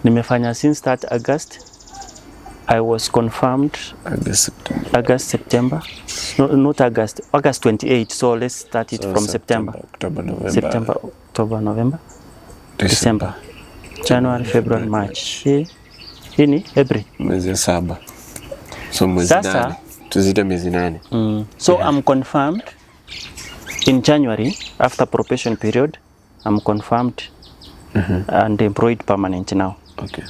Nimefanya since that August. I was confirmed August, September. No, not August. August 28. So let's start it from September. October, November. September, October, November. December. January, February, March. Hii ni April. Mwezi 7. So mwezi 8. Tuzita mwezi 8. So I'm confirmed in January after probation period. I'm confirmed and employed permanent now. Okay.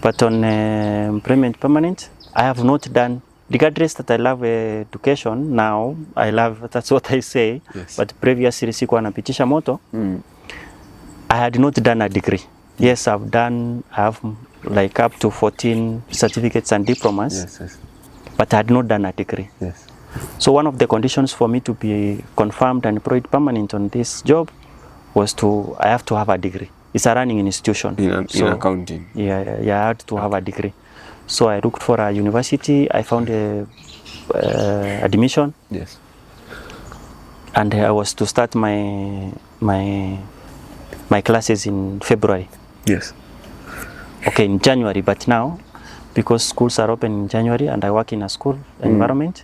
But on employment permanent, I have not done, regardless that I love education, now I love, that's what I say, yes. But previously sikuwa napitisha moto, I had not done a degree. Yes, I have like up to 14 certificates and diplomas, yes. But I had not done a degree. Yes. So one of the conditions for me to be confirmed and employed permanent on this job was I have to have a degree. It's a running institution. In accounting. Yeah, I had to have a degree. So I looked for a university. I found a admission. Yes. And I was to start my classes in February. Yes. Okay, in January. But now, because schools are open in January and I work in a school environment,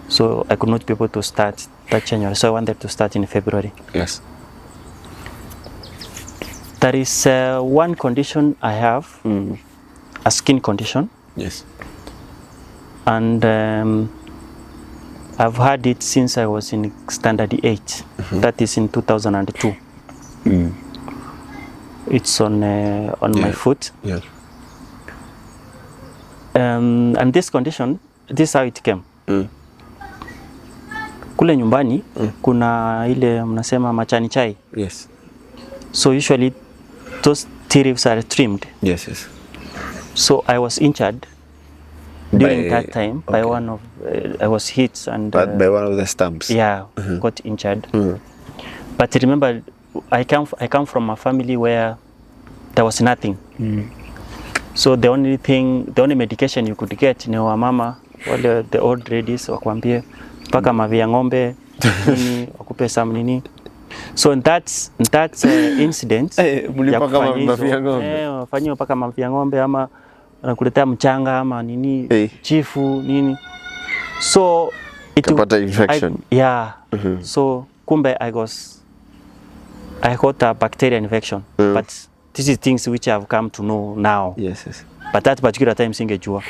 so I could not be able to start that January. So I wanted to start in February. Yes. There is one condition I have, a skin condition. Yes. And I've had it since I was in standard 8. That is in 2002. It's on my foot. Yes. And this condition, this is how it came. Kule nyumbani, kuna ile mnasema machani chai. Yes. So usually those tea leaves are trimmed. Yes. So I was injured during that time by one of, I was hit and... by one of the stumps? Yeah, got injured. But remember, I come from a family where there was nothing. So the only medication you could get ni wa mama, wale the old ladies wakwambie, paka mavi ya ng'ombe, nini, wakupe some nini. So in that incident, mulipaka mavi ya ng'ombe? Wafanyia paka mavi ya ng'ombe ama nakuletea mchanga ama nini, chifu nini. So kapata infection. So kumbe I got a bacterial infection. But this is things which I have come to know now. Yes. But that particular time singejua.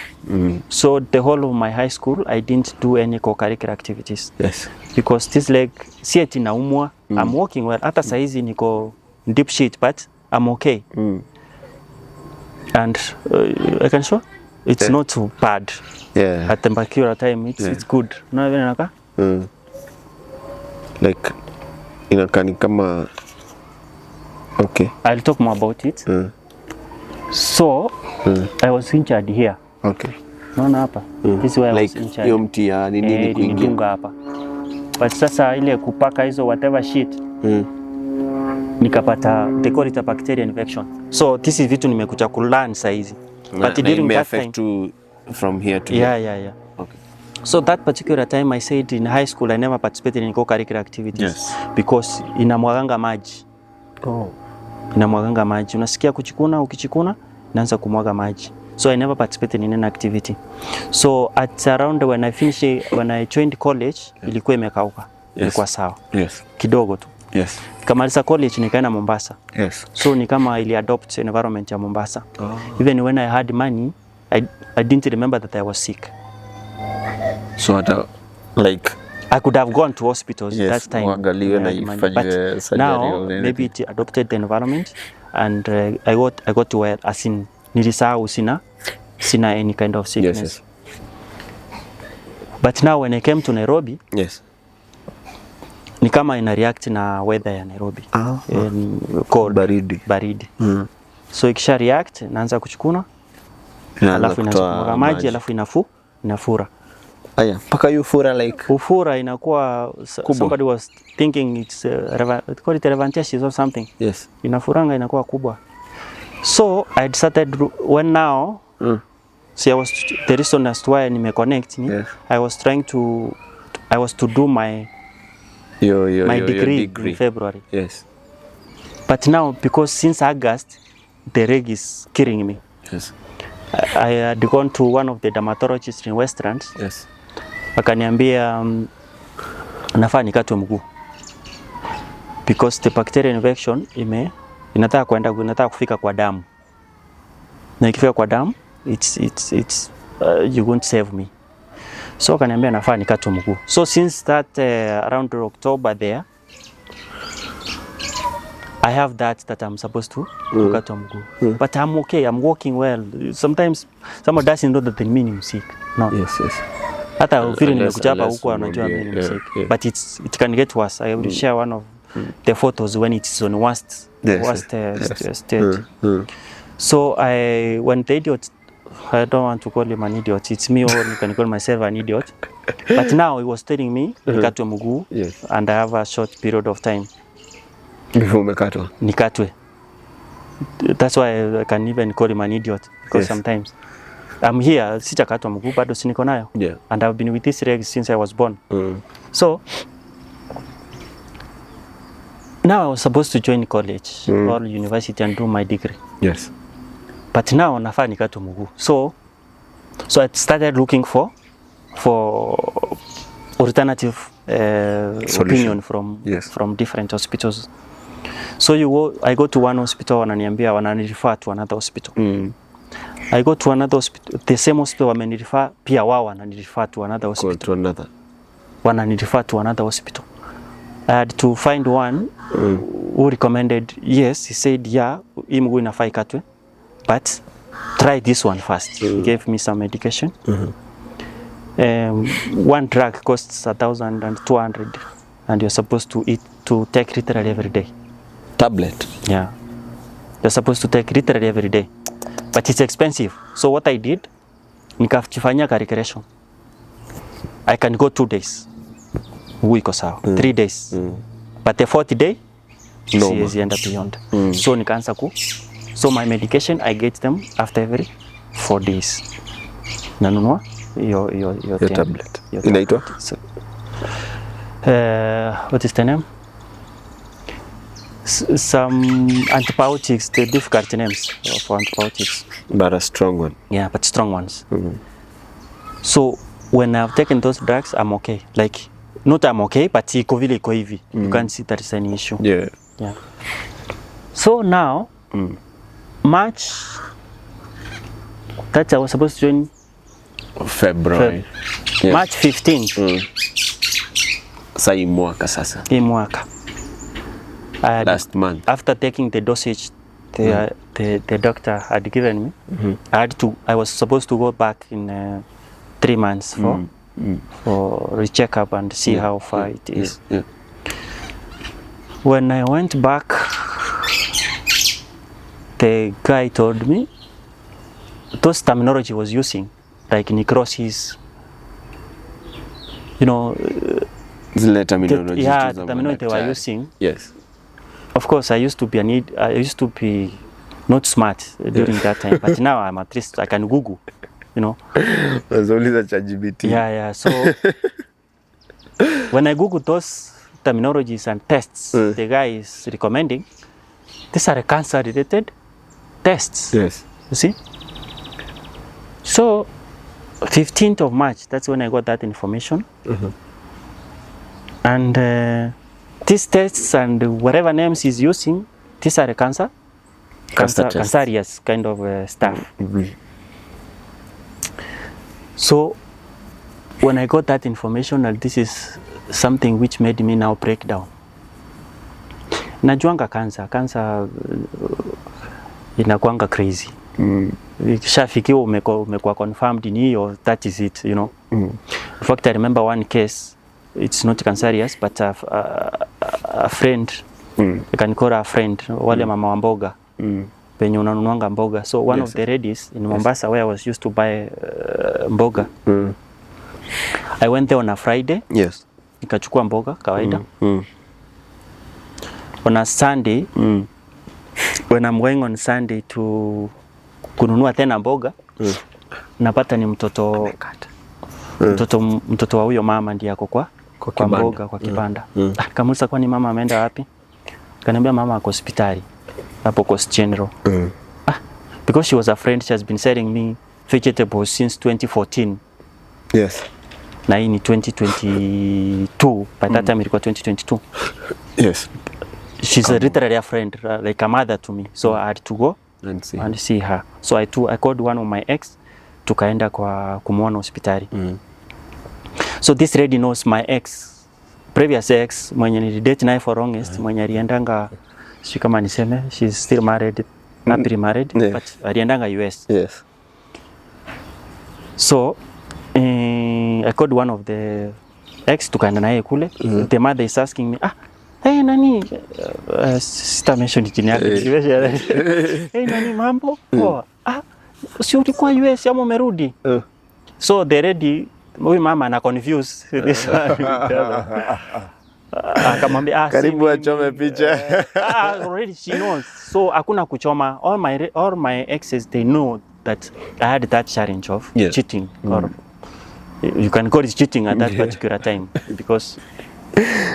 So the whole of my high school I didn't do any co-curricular activities. Yes. Because this leg si eti naumwa, I'm walking well. Hata saizi niko deep shit but I'm okay. And I can show it's not too bad. Yeah. At the particular time it's good. Na vile naka? Like inakani kama okay. I'll talk more about it. So I was injured here. Okay. Naona hapa. This is where I was injured. Hiyo mti ya nini kuingia hapa. But sasa ile kupaka hizo whatever shit. Nikapata they call it a bacterial infection. So this is vitu nimekuja kulearn saizi. But during that time to from here to here. Okay. So that particular time I said in high school I never participated in co-curricular activities. Yes. Because inamwaganga maji. Inamwaganga maji. Unasikia kuchikuna, ukichikuna inaanza kumwaga maji. So I never participated in any activity. So at around when I joined college, ilikuwa imekauka. Ilikuwa sawa. Yes. Kidogo tu. Yes. Kamaliza college nikaenda Mombasa. Yes. So ni kama ili adopt environment ya Mombasa. Even when I had money, I didn't remember that I was sick. So hata like I could have gone to hospitals that time. But now maybe it adopted the environment and I got to where as in nilisahau sina any kind of sickness. Yes. But now when I came to Nairobi, yes. Ni kama ina react na weather ya Nairobi. Cold, baridi. So ikisha react naanza kuchukuna. Alafu inaanza maji alafu inafura. Aya, paka ufura like ufura inakuwa somebody was thinking it's call it elephantiasis or something. Yes. Inafuranga inakuwa kubwa. So I decided when now See, the reason as to why nime connect ni, Yes. I was to do my degree in February. Yes. But now, because since August, the reg is killing me. Yes. I had gone to one of the dermatologists in Westlands. Yes. Akaniambia nafaa nikatwe mguu because the bacterial infection inataka kufika kwa damu, na ikifika kwa damu it's you won't save me. So akaniambia nafaa nikatwe mguu. So since that around October there, I have that I'm supposed to kukatwa mguu. But I'm okay, I'm walking well. Sometimes someone doesn't know that mimi ni sick. No. Yes. Hata vile nimekuchapa huko anajua mimi ni sick. But it can get worse. I will share one of the photos when it is on worst state. So when the idiot, I don't want to call him an idiot. It's me, or you can call myself an idiot. But now he was telling me nikatwe mguu, and I have a short period of time before umekatwa. Nikatwe. That's why I can even call him an idiot, because sometimes I'm here, sijakatwa mguu bado siniko nayo. And I've been with this reg since I was born. So now I was supposed to join college or university and do my degree. Yes. But now nafaa nikatwe mguu. So I started looking for alternative opinion from different hospitals. So I go to one hospital, wananiambia wananirefer to another hospital. I go to another hospital, the same hospital wamenirefer pia wao wananirefer to another hospital. Wananirefer to another hospital. I had to find one who recommended, yes, he said, yeah, hii mguu inafaa ikatwe, but try this one first. He gave me some medication. One drug costs 1,200, and you're supposed to take literally every day. Tablet? Yeah. You're supposed to take literally every day. But it's expensive. So what I did, nikafanyia calculation. I can go 2 days. Iko sawa. 3 days. But the 4th day, siwezi enda beyond. So nikaanza so my medication, I get them after every 4 days. Nanunua your tablet. Inaitwa? What is the name? Some antibiotics, the difficult names for antibiotics. But a strong one. Yeah, but strong ones. So when I've taken those drugs, I'm okay. Like, not I'm okay, but iko vile iko hivi. You can't see that is any issue. Yeah. So now, March, that I was supposed to join February. March 15th. Sasa hii mwaka sasa. Hii mwaka. Last month. After taking the dosage the doctor had given me, I was supposed to go back in 3 months for a checkup and see how far it is. When I went back, the guy told me those terminology was using, like necrosis, you know. The terminology. The terminology they were using. Yes. Of course, I used to be not smart during that time, but now I'm at least I can Google, you know. There's only the ChatGPT. Yeah. So when I Google those terminologies and tests the guy is recommending, these are cancer-related tests. Yes. You see. So 15th of March, that's when I got that information. And these tests and whatever names he's using, these are cancerous kind of stuff. So when I got that information, and this is something which made me now break down. Najuanga cancer inakuanga crazy. Ikishafikiwa umekuwa confirmed ni hiyo, that is it, you know. In fact, I remember one case. It's not cancerous, but a friend, you can call her a friend, wale mama wa mboga, penye unanunuanga mboga. So one of the ladies in Mombasa, where I was used to buy mboga, I went there on a Friday, nikachukua mboga kawaida. On a Sunday, when I'm going on Sunday to kununua tena mboga, napata ni mtoto mtoto wa huyo mama ndiye ako kwa mboga kwa kibanda. Kamuuliza kwani mama ameenda wapi? Kaniambia mama ako hospitali hapo Coast General. Because she was a friend, she has been selling me vegetables since 2014. Yes. Na hii ni 2022. By that time ilikuwa 2022. Yes. She's literally a friend, like a mother to me. So I had to go and see her. So I called one of my ex, tukaenda kwa kumuona hospitali. So this lady knows my ex, previous ex, mwenye nilidate naye for longest, mwenye aliendanga, si kama niseme, she's still married, happily married, but aliendanga US. Yes. So I called one of the ex, tukaenda naye kule. The mother is asking me, hey nani, sita mention jina yake. Hey nani mambo? Si ulikuwa US ama umerudi? So the lady, huyu mama ana confuse. Akamwambia karibu achome picha. Already she knows. So hakuna kuchoma. All my exes, they know that I had that challenge of cheating, or you can call it cheating at that particular time because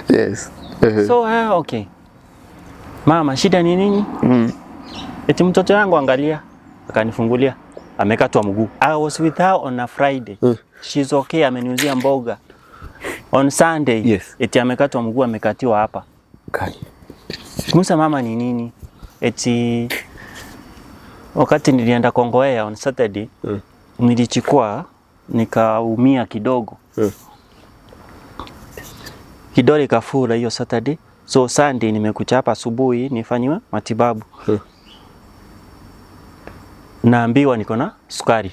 yes. So okay. Mama, shida ni nini? Eti mtoto wangu angalia, akanifungulia, amekatwa mguu. I was with her on a Friday. She's okay, ameniuzia mboga. On Sunday, eti amekatwa mguu, amekatiwa hapa. Musa mama ni nini? Eti wakati nilienda Kongowea on Saturday, nilichukua nikaumia kidogo. Kidole kafura hiyo Saturday. So Sunday nimekuja hapa asubuhi nifanywe matibabu. Naambiwa niko na sukari.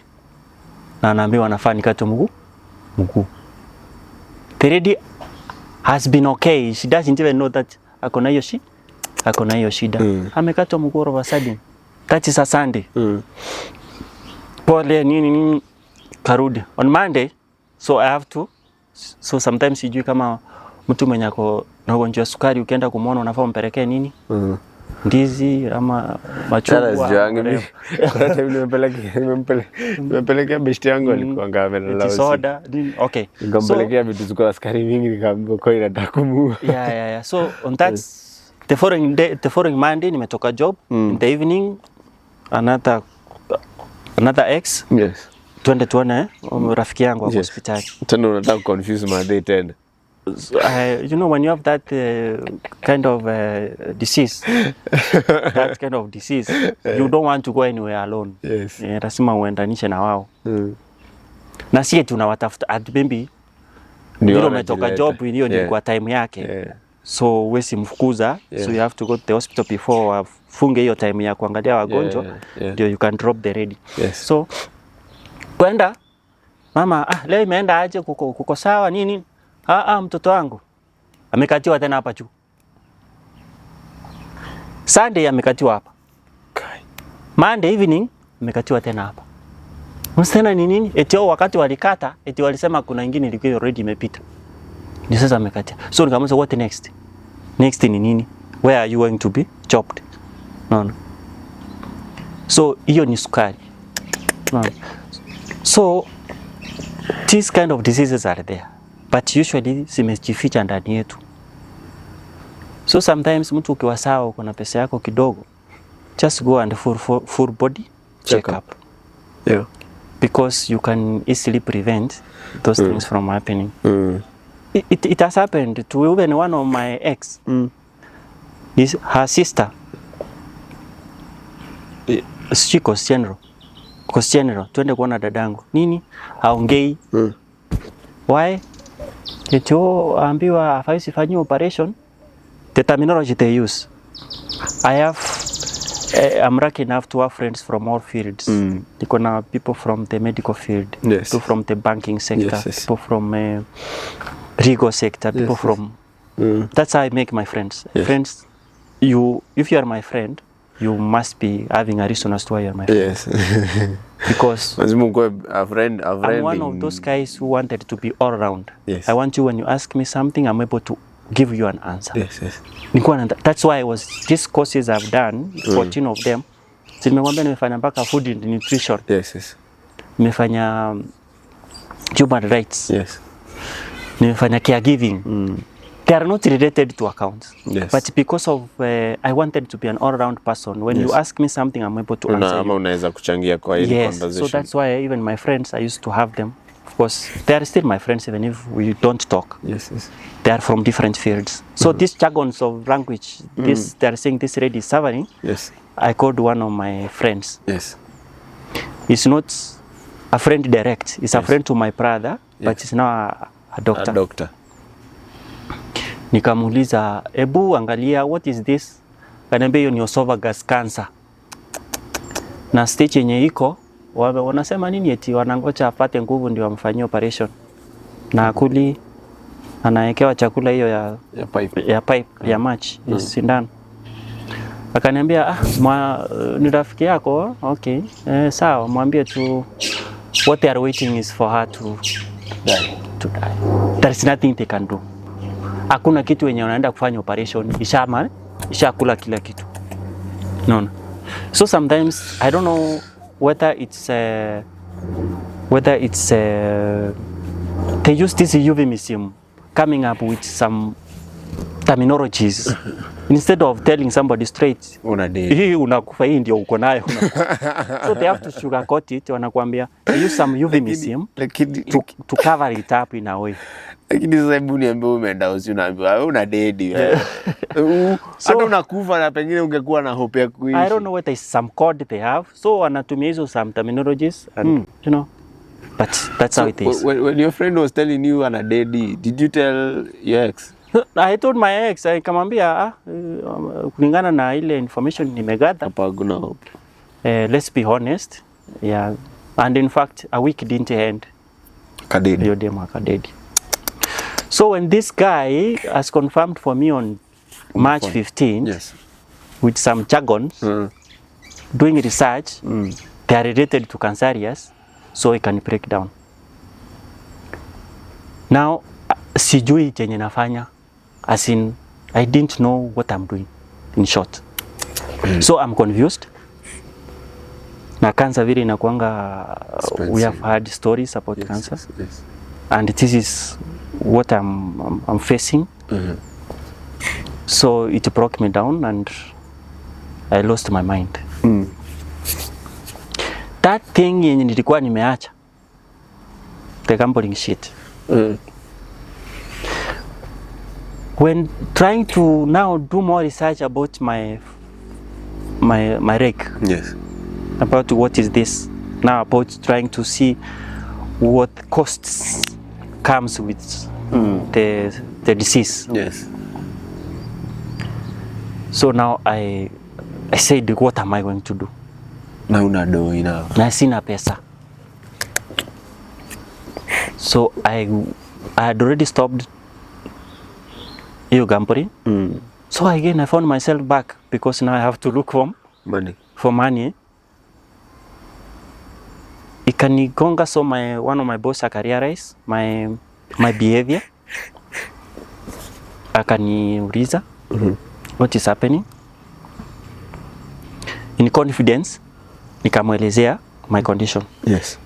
Na naambiwa nafaa nikate mguu. The lady has been okay. She doesn't even know that ako na hiyo shida. Amekatwa mguu all of a sudden. That is a Sunday. Pole nini karudi. On Monday, so I have to, so sometimes sijui kama mtu mwenye ako na ugonjwa sukari ukienda kumuona unafaa umpelekee nini? Ndizi ama machungwa. Kuna time nimempelekea besti yangu alikuwa ngamelala soda. Okay. Nikampelekea vitu ziko na sukari mingi nikamwambia kwa inataka kumua. Yeah. So on that the following Monday nimetoka job in the evening, another ex. Yes. Twende tuone rafiki yangu wa hospitali. Tena unataka confuse my day tena. You know when you have that kind of disease, you don't want to go anywhere alone. Yes. Lazima uendanishe na wao. Na sisi tunawatafuta at maybe ndio umetoka job hiyo ni kwa time yake. So wewe simfukuza, so you have to go to the hospital before afunge hiyo time ya kuangalia wagonjwa, ndio you can drop the ready. So kwenda mama, leo imeenda aje, kuko sawa nini? Mtoto wangu amekatiwa tena hapa juu. Sunday amekatiwa hapa. Monday evening amekatiwa tena hapa. Msitena ni nini? Eti wakati walikata, eti walisema kuna nyingine ilikuwa already imepita. Ni sasa amekatia. So nikamuuliza what next? Next ni nini? Where are you going to be chopped? No. So hiyo ni sukari. No. So these kind of diseases are there, but usually zimejificha ndani yetu. So sometimes mtu ukiwa sawa uko na pesa yako kidogo, just go and full body check up. Yeah. Because you can easily prevent those things from happening. It has happened to even one of my ex. Her sister, she Coast General, twende kuona dadangu. Nini? Haongei. Why? Eti ambiwa afai sifanywe operation. The terminology they use. I'm lucky enough to have friends from all fields. Niko na people from the medical field, people from the banking sector, people from legal sector, people from... That's how I make my friends. Friends, if you are my friend, you must be having a reason as to why you are my friend. Because I'm one of those guys who wanted to be all around. I want you, when you ask me something, I'm able to give you an answer. That's why these courses I've done, 14 of them, nimefanya mpaka food and nutrition. nimefanya human rights. Yes. Nimefanya caregiving. They are not related to accounts. Yes. But because of I wanted to be an all-round person. When you ask me something, I'm able to answer you. Ama unaweza kuchangia kwa hili conversation. So that's why even my friends, I used to have them. Of course, they are still my friends even if we don't talk. Yes, yes. They are from different fields. So these jargons of language, this they are saying this lady is suffering. Yes. I called one of my friends. Yes. He's not a friend direct. He's a friend to my brother, but he's now a doctor. A doctor. Nikamuuliza, ebu angalia, what is this? Kaniambia hiyo ni esophagus cancer. Na stage yenye iko, wanasema nini eti wanangoja apate nguvu ndio amfanyie operation. Na akuli anawekewa chakula hiyo ya pipe ya match, sindano. Akaniambia ni rafiki yako, okay. Sawa, mwambie tu what they are waiting is for her to die. There is nothing they can do. Hakuna kitu yenye wanaenda kufanya operation, ishakula kila kitu. No. So sometimes I don't know whether it's they use this euphemism coming up with some terminologies instead of telling somebody straight hii unakufa, hii ndio uko nayo. So they have to sugarcoat it. Wanakuambia they use some euphemism to cover it up in a way. Lakini sasa hebu niambie umeenda unaambiwa una dedi hata unakufa na pengine ungekuwa na hope ya kuishi. I don't know whether it's some code they have. So wanatumia hizo some terminologies and you know, but that's how it is. When your friend was telling you ana dedi, did you tell your ex? I told my ex, nikamwambia kulingana na ile information nimegather, hapa kuna hope. Let's be honest. Yeah. And in fact a week didn't end. Kadedi. Hiyo demo akadedi. So when this guy has confirmed for me on March 15th, yes, with some jargons, doing research, they are related to cancer areas, so he can break down. Now, sijui chenye nafanya, as in, I didn't know what I'm doing, in short. So I'm confused. Na cancer vile inakuanga, we have heard stories about cancer. Yes. And this is what I'm facing. So it broke me down and I lost my mind. That thing yenye nilikuwa nimeacha, the gambling shit. When trying to now do more research about my reg, yes, about what is this, now about trying to see what costs comes with the disease. Yes. So now I said, what am I going to do? Na una do ina. Na sina pesa. So I had already stopped gambling. So again I found myself back because now I have to look for money. Ikanigonga, so one of my boss akarealize my behavior. Akaniuliza what is happening. In confidence nikamwelezea my condition. Yes.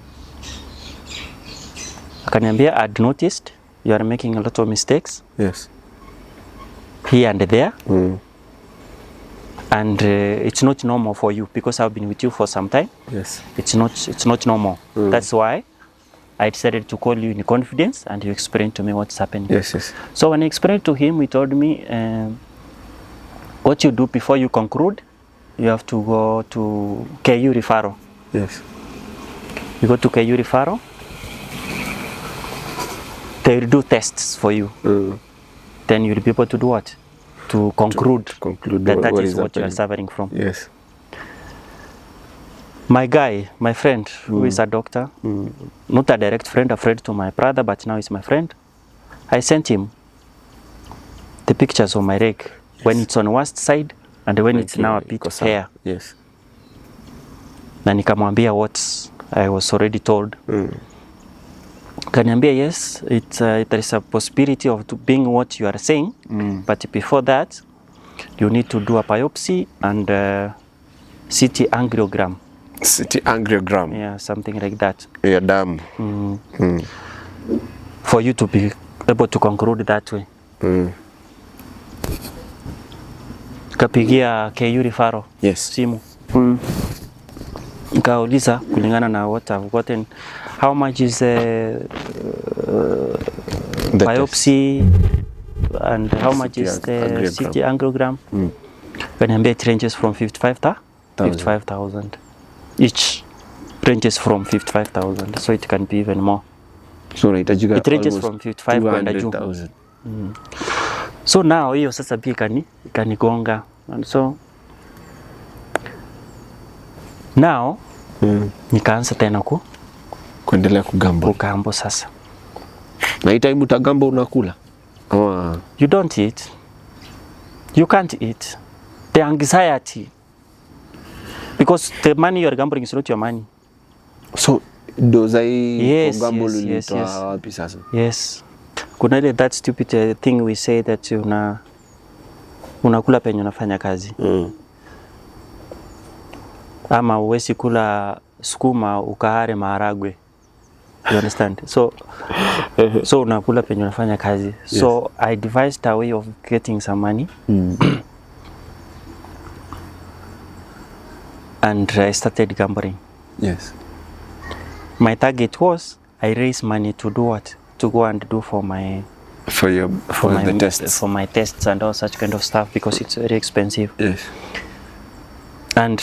Akaniambia, I'd noticed you are making a lot of mistakes. Yes. Here and there. And it's not normal for you because I've been with you for some time. Yes. It's not normal. That's why I decided to call you in confidence and you explained to me what's happening. Yes, yes. So when I explained to him, he told me what you do before you conclude, you have to go to KU referral. Yes. You go to KU referral, they will do tests for you. Then you'll be able to do what? To conclude that is what you are suffering from. Yes. My guy, my friend, who is a doctor, not a direct friend, a friend to my brother, but now he's my friend. I sent him the pictures of my reg when it's on worst side and when it's now a bit fair. Yes. Na nikamwambia what I was already told. Kaniambia, yes, there is a possibility of being what you are saying, but before that, you need to do a biopsy and CT angiogram City angiogram. Yeah, something like that. Ya damu. For you to be able to conclude that way. Kapigia KU referral. Yes. Simu. Nikauliza kulingana na what I've gotten, how much is biopsy and how much is the CT angiogram? Kaniambia it ranges from 55,000 each. Ranges from 55,000, so it can be even more. So unahitajika it ranges from 55 kwenda juu. So now hiyo sasa pia ikanigonga, and so now nikaanza tena kuendelea kugambo sasa. Na hii time utagamba unakula? You don't eat. You can't eat. The anxiety. Because the money you are gambling is not your money. So doza hii gamble ulitoa wapi sasa? Yes. Kuna ile that stupid thing we say that unakula penye unafanya kazi. Ama uwezi kula sukuma ukaare maharagwe. You understand? So unakula penye unafanya kazi. Yes. So I devised a way of getting some money. And I started gambling. Yes. My target was I raise money to do what? To go and do for my tests. For my tests and all such kind of stuff, because it's very expensive. Yes. And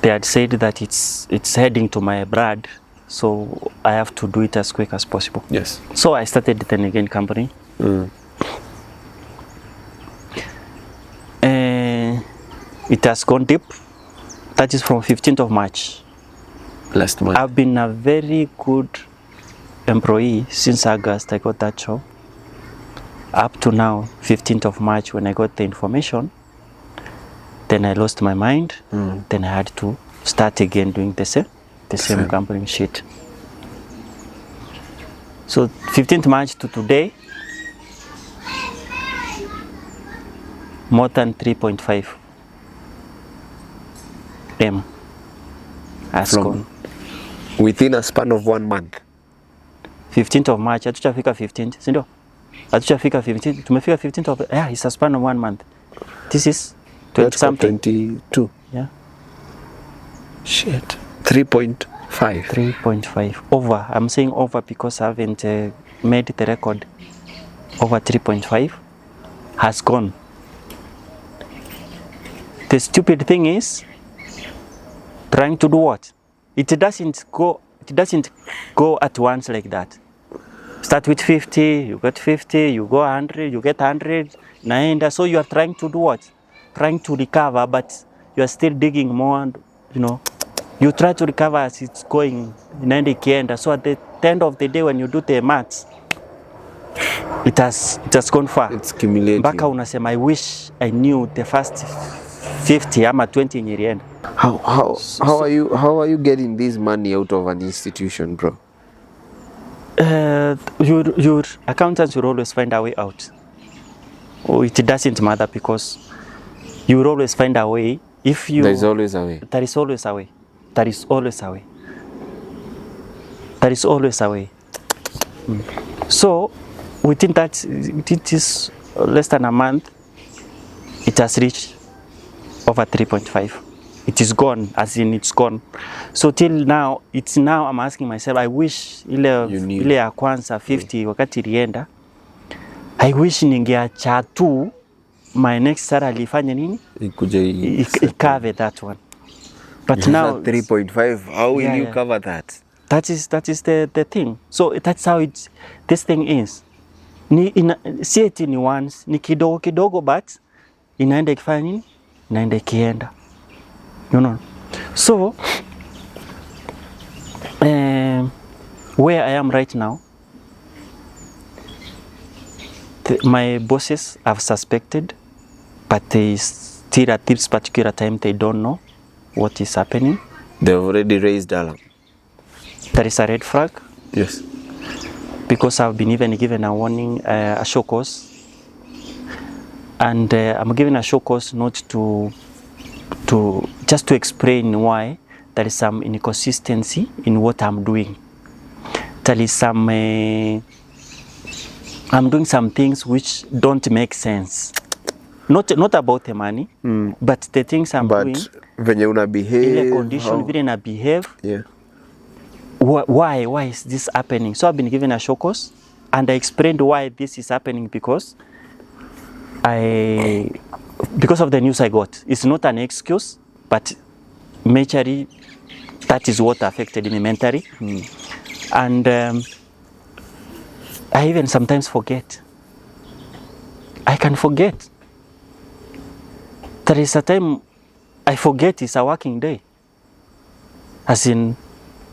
they had said that it's heading to my blood, so I have to do it as quick as possible. Yes. So I started then again company. It has gone deep. That is from 15th of March. Last month. I've been a very good employee since August I got that job. Up to now, 15th of March, when I got the information, then I lost my mind. Then I had to start again doing the same gambling shit. So 15th March to today, more than 3.5 M has gone. Within a span of 1 month. 15th of March, hatujafika 15th, si ndio? Hatujafika 15th, tumefika 15th of, it's a span of 1 month. This is 20 something. 22. Yeah. Shit. 3.5. 3.5. Over. I'm saying over because I haven't made the record. Over 3.5 has gone. The stupid thing is trying to do what? It doesn't go at once like that. Start with 50, you get 50, you go 100, you get 100, naenda. So you are trying to do what? Trying to recover, but you are still digging more, and you try to recover as it's going, inaenda ikienda. So at the end of the day, when you do the maths, it has gone far. It's cumulative. Mpaka unasema, I wish I knew the first 50 ama 20 yenye ilienda. How are you getting this money out of an institution, bro? Your accountants will always find a way out. It doesn't matter, because you will always find a way. There's always a way. There is always a way. There is always a way. There is always a way. So within that, it is less than a month, it has reached over 3.5. It is gone, as in it's gone. So till now, I'm asking myself, I wish ile ya kwanza 50 wakati ilienda, I wish ningeacha tu my next salary ifanye nini? Ikave that one. But now 3.5, how will you cover that? That is the thing. So that's how this thing is. Si eti ni once, ni kidogo kidogo, but inaenda ikifanya nini? Inaenda ikienda. So where I am right now, my bosses have suspected, but they still at this particular time they don't know what is happening. They've already raised alarm. There is a red flag. Yes. Because I've been even given a warning, a show cause, and I'm given a show cause not to just to explain why there is some inconsistency in what I'm doing. There is some, I'm doing some things which don't make sense. Not about the money, but the things I'm doing. Venye una behave. Ile condition, vile na behave. Yeah. Why is this happening? So I've been given a short course, and I explained why this is happening because of the news I got. It's not an excuse, but majorly that is what affected me mentally. And I even sometimes forget. I can forget. There is a time I forget it's a working day. As in,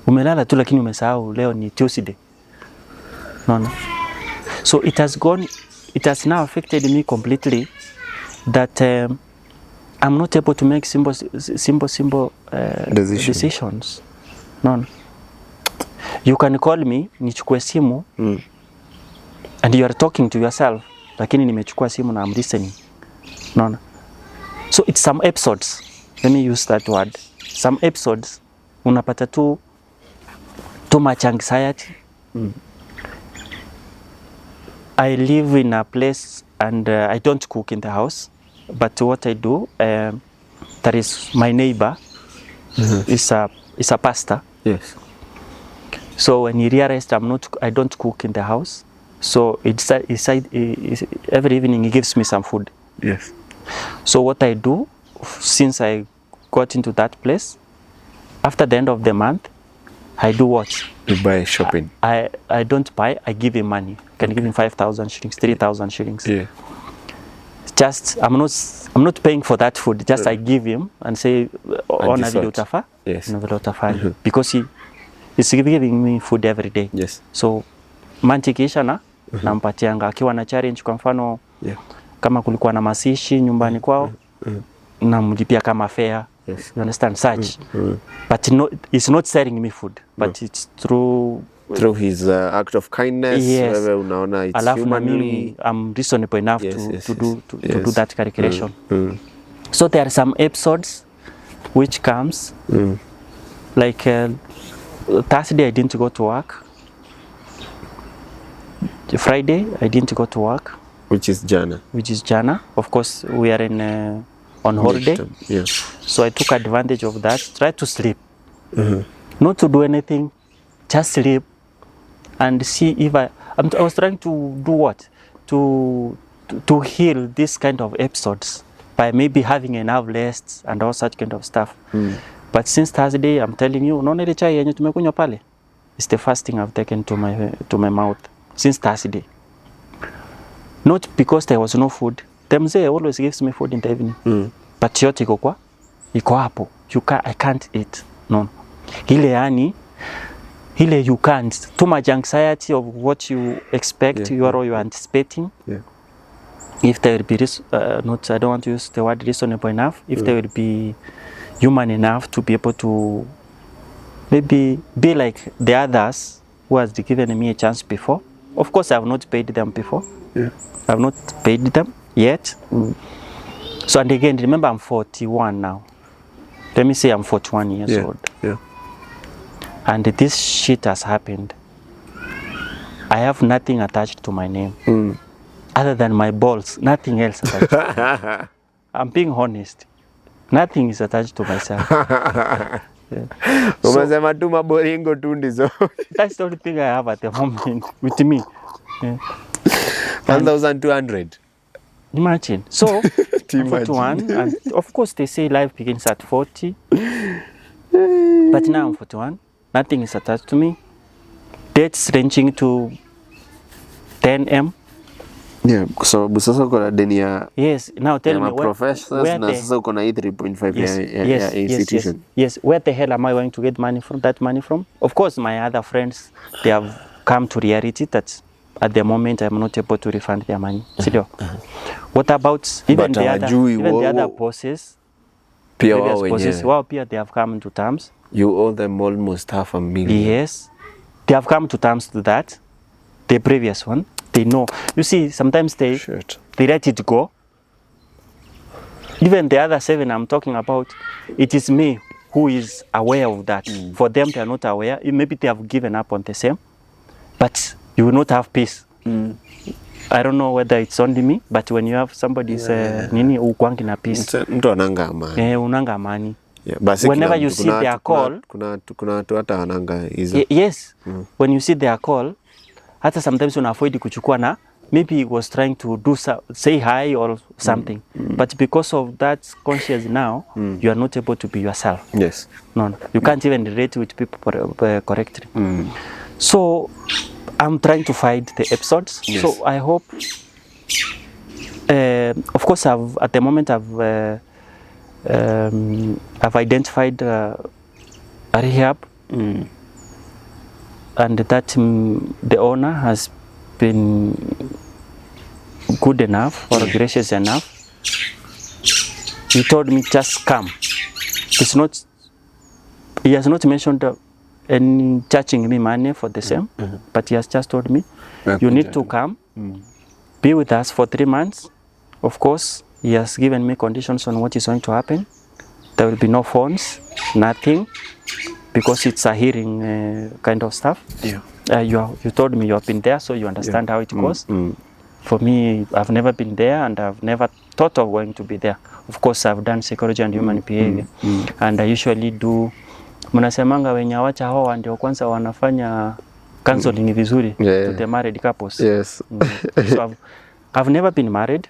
umelala tu lakini umesahau leo ni Tuesday. No. So it has now affected me completely that I'm not able to make simple decisions. No. You can call me, nichukue simu, and you are talking to yourself, lakini nimechukua simu na I'm listening. No. So it's some episodes. Let me use that word. Some episodes, unapata too much anxiety. I live in a place and I don't cook in the house. But what I do, there is my neighbor, is a pastor. Yes. So when he realized I don't cook in the house, so every evening he gives me some food. Yes. So what I do, since I got into that place, after the end of the month, I do what? You buy shopping. I don't buy, I give him money. I can give him 5,000 shillings, 3,000 shillings. Yeah. Just I'm not paying for that food. Just I give him and say on a video utafa. Yes. Because he's giving me food every day. Yes. So mantikisha nampatianga akiwa na challenge kwa mfano kama kulikuwa na masishi nyumbani kwao namlipia kama fare. Yes. You understand such. But it's not selling me food, but it's through his act of kindness. Yes. Unaona it's humanly. I'm reasonable enough to do that calculation. So there are some episodes which comes like Thursday I didn't go to work. Friday I didn't go to work. Which is jana. Of course we are in on holiday. Yeah. So I took advantage of that. Try to sleep. Not to do anything. Just sleep and see if I was trying to do what? To heal this kind of episodes by maybe having enough rest and all such kind of stuff. But since Thursday, I'm telling you, unaona ile chai yenye tumekunywa pale, it's the first thing I've taken to my mouth since Thursday. Not because there was no food. The mzee always gives me food in the evening. But yote iko hapo. I can't eat. No. Ile you can't. Too much anxiety of what you expect, you are anticipating. Yeah. If there will be I don't want to use the word reasonable enough. If there will be human enough to be able to maybe be like the others who has given me a chance before. Of course, I have not paid them before. Yeah. I have not paid them yet. So, and again, remember I'm 41 now. Let me say I'm 41 years old. Yeah. And this shit has happened. I have nothing attached to my name. Other than my balls, nothing else attached. I'm being honest. Nothing is attached to myself. Umesema tu maboringo tu ndizo. That's the only thing I have at the moment with me. 1,200. Imagine. So, 41, and of course they say life begins at 40. But now I'm 41. Nothing is attached to me. Debts ranging to 10M. Yeah, so sasa uko na deni ya. Yes, now tell me where na sasa uko na 3.5 ya institution. Yes, where the hell am I going to get money from? Of course, my other friends, they have come to reality that at the moment I'm not able to refund their money. What about even the other bosses? Well, they have come to terms. You owe them almost 500,000. Yes, they have come to terms to that. The previous one, they know. You see, sometimes they let it go. Even the other 7 I'm talking about, it is me who is aware of that. For them, they are not aware. Maybe they have given up on the same, but you will not have peace. I don't know whether it's only me, but when you have somebody's nini ukwangi na peace. Mtu ananga amani. Unanga amani. Yeah, whenever you see their call, kuna watu hata wananga hizo. Yes. When you see their call, hata sometimes unaavoid kuchukua na maybe he was trying to do say hi or something. But because of that conscious now, you are not able to be yourself. Yes. No. You can't even relate with people correctly. So I'm trying to find the episodes. Yes. So I hope, of course, at the moment I've identified a rehab, and that the owner has been good enough or gracious enough. He told me just come. It's not. He has not mentioned any charging me money for the same, but he has just told me, you need to come, be with us for 3 months. Of course, he has given me conditions on what is going to happen. There will be no phones, nothing, because it's a hearing kind of stuff. Yeah. You told me you have been there, so you understand how it goes. For me, I've never been there, and I've never thought of going to be there. Of course, I've done psychology and human behavior, and I usually do. Mnasemanga wenye wacha hao ndio kwanza wanafanya counseling vizuri to the married couples. Yes. So I've never been married.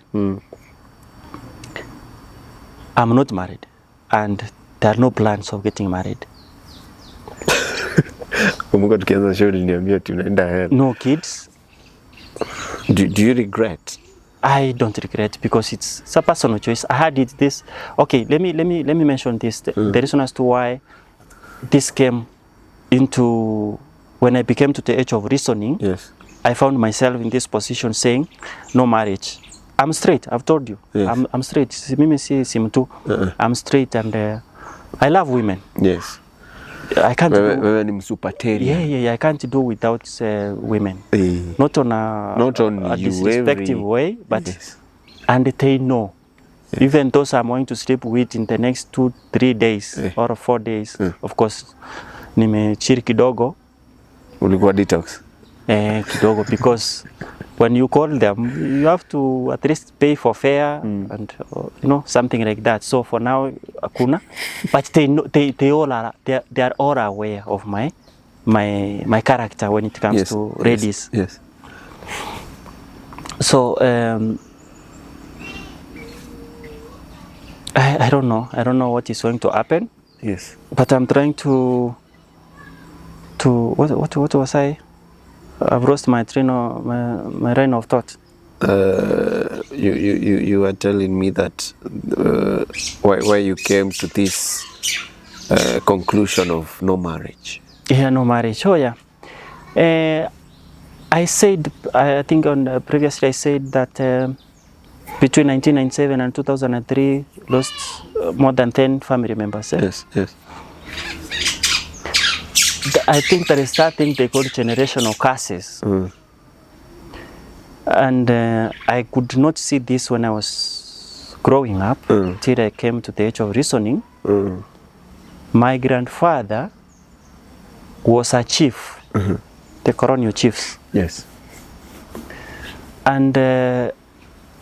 I'm not married, and there are no plans of getting married. No kids. Do you regret? I don't regret, because it's a personal choice. I had this. Okay, let me mention this. The reason as to why this came into when I became to the age of reasoning. Yes. I found myself in this position saying, no marriage. I'm straight. I've told you. Yes. I'm straight. I'm straight, and I love women. Yes. I can't do. I can't do without women. Not on a disrespectful way, but and they know. Yes. Even those I'm going to sleep with in the next 2-3 days or 4 days. Of course, nimechiri kidogo. Ulikuwa detox. Kidogo, because when you call them, you have to at least pay for fare and something like that. So for now, akuna, but they know, they are all aware of my character when it comes to ladies. Yes. So I don't know. I don't know what is going to happen. Yes. But I'm trying to what was I? I've lost my train of thought. You were telling me that why you came to this conclusion of no marriage. Yeah, no marriage. Oh yeah. I said, I think previously I said that between 1997 and 2003 lost more than 10 family members. Yes. I think there is that thing they call generational curses. And I could not see this when I was growing up till I came to the age of reasoning. My grandfather was a chief, the colonial chiefs. Yes. And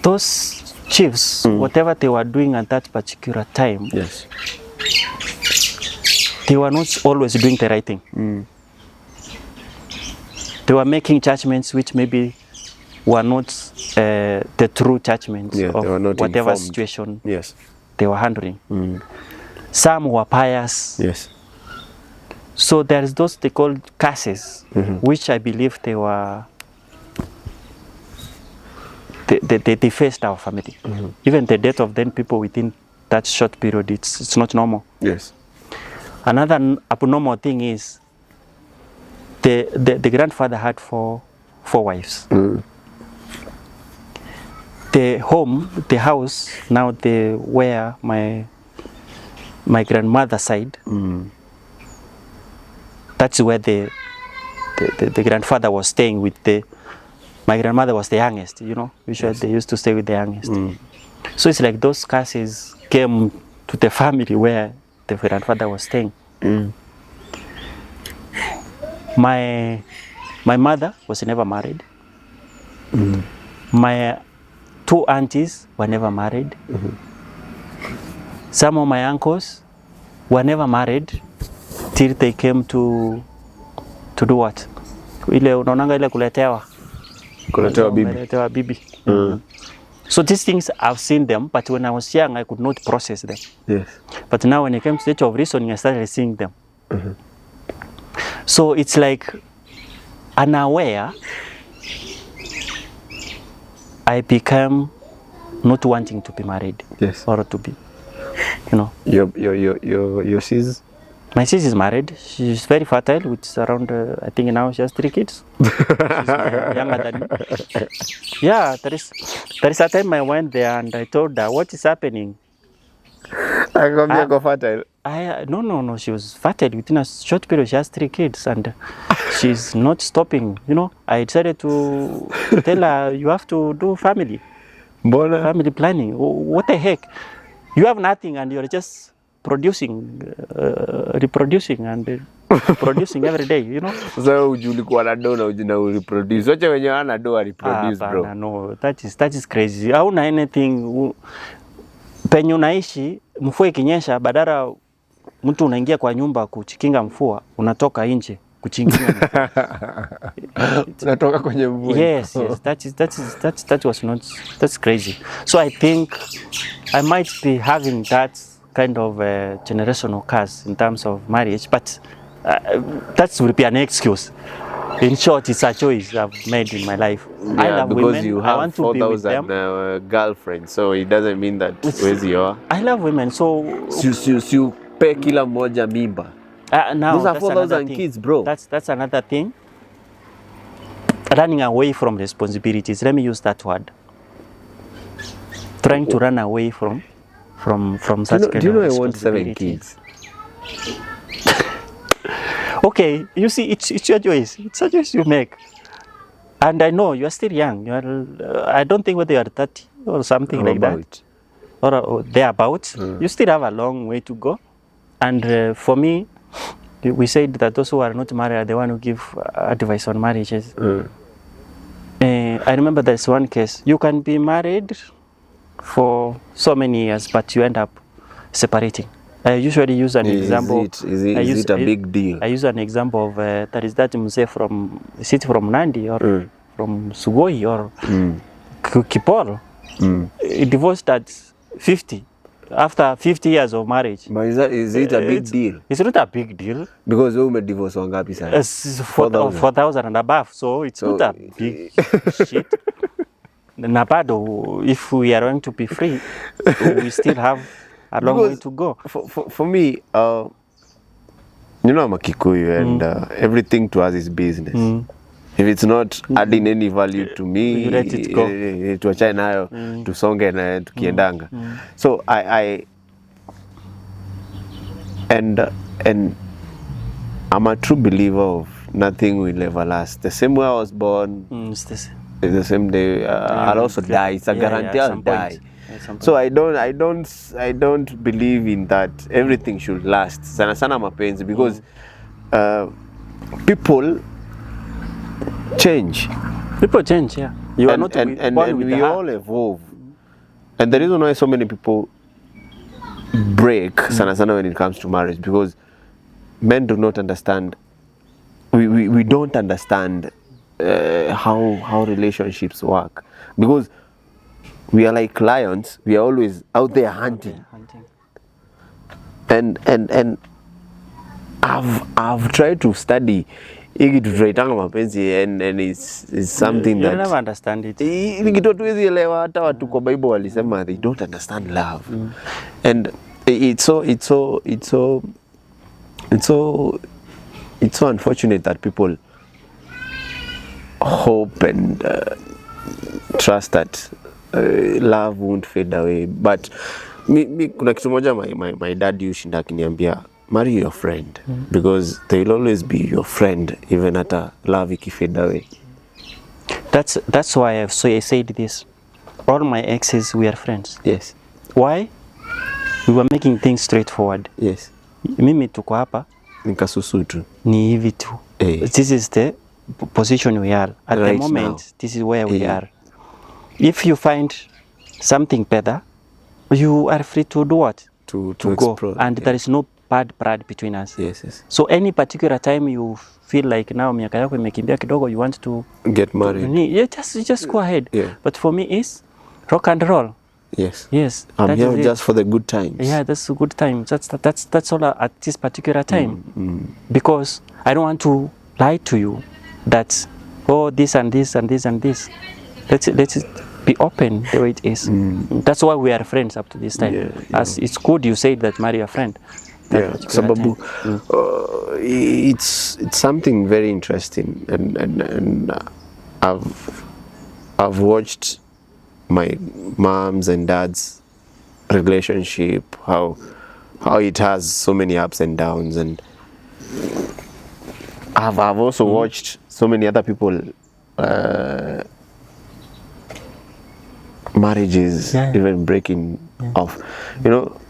those chiefs, whatever they were doing at that particular time, yes, they were not always doing the right thing. They were making judgments which maybe were not the true judgments of whatever informed situation they were handling. Some were pious. Yes. So there is those they called curses, which I believe they were. They faced our family. Even the death of 10 people within that short period, it's not normal. Yes. Another abnormal thing is the grandfather had four wives. The house, now where my grandmother's side, that's where the grandfather was staying with my grandmother was the youngest, usually they used to stay with the youngest. So it's like those curses came to the family where the grandfather was staying. Mm. My mother was never married. Mm. My 2 aunties were never married. Some of my uncles were never married till they came to do what? Ile unaonanga ile kuletewa bibi. So these things I've seen them, but when I was young I could not process them. Yes. But now when it came to the age of reasoning I started seeing them. So it's like unaware I became not wanting to be married. Yes. Or to be, you know. Your sis? My sis is married. She's very fertile, with around, I think now she has 3 kids. She's younger than me. Yeah, there is a time I went there and I told her, what is happening? Go fertile. No, she was fertile within a short period. She has 3 kids and she's not stopping. You know, I decided to tell her, you have to do family planning. What the heck? You have nothing and you're just producing, reproducing and producing every day, you know. So ulikuwa na do na ujina reproduce. Wacha wenye wana do reproduce, bro. No, that is crazy. Hauna anything. Penye unaishi mvua ikinyesha, badala mtu unaingia kwa nyumba kuchikinga mvua, unatoka nje kuchingia. Unatoka kwenye mvua. Yes, that's crazy. So I think I might be having that kind of generational curse in terms of marriage, but that would be an excuse. In short, it's a choice I've made in my life. Yeah, I love because women. you I have want to be with them. 4,000 girlfriends, so it doesn't mean that where's your. I love women, so You pay kila moja mimba. now Those are that's 4,000 kids, bro. That's another thing. Running away from responsibilities. Let me use that word. Trying to run away from such kind of responsibilities. Do you know I want 7 kids? Okay, you see, it's your choice. It's a choice you make. And I know you are still young. You are. I don't think whether you are 30 or something like that, or thereabouts. You still have a long way to go. And for me, we said that those who are not married are the one who give advice on marriages. I remember there's one case. You can be married for so many years, but you end up separating. I usually use an example. Is it a big deal? I use an example of that is that Muse from Nandi or from Sugoi or Kipol. He divorced at 50 after 50 years of marriage. But is it a big deal? It's not a big deal. Because we divorce wangapi sana? 4,000 and above. So it's not a big shit. Napado, if we are going to be free, we still have a long way to go. For me, you know, I'm a Kikuyu and everything to us is business. If it's not adding any value to me, you let it go. Tuachane nayo, tusonge na tukiendanga. So and I'm a true believer of nothing will ever last. The same way I was born, It's the same day I'll also die. It's a guarantee I'll die. So I don't believe in that everything should last. Sana sana mapenzi, because people change. People change, yeah. You are not born with we all evolve. And the reason why so many people break sana sana when it comes to marriage, because men do not understand. We don't understand how relationships work, because we are like lions. We are always out there hunting. And I've tried to study ikitutraitanga mapenzi and it's something that you never understand it. Kitu tuwezi elewa, hata watu kwa Bible walisema they don't understand love. And it's so unfortunate that people hope and trust that love won't fade away. But mi kuna kitu moja my dad ushinda akiniambia, marry your friend, because they will always be your friend even after love ikifade away. That's why I said this. All my exes, we are friends. Yes. Why? We were making things straightforward. Yes. mimi tuko hapa nikasusu tu. Ni hivi tu. This is the position we are at Right the moment now. This is where we are. If you find something better, you are free to do what? To go explore. And there is no bad blood between us. Yes. So any particular time you feel like now miaka yako imekimbia kidogo, you want to get married, just go ahead. But for me it's rock and roll. Yes. I'm here just for the good times. Yeah, that's a good time. That's all at this particular time. Because I don't want to lie to you that this and this and this and this. Let's be open the way it is. That's why we are friends up to this time. As it's good you said that marry a friend. Sababu it's something very interesting, and I've watched my mom's and dad's relationship, how it has so many ups and downs, and I've also watched so many other people marriages even breaking off. You know,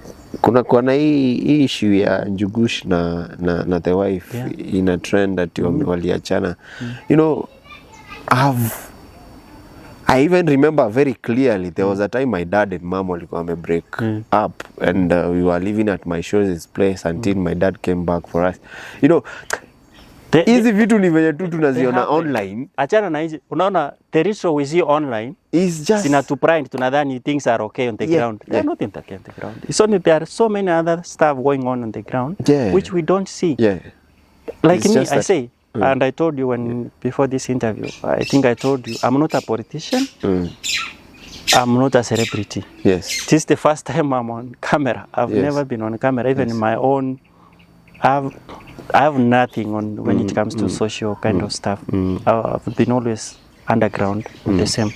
kuna hii issue ya Njugush na the wife in a trend that waliachana. You know, I even remember very clearly there was a time my dad and mom walikuwa break up, and we were living at my show's place until my dad came back for us. You know, hizi vitu ni venye tu tunaziona online. Achana na hizi, unaona the issue we see online is just sina to pride, tunadhani things are okay on the ground. They're not okay on the ground. It's only there are so many other stuff going on the ground which we don't see. Like it's me, I say, and I told you when before this interview, I think I told you, I'm not a politician. I'm not a celebrity. This is the first time I'm on camera. I've never been on camera, even in my own. I have nothing on when it comes to social kind of stuff. I've been always underground, the same.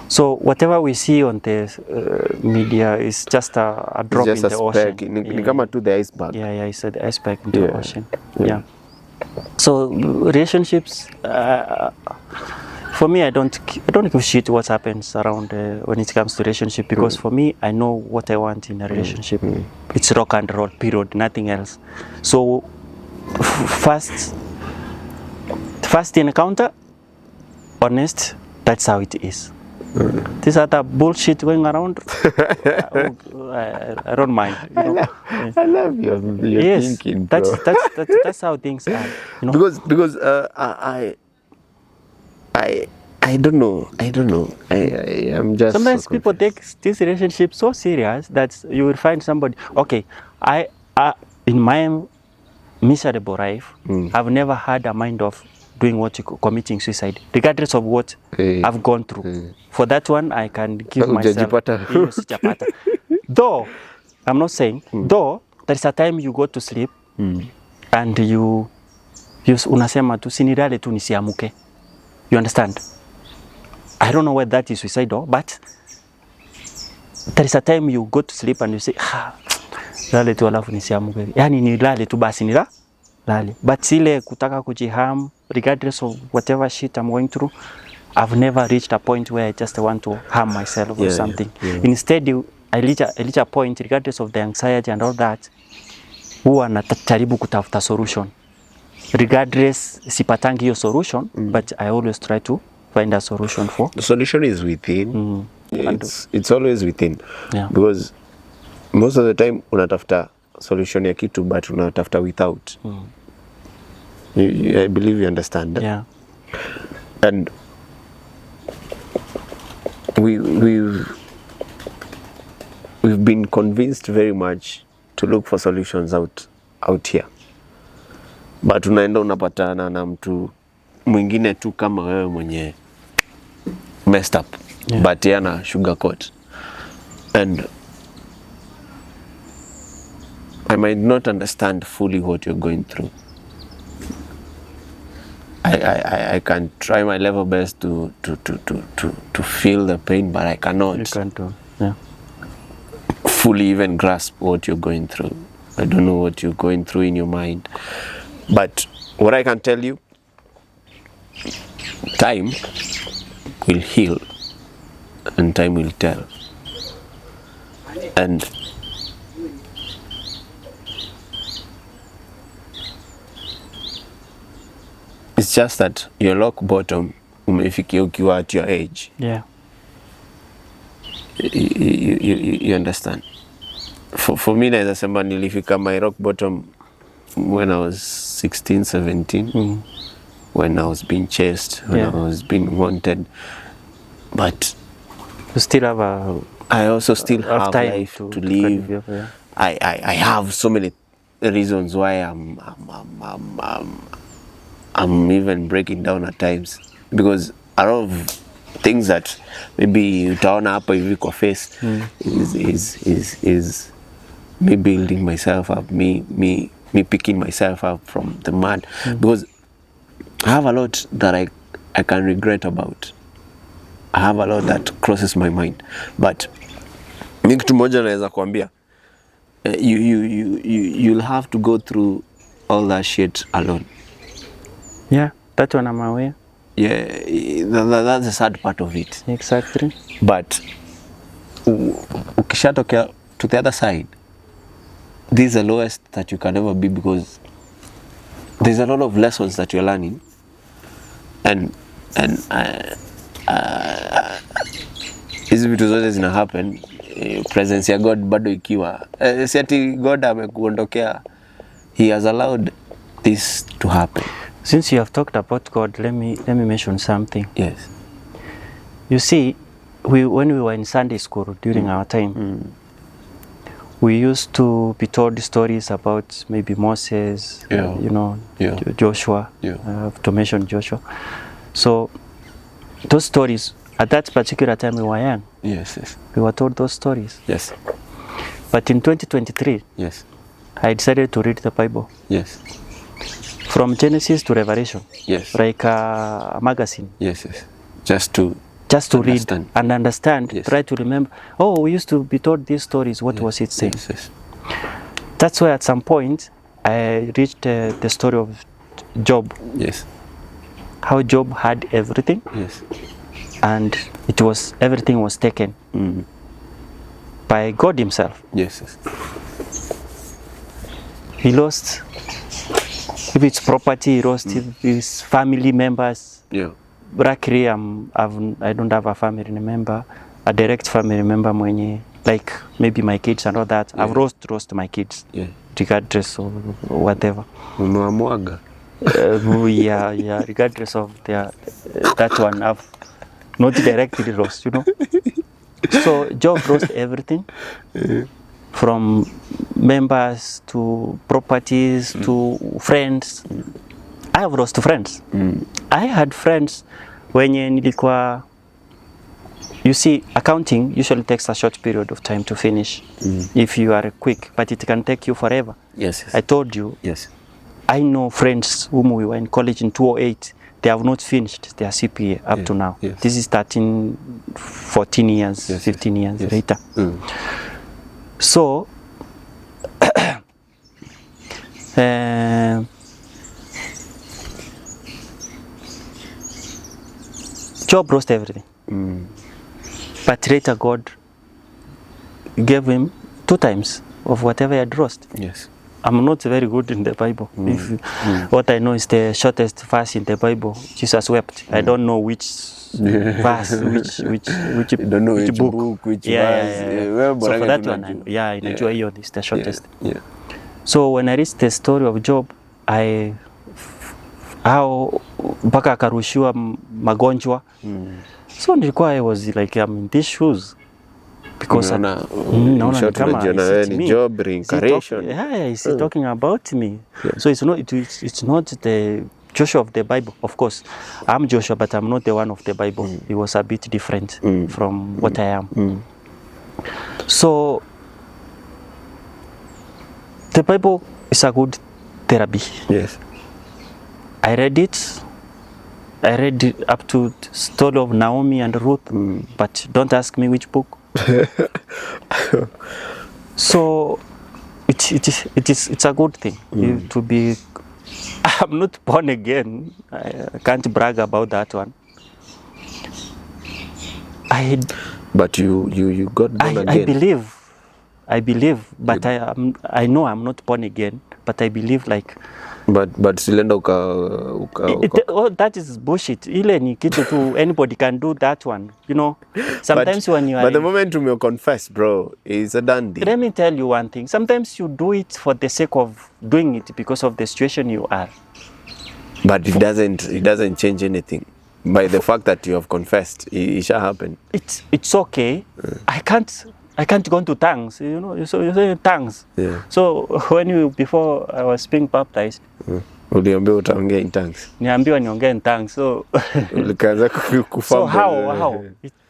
So whatever we see on the media is just a drop just in the ocean. Ni kama to the iceberg. It's the iceberg in the ocean. So relationships, for me, I don't give a shit what happens around when it comes to relationship, because for me, I know what I want in a relationship. It's rock and roll, period, nothing else. So first encounter, honest, that's how it is. This other bullshit going around, I don't mind. You know? I love your thinking, bro. That's how things are. You know? Because I don't know. I'm just sometimes so people take this relationship so serious that you will find somebody. Okay, I in my miserable life, I've never had a mind of doing what you call committing suicide, regardless of what I've gone through. For that one, I can give myself. Though I'm not saying, though there's a time you go to sleep and you unasema tu sinirale tu nisiamuke. You understand? I don't know whether that is suicidal, but there is a time you go to sleep and you say, lale tu alafu nisiamuke. Yani ni lale tu basi ni lale. But sile kutaka kujiham, regardless of whatever shit I'm going through, I've never reached a point where I just want to harm myself or something. Instead, I reach a point, regardless of the anxiety and all that, huwa najaribu kutafuta solution. Regardless, sipatangi hiyo solution, but I always try to find a solution for. The solution is within. It's always within. Because most of the time unatafuta solution ya kitu, but unatafuta without. I believe you understand that. And we've been convinced very much to look for solutions out here, but unaenda unapatana na mtu mwingine tu kama wewe mwenye messed up, but yana sugarcoat, and I might not understand fully what you're going through. I can try my level best to feel the pain, but I cannot. You can't fully even grasp what you're going through. I don't know what you're going through in your mind, but what I can tell you, time will heal and time will tell. And just that your rock bottom umefikia ukiwa at your age. Yeah. You understand? For me, naweza sema nilifika my rock bottom when I was 16, 17, when I was being chased, when I was being wanted. But you still have I also still have time life to live. I have so many reasons why I'm even breaking down at times, because a lot of things that maybe utaona hapa hivi kwa face is me building myself up, me picking myself up from the mud, because I have a lot that I can regret about. I have a lot that crosses my mind, but ni kitu moja naweza kuambia, you'll have to go through all that shit alone. Yeah, that's what I'm aware. Yeah, that's the sad part of it. Exactly. But ukishatokea to the other side, this is the lowest that you can ever be, because there's a lot of lessons that you're learning, and hizi vitu zote zina happen, presence ya God bado ikiwa, si ati God amekuondokea, he has allowed this to happen. Since you have talked about God, let me mention something. Yes. You see, when we were in Sunday school during our time, we used to be told stories about maybe Moses, Joshua. To mention Joshua. So those stories, at that particular time we were young. Yes. We were told those stories. Yes. But in 2023, yes, I decided to read the Bible. Yes. From Genesis to Revelation. Yes. Like a magazine. Yes. Just to read and understand, yes. Try to remember. Oh, we used to be told these stories. What was it saying? Yes. That's why at some point I reached the story of Job. Yes. How Job had everything. Yes. And everything was taken by God himself. Yes. He lost if it's property, he lost if his family members. Yeah. Luckily, I don't have a family member, a direct family member mwenye, like maybe my kids and all that. Yeah. I've lost my kids. Yeah. Regardless of whatever. Umewamwaga. Yeah, regardless of that one, I've not directly lost, So Job lost everything, from members to properties to friends. I have lost friends. I had friends wenye nilikuwa, you see, accounting usually takes a short period of time to finish if you are quick, but it can take you forever. Yes. I told you. Yes. I know friends whom we were in college in 2008, they have not finished their CPA up to now. Yes. This is 13, 14 years, 15 years later. So, Job lost everything. But later God gave him 2 times of whatever he had lost. Yes. I'm not very good in the Bible. What I know is the shortest verse in the Bible. Jesus wept. I don't know which verse, which you don't know which book, which verse. So for that one, I enjoy hiyo is the shortest. Yeah. So when I read the story of Job, how mpaka akarushiwa magonjwa. So nilikuwa I was like, I'm in these shoes. Because naona kama ni job reincarnation. Is he talking about me? Yeah. So it's not the Joshua of the Bible. Of course, I'm Joshua, but I'm not the one of the Bible. He was a bit different from what I am. So the Bible is a good therapy. Yes. I read it. I read it up to the story of Naomi and Ruth, but don't ask me which book. So it's a good thing to be. I'm not born again. I can't brag about that one. But you got born again. I believe, but I know I'm not born again. But I believe, like, But silenda that is bullshit. Ile ni kitu tu, anybody can do that one, you know. Sometimes when you are... But the moment you confess, bro, it's a done deal. Let me tell you one thing. Sometimes you do it for the sake of doing it because of the situation you are. But it doesn't change anything. By the fact that you have confessed, it shall happen. It's okay. I can't go into tongues, you know. So you say tongues. Yeah. So before I was being baptized, uliambiwa utaongea in tongues. Niambiwa niongee in tongues. So ulikaanza kufumble. So how?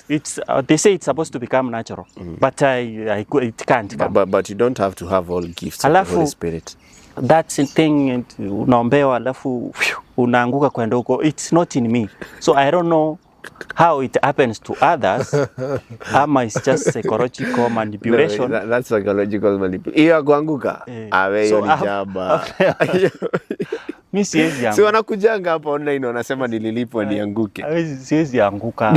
It's they say it's supposed to become natural, but it can't come. But you don't have to have all gifts of the Holy Spirit. That's the thing, unaombewa alafu unaanguka kwenda huko. It's not in me, so I don't know how it happens to others. Ama it's just psychological manipulation. No, that's psychological manipulation. Hiyo kuanguka hiyo ni jaba. Mimi siwezi anguka. Si wanakujanga hapa online wanasema nililipwa nianguke. Siwezi anguka.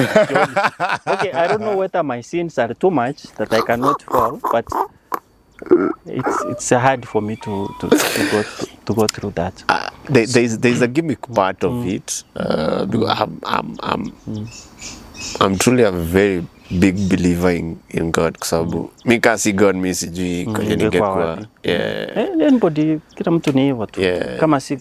Okay, I don't know whether my sins are too much that I cannot fall, but it's hard for me to go through that. There's a gimmick part of it. Because I'm truly a very big believer in God, kwa sababu mimi si God, mimi sijui kwenye ningekuwa. Anybody, kila mtu ni hivyo tu. Kama si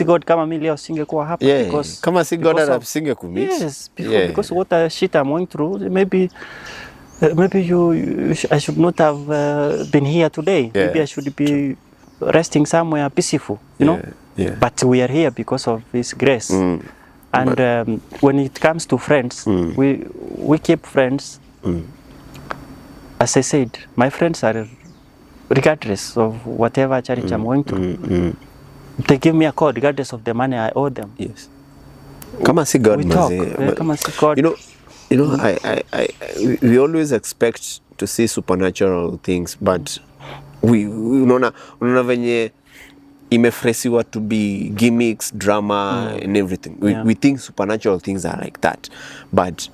God, kama mimi leo singekuwa hapa, because kama si God hata singekumit. Yes, because what the shit I'm going through, maybe I should not have been here today. Maybe I should be resting somewhere peaceful, you know. But we are here because of His grace. And when it comes to friends, we keep friends. As I said, my friends are, regardless of whatever challenge I'm going through, they give me a call regardless of the money I owe them. Yes. Kama si God, we talk. Kama si God. You know, we always expect to see supernatural things, but unaona venye imefresiwa to be gimmicks, drama, and everything. We think supernatural things are like that, but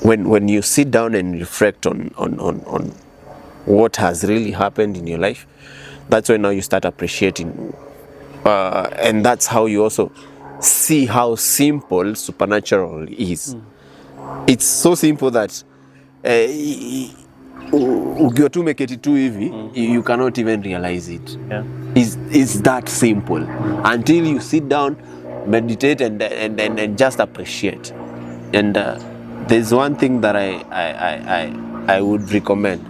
when you sit down and reflect on what has really happened in your life, that's when now you start appreciating, and that's how you also see how simple supernatural is. It's so simple that ukiwa tu umeketi tu hivi, you cannot even realize it. It's that simple until you sit down, meditate, and just appreciate. And there's one thing that I would recommend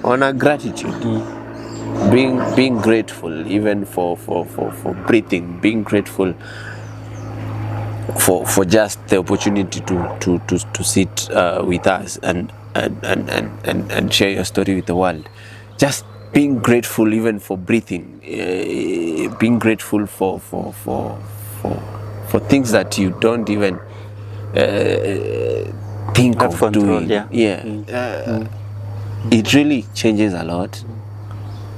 on a gratitude. Being grateful even for breathing, being grateful for just the opportunity to sit with us and share your story with the world. Just being grateful even for breathing, being grateful for things that you don't even think of doing. It really changes a lot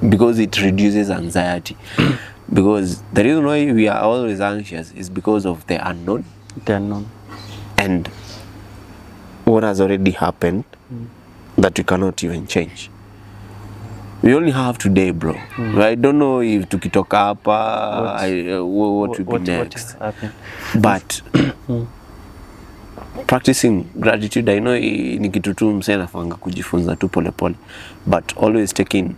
because it reduces anxiety. Because the reason why we are always anxious is because of the unknown. The unknown. And what has already happened that we cannot even change. We only have today, bro. I don't know if tukitoka hapa what will be next. But practicing gratitude, I know ni kitu tu msee anafanga kujifunza tu pole pole, but always taking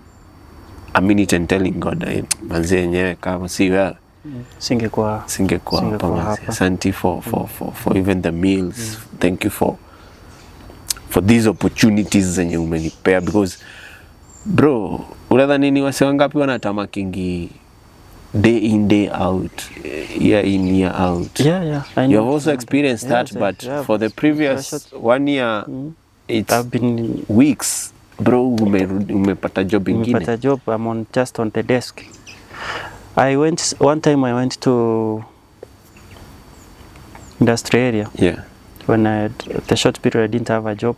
a minute and telling God, manze yenyewe kama si wewe singekuwa hapa. Asante for even the meals. Thank you for these opportunities zenye umenipea, because bro, unadhani ni wase wangapi wanatamakingi day in day out, year in year out. I know. You have also experienced that, but for the previous 1 year, I've been weeks. Bro, umepata job ingine? Umepata job, I'm just on the desk. One time I went to industry area. When the short period I didn't have a job.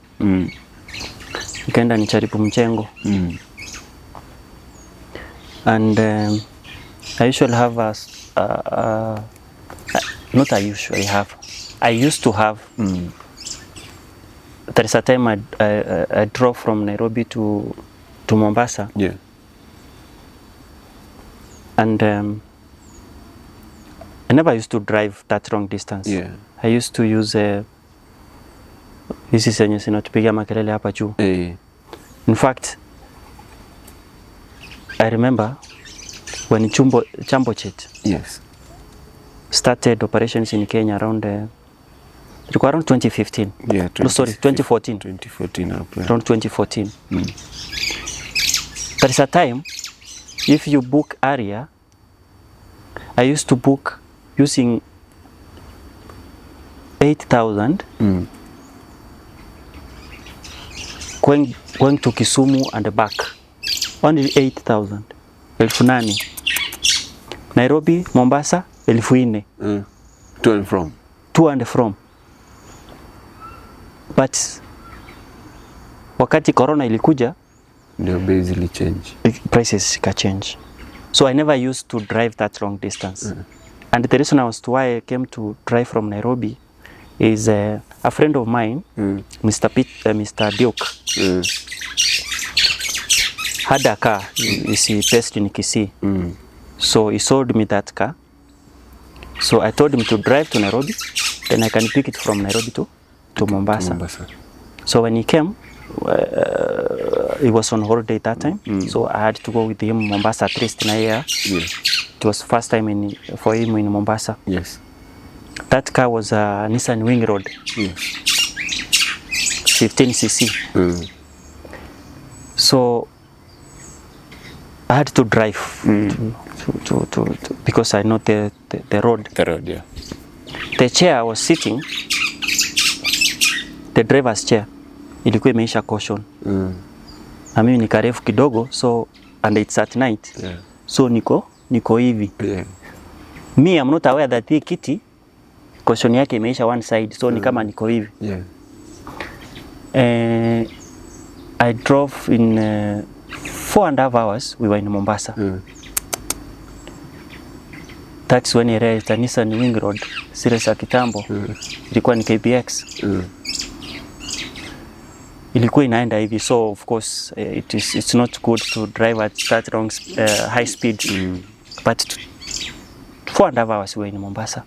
Nikaenda nicharibu mchengo. And I usually have I used to have. There is a time I drove from Nairobi to Mombasa. And I never used to drive that long distance. Yeah. I used to use hizi zenye zinatupigia makelele hapa juu. In fact, I remember when Chambo Chet started operations in Kenya around 2015. Yeah, 2014. 2014 up, yeah. Around 2014. There is a time, if you book area, I used to book using 8,000 going to Kisumu and back. Only 8,000. 8,000. Nairobi, Mombasa, 4,000. To and from. To and from. But wakati corona ilikuja, ndio basically change. Prices ka change. So I never used to drive that long distance. And the reason as to why I came to drive from Nairobi is a friend of mine, Mr. Duke, had a car. Is based in Kisii. So he sold me that car. So I told him to drive to Nairobi, then I can pick it from Nairobi to Mombasa. So when he came, he was on holiday that time, so I had to go with him Mombasa at least in a year. It was first time for him in Mombasa. Yes. That car was a Nissan Wing Road, 15cc. So I had to drive to because I know the road. The road, yeah. The chair I was sitting, the driver's chair, ilikuwa imeisha caution. Na mimi ni karefu kidogo, so and it's at night. Yeah. So niko hivi. Yeah. Me, I'm not aware that hii kiti caution yake imeisha one side, so ni kama niko hivi. Yeah. I drove in 4.5 hours. We were in Mombasa. That's when I realized a Nissan Wing Road, series ya kitambo. Ilikuwa ni KBX. Ilikuwa inaenda hivi, so of course it's not good to drive at that long high speed. But 4.5 hours we were in Mombasa.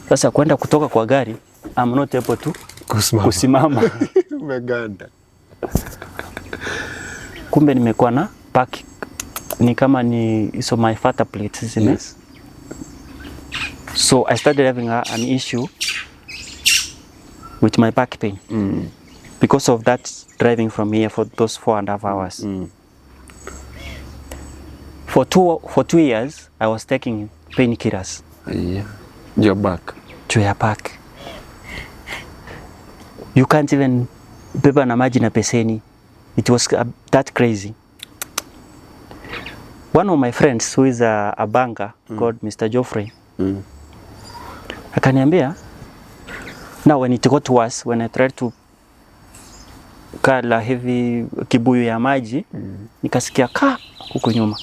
Sasa kwenda kutoka kwa gari, I'm not able to kusimama. Umeganda. Kumbe nimekuwa na park ni kama ni iso my father plate, isn't it? So I started having an issue with my back pain because of that driving from here for those 4.5 hours. For 2 years, I was taking painkillers. Yeah. Your back. To your back. You can't even beba na maji na peseni. It was that crazy. One of my friends who is a banker called Mr. Geoffrey, akaniambia, now when it got worse, when I tried to kala heavy kibuyu ya maji, nikasikia huko nyuma.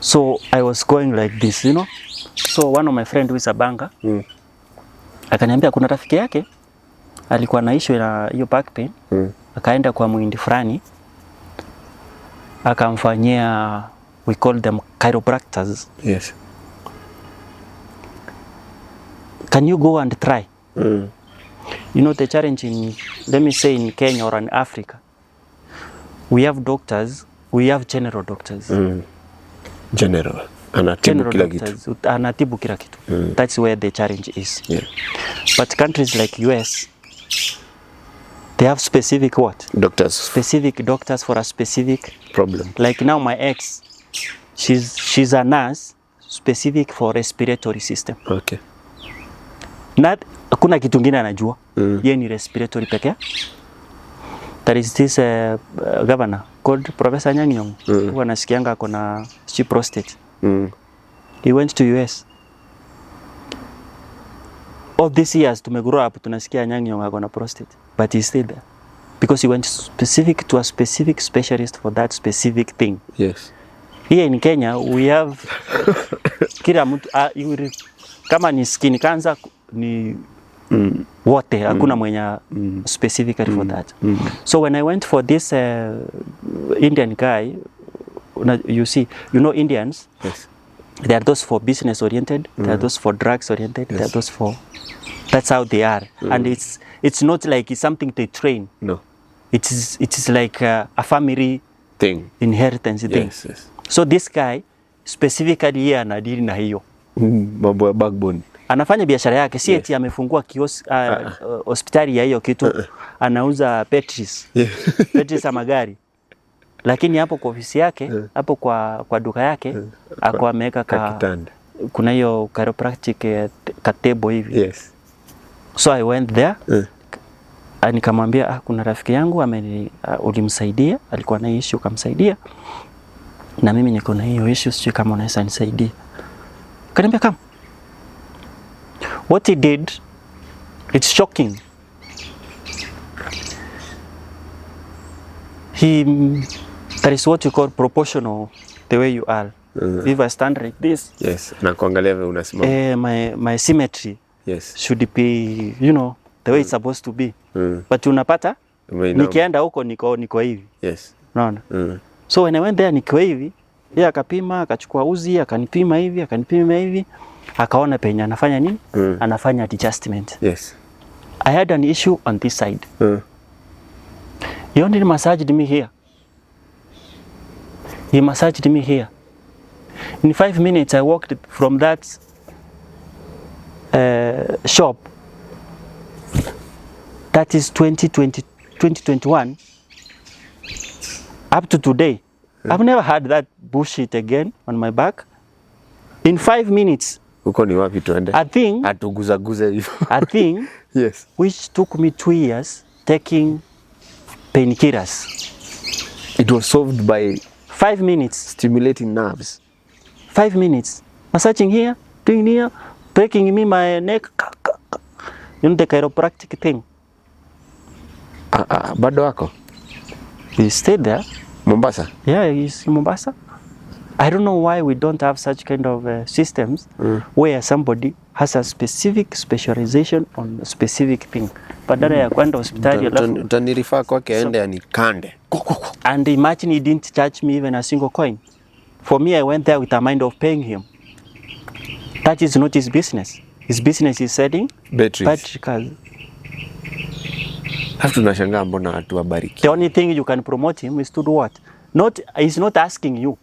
So I was going like this, you know. So one of my friend who is a banker, akaniambia kuna rafiki yake alikuwa na issue na hiyo back pain, akaenda kwa muhindi fulani, akamfanyia, we call them chiropractors. Yes. Can you go and try? You know the challenge in, let me say in Kenya or in Africa, we have doctors, we have general doctors. General. Anatibu kila kitu. Anatibu kila kitu. That's where the challenge is. Yeah. But countries like US, they have specific what? Doctors. Specific doctors for a specific problem. Like now my ex, she's a nurse specific for respiratory system. Okay. Not hakuna kitu kingine anajua. Yeye ni respiratory pekee. There is this governor called Professor Nyang'nyong who anasikianga akona prostate. He went to US. All these years tumegrow up tunasikia Nyang'nyong akona prostate, but he's still there because he went specific to a specific specialist for that specific thing. Yes. Here in Kenya we have kila mtu kama ni skin cancer ni wote hakuna mwenye specifically for that. So when I went for this Indian guy you see, Indians, Yes. they are those for business oriented, they are those for drugs oriented, they are those for, that's how they are. And it's not like it's something they train. No. It is like a family Thing. inheritance thing. Yes, yes. So this guy specifically yeye anadili na hiyo. Mambo ya backbone. Anafanya biashara yake, si eti amefungua hospitali ya hiyo kitu. Anauza petris. Petris za magari. Lakini hapo kwa ofisi yake, hapo kwa duka yake, ako ameweka kuna hiyo chiropractic katebo hivi. Yes. So I went there. Nikamwambia kuna rafiki yangu ulimsaidia, alikuwa na issue ukamsaidia. Na mimi niko na hiyo issue, sio kama unaweza nisaidia. Kaniambia come. What he did, it's shocking. That is what you call proportional, the way you are. If I stand like this, yes, na kuangalia vile unasimama. My symmetry, yes, should be, the way it's supposed to be. But unapata, nikienda huko niko hivi. Yes. Unaona? So when I went there niko hivi, yeye akapima, akachukua uzi, akanipima hivi, akaona penye anafanya nini? Anafanya adjustment. Yes. I had an issue on this side. He only massaged me here. He massaged me here. In 5 minutes, I walked from that shop. That is 2021 up to today. I've never had that bullshit again on my back. In 5 minutes. Uko ni wapi tuende? A thing. Atuguzaguze hivyo. A thing. Yes. Which took me 2 years taking painkillers. It was solved by 5 minutes. Stimulating nerves. 5 minutes. Massaging here, doing here, breaking me my neck. The chiropractic thing. Bado wako? He stayed there. Mombasa? Yeah, he's in Mombasa. I don't know why we don't have such kind of systems where somebody has a specific specialization on a specific thing. Badala ya kwenda hospitali alafu utanirifaa kwake aende anikande. And imagine he didn't charge me even a single coin. For me, I went there with a mind of paying him. That is not his business. His business is selling battery cars. Tunashangaa mbona watu wabariki. The only thing you can promote him is to do what? He's not asking you.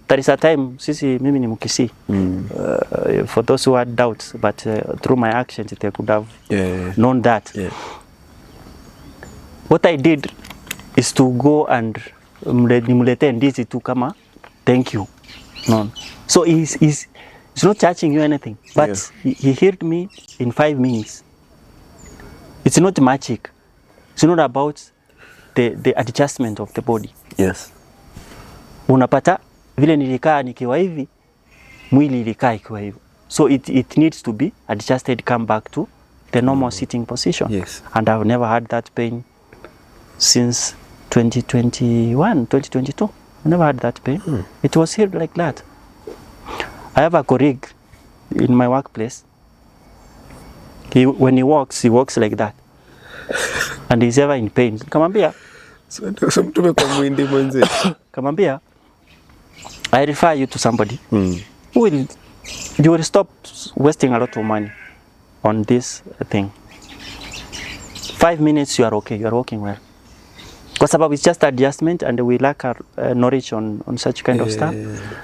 There is a time, mimi ni Mkisii. For those who had doubts, but through my actions, they could have known that. Yeah. What I did is to go and nimulete ndizi tu kama thank you. No. So he's not charging you anything, but he healed me in 5 minutes. It's not magic. It's not about the adjustment of the body. Yes. Unapata vile nilikaa nikiwa hivi, mwili ilikaa ikiwa hivi. So it needs to be adjusted, come back to the normal sitting position. Yes. And I've never had that pain since 2021, 2022. I never had that pain. It was healed like that. I have a colleague in my workplace. When he walks like that. And he's ever in pain. Kamambia. So mtume kwa mwindi mwenze. Kamambia, I refer you to somebody who you will stop wasting a lot of money on this thing. 5 minutes, you are okay. You are working well. Kwa sababu it's just adjustment, and we lack knowledge on such kind of stuff.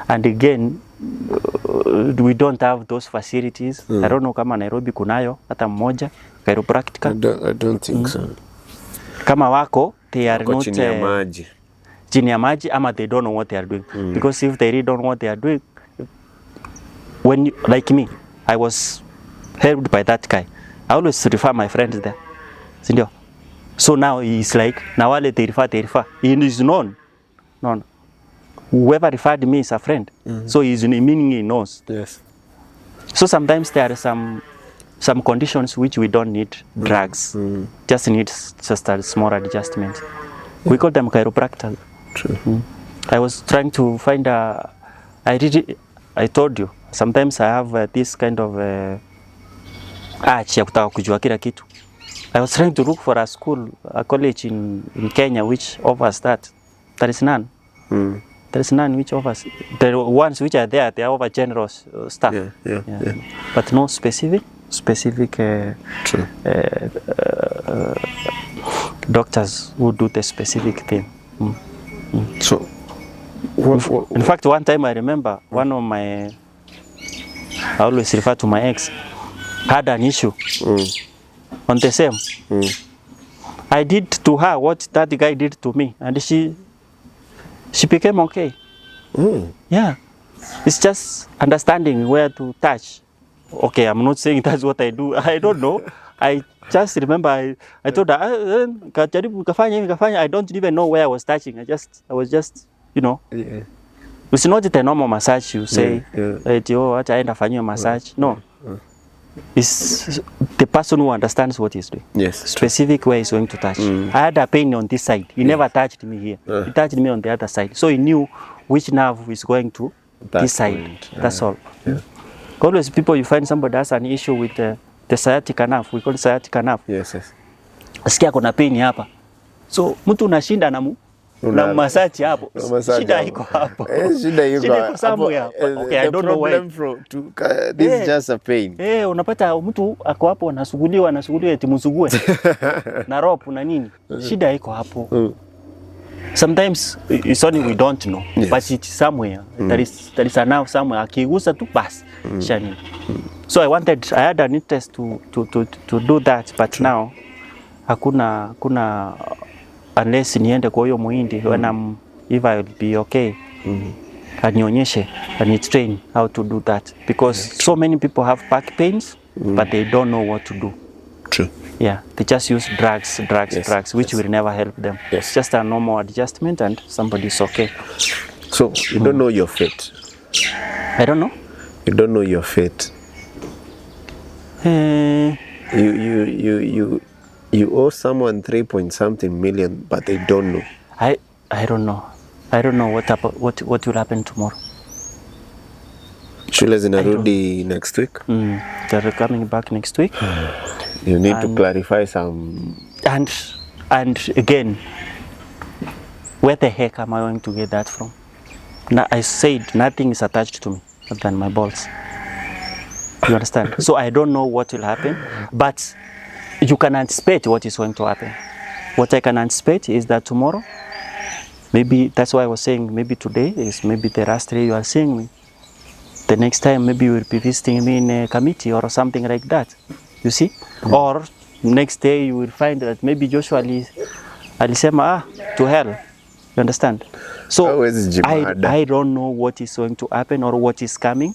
And again, we don't have those facilities. I don't know kama Nairobi kunayo hata mmoja chiropractic. I don't think so. Kama wako, they are not chini ya maji. Chini ya maji, ama they don't know what they are doing. Because if they really don't know what they are doing, like me, I was helped by that guy. I always refer my friends there. Sindio? So now he's like, na wale they refer. He is known. No. Whoever referred me is a friend. So he's meaning he knows. Yes. So sometimes there are some conditions which we don't need drugs. Just needs just a small adjustment. We call them chiropractors. True. I was trying to find I told you, sometimes I have this kind of urge ya kutaka kujua kila kitu. I was trying to look for a college in Kenya which offers that. There is none. There's none which offers. The ones which are there, they are over generous stuff. Yeah. But no specific True. Doctors who do the specific thing. So, In fact, one time I remember one of my, I always refer to my ex, had an issue on the same. I did to her what that guy did to me, and she became okay. Yeah, it's just understanding where to touch. Okay, I'm not saying that's what I do. I don't know. I just remember I told her, I don't even know where I was touching. I was just, you know. Yeah. It's not the normal massage you say, massage. No. It's the person who understands what he's doing. Yes. Specific way he's going to touch. I had a pain on this side. He never touched me here. He touched me on the other side. So he knew which nerve is going to this side. That's all. Always people, you find somebody has an issue with the sciatica nerve. We call it sciatica nerve. Yes. Asikia kuna pain hapa. So mtu unashinda na massage hapo. Shida iko hapo. Shida iko somewhere. Okay, I don't know why. This is just a pain. Unapata mtu ako hapo anasuguliwa eti msugue. Na rope na nini. Shida iko hapo. Sometimes it's only we don't know, but it's somewhere. There is a nerve somewhere. Akigusa tu basi. Shani. So I had an interest to do that, but now hakuna unless niende kwa hiyo muhindi when if I will be okay. Anionyeshe and train how to do that, because so many people have back pains but they don't know what to do. True. Yeah, they just use drugs, which will never help them. It's just a normal adjustment and somebody's okay. So you don't know your fate. I don't know. You don't know your fate. You owe someone 3-point-something million, but they don't know. I don't know. I don't know what will happen tomorrow. Shule zinarudi next week. They're coming back next week. You need to clarify some. And again, where the heck am I going to get that from? Now, I said nothing is attached to me other than my balls. You understand? So I don't know what will happen, but you can anticipate what is going to happen. What I can anticipate is that tomorrow, maybe that's why I was saying maybe today is maybe the last day you are seeing me. The next time maybe you will be visiting me in a committee or something like that. You see? Or next day you will find that maybe Joshua alisema to hell. You understand? So I don't know what is going to happen or what is coming,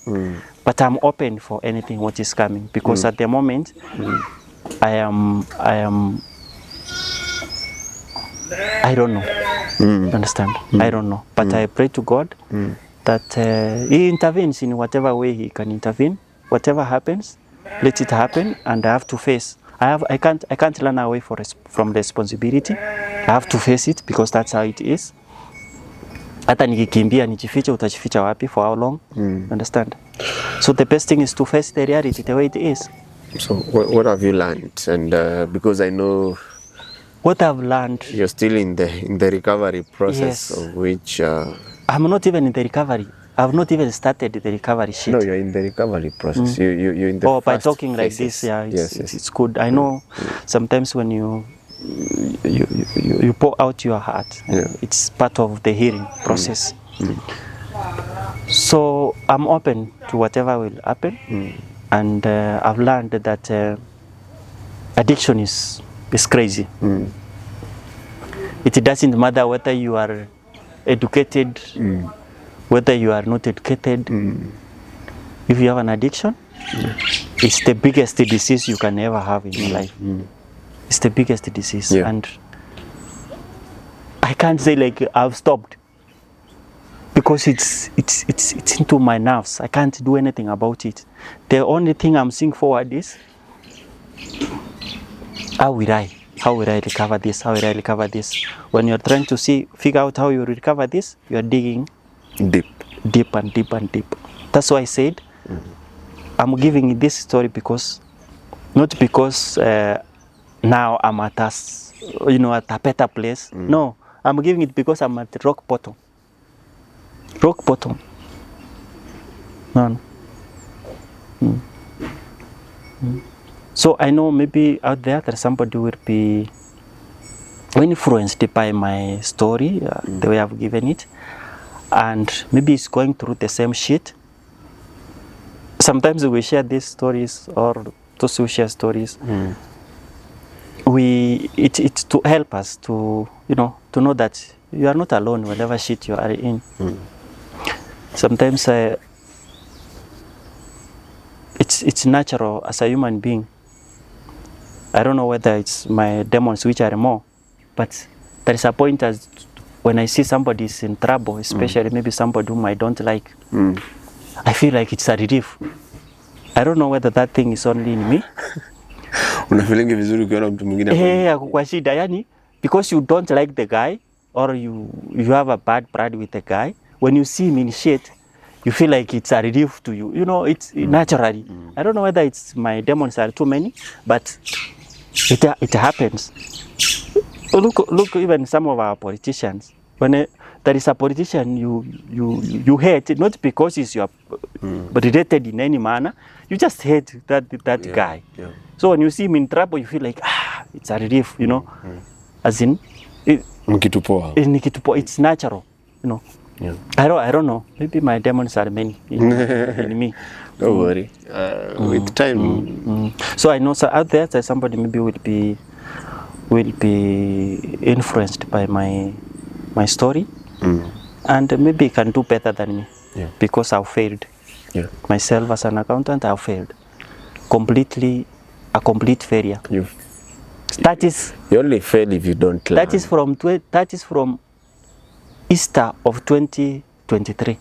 but I'm open for anything what is coming, because at the moment I don't know. You understand? I don't know. But I pray to God that He intervenes in whatever way He can intervene. Whatever happens, let it happen, and I have to face. I can't run away from responsibility. I have to face it, because that's how it is. Hata nikikimbia nijifiche, utajificha wapi? For how long? Understand? So the best thing is to face the reality the way it is. So what have you learned? And because I know what I've learned, you're still in the recovery process, of which I'm not even in the recovery. I've not even started the recovery shit. No, you're in the recovery process. You're in the by talking like this, it's good. I know sometimes when you pour out your heart, it's part of the healing process. So I'm open to whatever will happen, and I've learned that addiction is crazy. It doesn't matter whether you are educated, whether you are not educated. If you have an addiction, it's the biggest disease you can ever have in your life. It's the biggest disease, and I can't say like I've stopped, because it's into my nerves. I can't do anything about it. The only thing I'm seeing forward is how will I recover this? How will I recover this? When you're trying to figure out how you recover this, you're digging deep and deep and deep. That's why I said I'm giving this story not because now I'm at a better place. No, I'm giving it because I'm at the rock bottom. rock bottom. No. So I know maybe out there that somebody will be influenced by my story, the way I've given it, and maybe it's going through the same shit. Sometimes we share these stories, or those who share stories. It's to help us to to know that you are not alone whatever shit you are in. Sometimes it's natural as a human being. I don't know whether it's my demons which are more, but there is a point as when I see somebody is in trouble, especially maybe somebody whom I don't like, I feel like it's a relief. I don't know whether that thing is only in me. Unafilingi vizuri ukiona mtu mwingine kwa shida yani, because you don't like the guy or you have a bad blood with the guy, when you see him in shit, you feel like it's a relief to you. It's naturally. I don't know whether it's my demons are too many, but it happens. Look, even some of our politicians, when there is a politician you hate, not because he's your related in any manner, you just hate that guy. Yeah. So when you see him in trouble, you feel like it's a relief, as in it's natural, Yeah. I don't know. Maybe my demons are many in me. Don't worry. With time. So I know out there that somebody maybe will be influenced by my story, and maybe can do better than me. Yeah. Because I've failed. Yeah. Myself as an accountant, I've failed. A complete failure. You only fail if you don't learn. That is from Easter of 2023.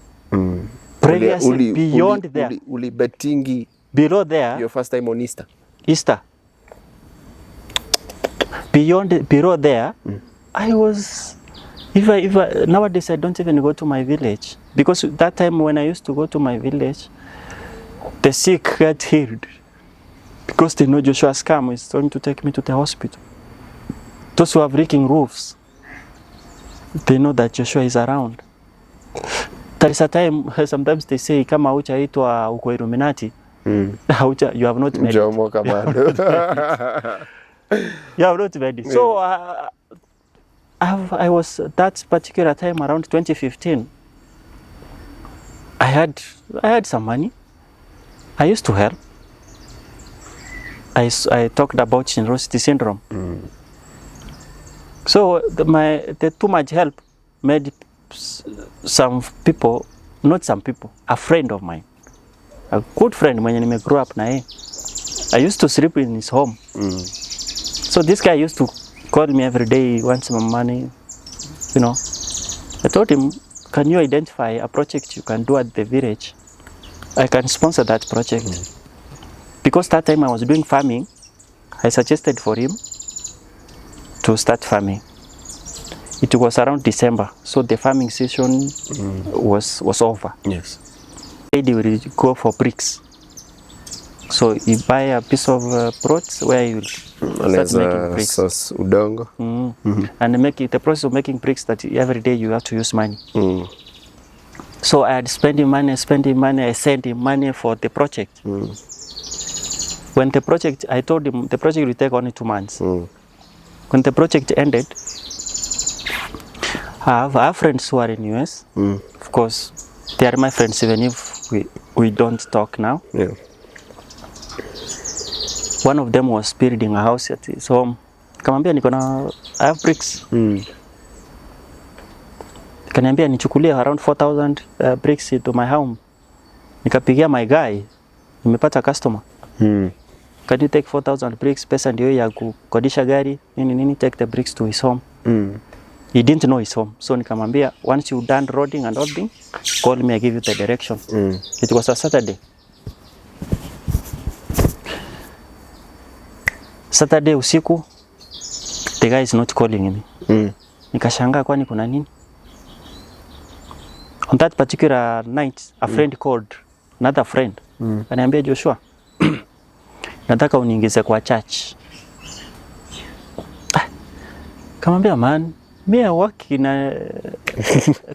Previously, beyond there. Betingi. Below there. Your first time on Easter. Below there, I was. If nowadays I don't even go to my village, because that time when I used to go to my village, the sick get healed because they know Joshua's come is going to take me to the hospital. Those who have leaking roofs, they know that Joshua is around. There is a time, sometimes they say, kama hujaitwa uko Illuminati, you have not made it. You have not made it. So I was, that particular time around 2015, I had some money. I used to help. I talked about generosity syndrome. So the too much help made some people, not some people, a friend of mine, a good friend when I grew up na I used to sleep in his home. So this guy used to call me every day, he wants some money, I told him, can you identify a project you can do at the village? I can sponsor that project. Because that time I was doing farming, I suggested for him to start farming. It was around December, so the farming season was over. Yes. They will go for bricks. So you buy a piece of plots where you start making bricks. Udongo. And the process of making bricks, that every day you have to use money. So I had spending money, I sent him money for the project. When the project, I told him the project will take only 2 months. When the project ended, I have friends who are in US. Of course, they are my friends even if we don't talk now. Yeah. One of them was building a house at his home. Kamambia I have bricks. Kaniambia nichukulie around 4,000 bricks to my home. Nikapigia my guy, nimepata customer. Can you take 4,000 bricks? Pesa ndio ya kukodisha gari, nini, take the bricks to his home. He didn't know his home. So nikamwambia, once you done roading and all, call me, I give you the direction. It was a Saturday. Saturday usiku, the guy is not calling me. Nikashangaa kwani kuna nini? On that particular night, a friend called, another friend. Ananiambia, Joshua, nataka uniingize kwa church. Kamwambia, man, Me, I work in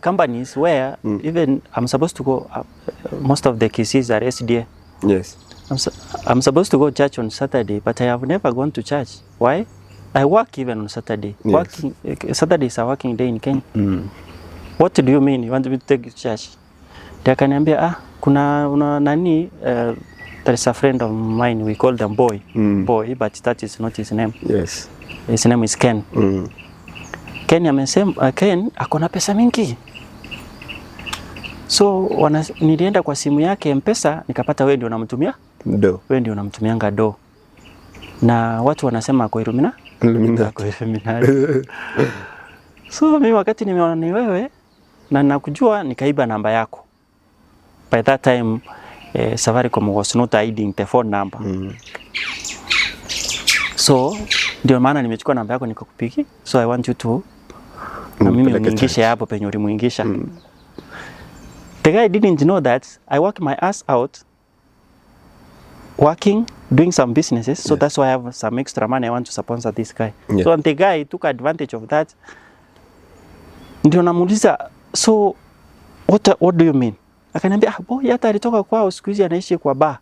companies where even I'm supposed to go, most of the cases are SDA. Yes. I'm supposed to go to church on Saturday, but I have never gone to church. Why? I work even on Saturday. Yes. Saturday is a working day in Kenya. What do you mean? You want me to take you to church? Akaniambia, kuna nani, there is a friend of mine, we call them Boy. Boy, but that is not his name. Yes. His name is Ken. Ken amesema, Ken akona pesa mingi. So nilienda kwa simu yake M-Pesa, nikapata wewe ndio unamtumia do. Wewe ndio unamtumianga do. Na watu wanasema kwa Illuminati. So mimi wakati nimeona ni wewe na nakujua, nikaiba namba yako. By that time Safaricom was not hiding the phone number. So ndio maana nimechukua namba yako nikakupigia. So I want you to na mimi uniingishe hapo penye ulimuingisha. The guy didn't know that I work my ass out working, doing some businesses. So that's why I have some extra money. I want to sponsor this guy. So the guy took advantage of that. Ndio namuuliza, so what do you mean? Akaniambia, boy hata alitoka kwao siku hizi anaishi kwa bar.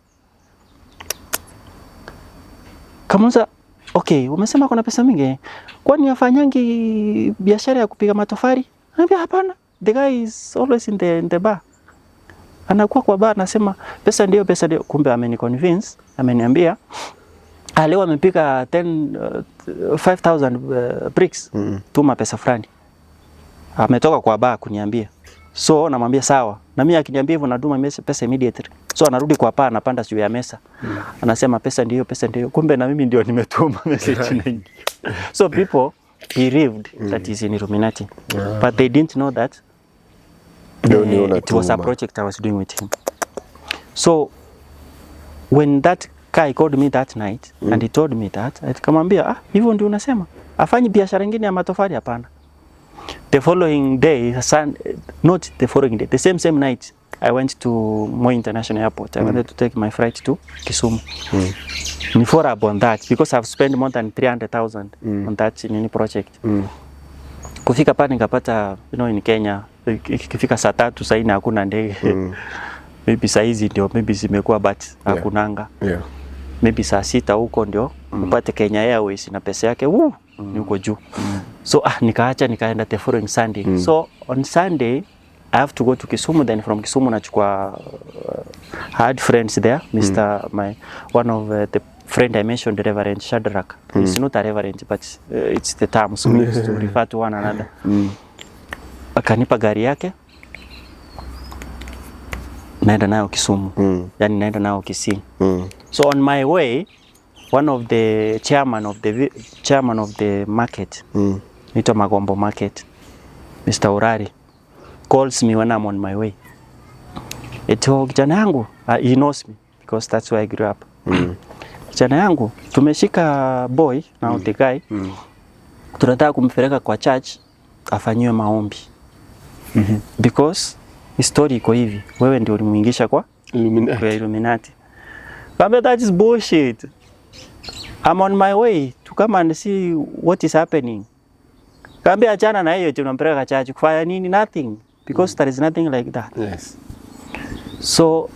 Kamuuliza, okay, umesema kuna pesa mingi. Kwani afanyangi biashara ya kupiga matofali? Anambia hapana. The guy is always in the bar. Anakuwa kwa bar anasema pesa ndio. Kumbe ameniconvince, ameniambia leo amepika 5,000 bricks. Tuma pesa fulani. Ametoka kwa bar kuniambia. So namwambia sawa. Na mimi akiniambia hivyo natuma pesa immediately. So anarudi kwa bar, anapanda juu ya mesa. Anasema pesa ndio. Kumbe na mimi ndio nimetuma message nyingi. So people believed that is in Illuminati. But they didn't know that it was a project I was doing with him. So when that guy called me that night and he told me that, nikamwambia hivyo ndio unasema afanyi biashara nyingine ya matofali? Hapana. The following day, not the following day, the same night, I went to Moi International Airport. I wanted to take my flight to Kisumu. Before upon that, because I've spent more than 300,000 on that project. Kufika pale nikapata, in Kenya, ikifika saa 3 saa 4 hakuna ndege. Maybe saa hizi ndio, maybe zimekuwa but hakunanga. Maybe saa 6 huko ndio upate Kenya Airways na pesa yake ni huko juu. So nikaenda the following Sunday. So on Sunday I have to go to Kisumu, then from Kisumu nachukua I had friends there, one of the friend I mentioned, the Reverend Shadrach. He's not a reverend, but it's the term, so we used to refer to one another. Akanipa gari yake, naenda nayo Kisumu, yani naenda nayo Kisii. So on my way, one of the chairman of the market, Nito Magombo Market, Mr. Urari, calls me when I'm on my way. Kijana yangu, he knows me because that's where I grew up. Kijana yangu, tumeshika boy, now the guy, tunataka kumpeleka kwa church afanyiwe maombi. Because story iko hivi, wewe ndio ulimuingisha kwa Illuminati. But that is bullshit. I'm on my way to come and see what is happening. Kaambia achana na hiyo, tunampeleka church kufanya nini? Nothing. Because there is nothing like that. Yes. So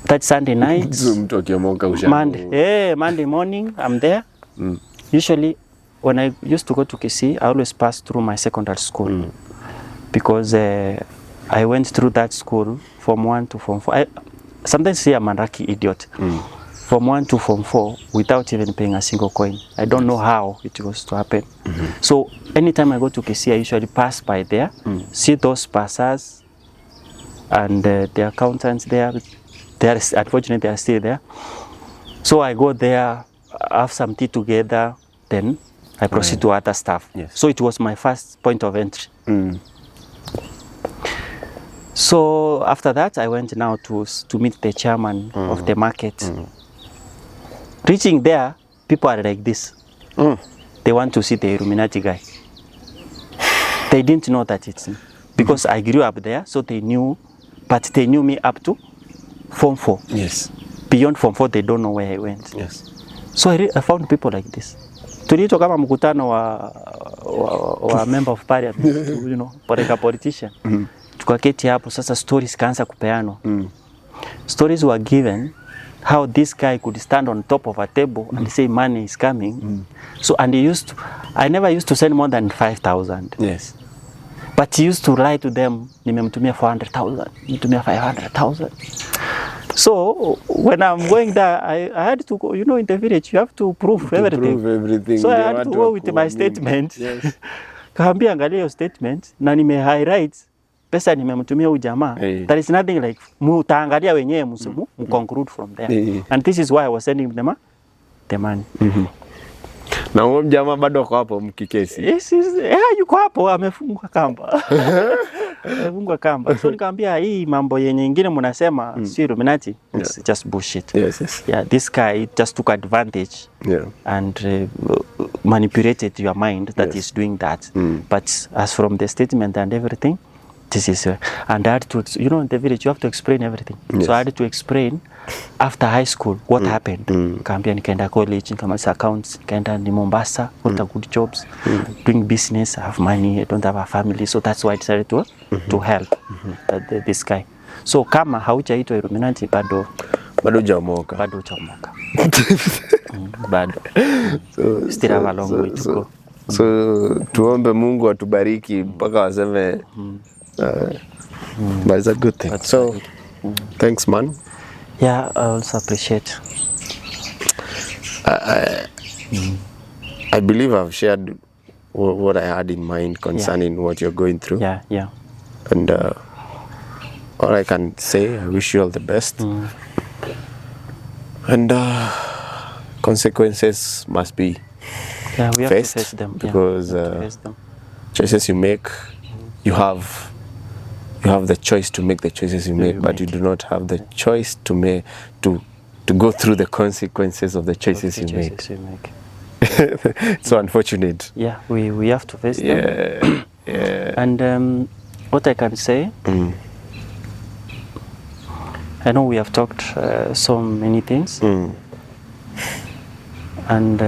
that Sunday night, Monday morning, I'm there. Usually, when I used to go to Kisii, I always pass through my secondary school. Because I went through that school from 1 to form 4. Sometimes say I'm a lucky idiot. From 1 to form 4 without even paying a single coin. I don't know how it was to happen. So anytime I go to Kisii, I usually pass by there, see those pastors and the accountants there. Unfortunately, they are still there. So I go there, have some tea together, then I proceed to other stuff. Yes. So it was my first point of entry. So after that, I went now to meet the chairman of the market. Reaching there, people are like this. They want to see the Illuminati guy. They didn't know that it's me. Because I grew up there, so they knew, but they knew me up to Form 4. Yes. Beyond Form 4, they don't know where I went. Yes. So I found people like this. Tulito kama mkutano wa member of parliament, you know, politician. Tukaketi hapo sasa, stories kaanza kupeano. Stories were given how this guy could stand on top of a table and say money is coming. So and I never used to send more than 5,000. Yes. But he used to lie to them, nimemtumia 400,000, nimemtumia 500,000. So when I'm going there, I had to go, you know, in the village, you have to prove everything. So I had to go with my statement. Yes. Kaambia angalia hiyo statement na nime highlight pesa nimemtumia huyu jamaa. There is nothing like mutaangalia wenyewe conclude from there. And this is why I was sending them the money. Na huyo jamaa bado kwa hapo mkikesi. Yes, yuko hapo amefungwa kamba. Amefungwa kamba. So nikamwambia hii mambo yenye nyingine mnasema si Illuminati, it's just bullshit. Yes. Yeah, this guy just took advantage and manipulated your mind that he's doing that. But as from the statement and everything, this is and I had to, you know, in the village you have to explain everything. So I had to explain after high school what happened. Kaambia nikaenda college, nikamaliza accounts, nikaenda ni Mombasa, got good jobs, doing business, I have money, I don't have a family, so that's why I decided to help this guy. So kama haujaitwa Illuminati bado hujaomoka. Bado. Still have a long way to go. So tuombe Mungu atubariki mpaka waseme but it's a good thing. So thanks, man. Yeah, I also appreciate. I believe I've shared what I had in mind concerning what you're going through. Yeah. And all I can say, I wish you all the best. And consequences must be we have faced, to face them. Because choices you make, you have the choice to make the choices you make, but you do not have the choice to go through the consequences of the choices you make. It's so unfortunate. Yeah, we have to face them. And what I can say, I know we have talked so many things, and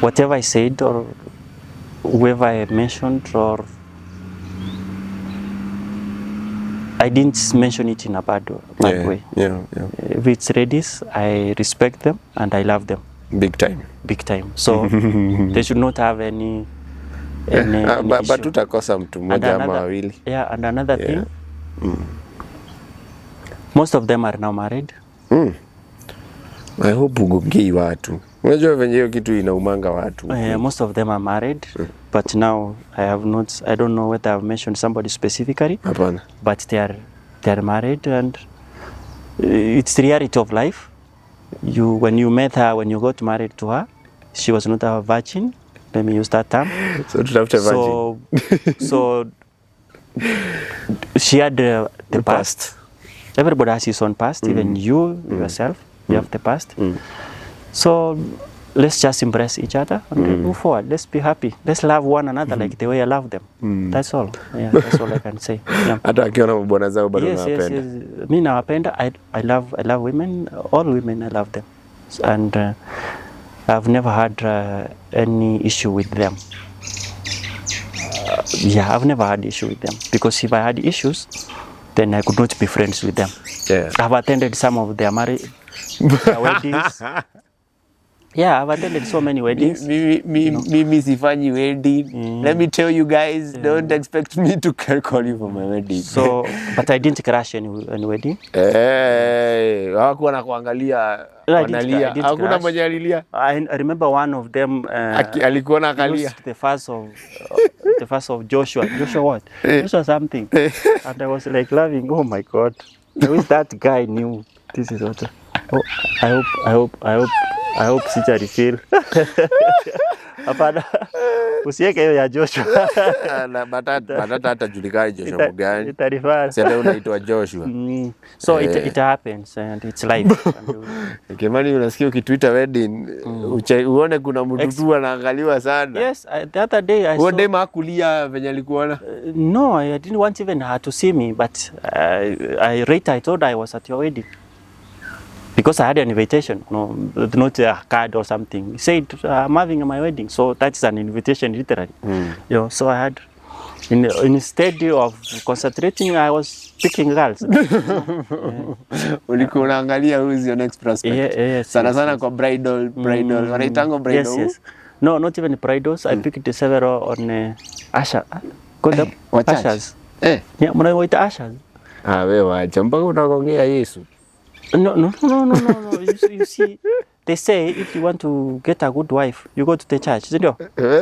whatever I said or whoever I mentioned, or I didn't mention it in a bad way. Yeah. If it's ladies, I respect them and I love them. Big time. So they should not have any but tutakosa mtu mmoja ama wawili. Yeah, and another thing, most of them are now married. I hope ugongei watu. Unajua venye hiyo kitu inaumanga watu. Most of them are married, but now I don't know whether I've mentioned somebody specifically. Hapana. But they are married, and it's the reality of life. When you met her, when you got married to her, she was not a virgin. Let me use that term. So tutafute virgin. So she had the past. Everybody has his own past. Even you yourself, you have the past. So let's just embrace each other and move forward. Let's be happy. Let's love one another like the way I love them. That's all. Yeah, that's all I can say. Hata akiona mbona zao bado nawapenda. Yes. Mimi nawapenda. I love women. All women, I love them. And I've never had any issue with them. I've never had issue with them, because if I had issues, then I could not be friends with them. I've attended some of their weddings. I've attended so many weddings. Mimi sifanyi wedding. Let me tell you guys, don't expect me to call you for my wedding. So, but I didn't crash any wedding. Hawakuwa na kuangalia wanalia. Hakuna mmoja alilia. I remember one of them alikuwa na kalia. The first of Joshua. Joshua what? Joshua something. And I was like laughing. Oh my God. I wish that guy knew this is what. Oh, I hope sija refill. Hapana. Usiweke hiyo ya Joshua. Na batata hata julikani Joshua mgani. Itarifaa. Sasa unaitwa Joshua. So it happens and it's life. Kimani, unasikia ukitwita wedding, uone kuna mtu tu anaangaliwa sana. Yes, the other day I saw. One day makulia venye alikuona. No, I didn't want even her to see me, but I told her I was at your wedding. because I had an invitation, no, not a card or something. He said, I'm having my wedding, so that's an invitation, literally. You know, so I had, instead of concentrating, I was picking girls. Ulikuwa unaangalia who is your next prospect. Yes, Sana sana kwa bridal, wanaitango bridal. Yes. No, not even bridals. I picked several on Asha. Call them Ashas. Yeah, mnawaita Ashas. Wewe wacha mpaka unaongea Yesu. No. You see, they say if you want to get a good wife, you go to the church, isn't it?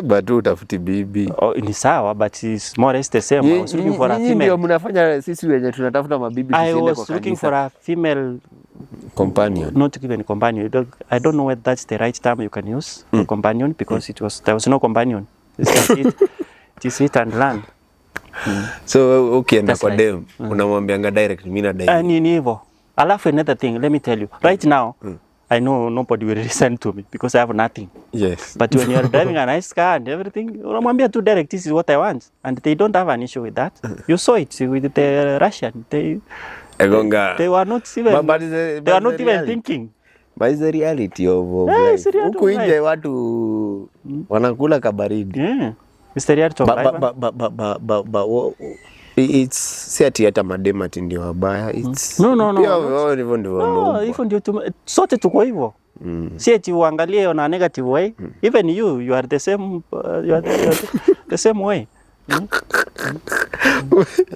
But utafuti bibi. Oh, ni sawa, but it's more or less the same. I was looking for a female. Ndio mnafanya sisi wenye tunatafuta mabibi tusiende kwa kanisa. I was looking for a female companion. Not even companion. I don't know whether that's the right term you can use for companion, because there was no companion. It's hit and learn. So ukienda kwa dem unamwambianga direct mimi na direct. Ni hivyo. Alafu another thing, let me tell you. Right now, I know nobody will listen to me because I have nothing. Yes. But when you're driving a nice car and everything, unamwambia tu direct, this is what I want. And they don't have an issue with that. You saw it with the Russian. They were not even thinking. But it's the reality of life. Huku nje watu wanakula kabaridi. Yeah. It's the reality of life. But it's si ati hata madema ati ndio wabaya. It's no. Pia wao ndivyo ndivyo. No, hivyo ndio sote tuko hivyo. Si ati uangalie on a negative way. Even you are the same the same way.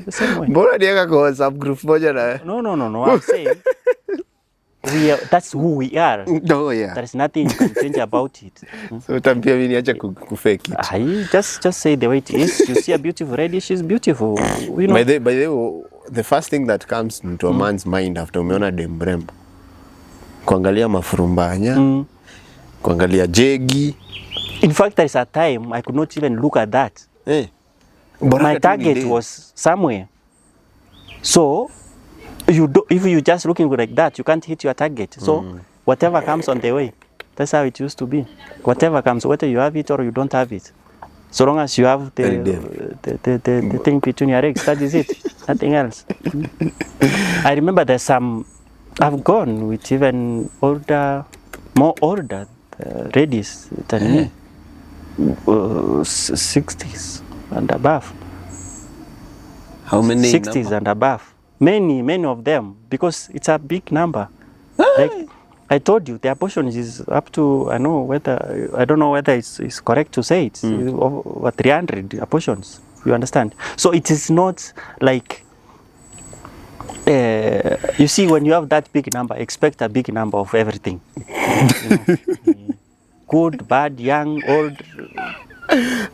The same way. Mbona niweka kwa WhatsApp group moja na No. I'm saying that's who we are. No, yeah. There is nothing you can change about it. So utampia mimi niacha kufake it. Just say the way it is. You see a beautiful lady, she's beautiful. You know. By the first thing that comes into a man's mind after umeona dem rembo, kuangalia mafurumbanya, kuangalia jegi. In fact, there is a time I could not even look at that. My target was somewhere. So if you just looking like that, you can't hit your target. So whatever comes on the way, that's how it used to be. Whatever comes, whether you have it or you don't have it, so long as you have the thing between your legs, that is it. Nothing else. I remember there's some. I've gone with even more older ladies than me, 60s and above. How many? 60s and above. Many of them, because it's a big number. Like I told you, the abortion is up to, I don't know whether it's correct to say it, over 300 abortions, you understand? So it is not like, you see, when you have that big number, expect a big number of everything. Good, bad, young, old.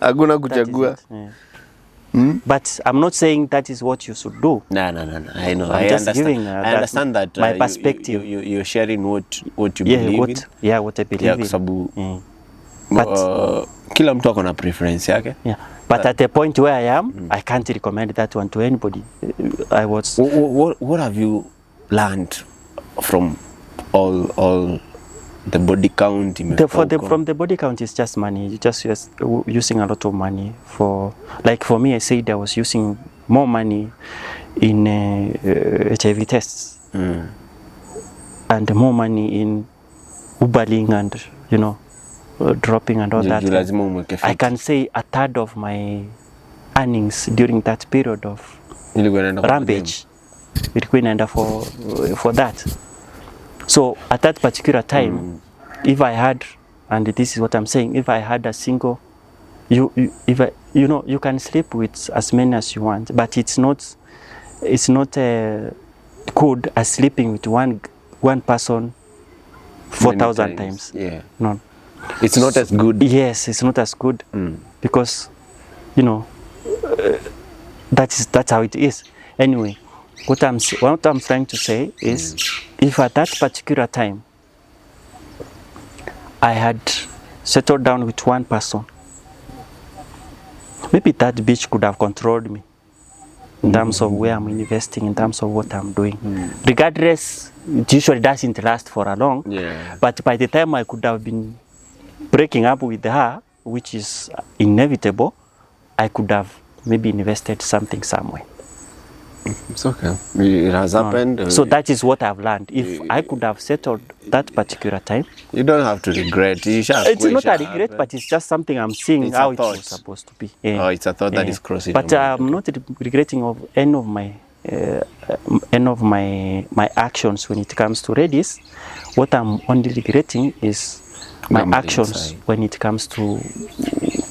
Hakuna kuchagua. But I'm not saying that is what you should do. No. I know. I understand that. My perspective. You're sharing what you believe in. What I believe in. Sababu, kila mtu ako na preference yake. Yeah. But at the point where I am, I can't recommend that one to anybody. What have you learned from all the body count? From the body count is just money. You just using a lot of money for me. I said I was using more money in HIV tests and more money in Ubering and dropping and all that. I can say a third of my earnings during that period of rampage ilikuwa inaenda for that. So at that particular time, if I had, and this is what I'm saying, if I had a single, you can sleep with as many as you want, but it's not good as sleeping with one person 4,000 times. Yeah. No. It's not as good. Yes, it's not as good because that's how it is. Anyway, what I'm trying to say is, if at that particular time I had settled down with one person, maybe that bitch could have controlled me in terms of where I'm investing, in terms of what I'm doing. Regardless, it usually doesn't last for a long. Yeah. But by the time I could have been breaking up with her, which is inevitable, I could have maybe invested something somewhere. It's okay. It has happened. So that is what I've learned. If I could have settled that particular time, you don't have to regret. it's not a regret, but it's just something I'm seeing it's how it was supposed to be. Oh, it's a thought that is crossing. But I'm not regretting of any of my actions when it comes to Redis. What I'm only regretting is my actions when it comes to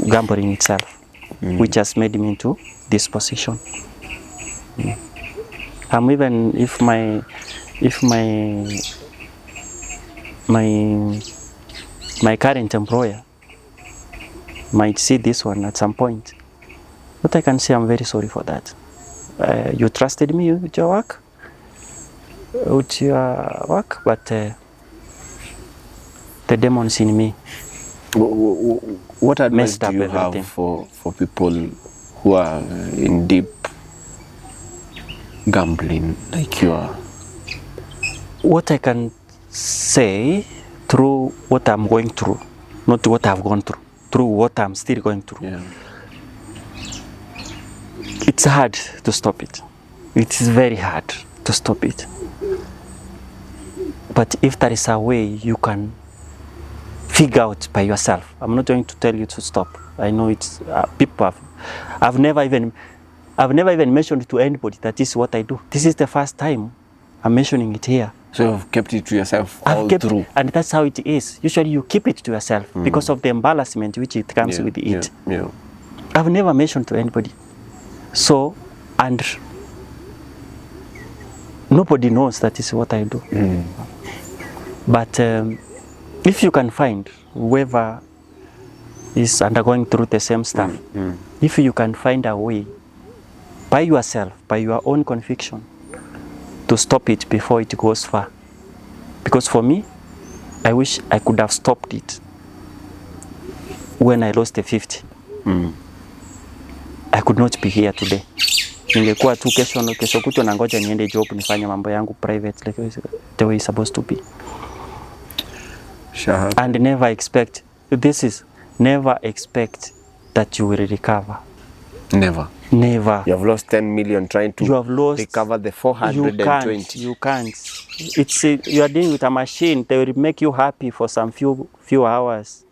gambling itself, which has made me into this position. Even if my current employer might see this one at some point, but I can say I'm very sorry for that. You trusted me with your work, but the demons in me. What advice do you have for people who are in deep gambling like you are? What I can say through what I'm going through, not what I've gone through what I'm still going through. Yeah. It's hard to stop it. It is very hard to stop it. But if there is a way you can figure out by yourself, I'm not going to tell you to stop. I know it's people I've never even mentioned to anybody that this is what I do. This is the first time I'm mentioning it here. So you've kept it to yourself all through. And that's how it is. Usually you keep it to yourself because of the embarrassment which it comes with it. Yeah. I've never mentioned to anybody. So, and nobody knows that is what I do. But if you can find whoever is undergoing through the same stuff, if you can find a way by yourself, by your own conviction, to stop it before it goes far. Because for me, I wish I could have stopped it when I lost the 50. I could not be here today. Ningekuwa tu kesho kutwa na ngoja niende job nifanye mambo yangu private like the way it's supposed to be. Sure. And never expect that you will recover. Never. Never. You have lost 10 million trying to recover the 420. You can't. It's you are dealing with a machine. They will make you happy for some few hours.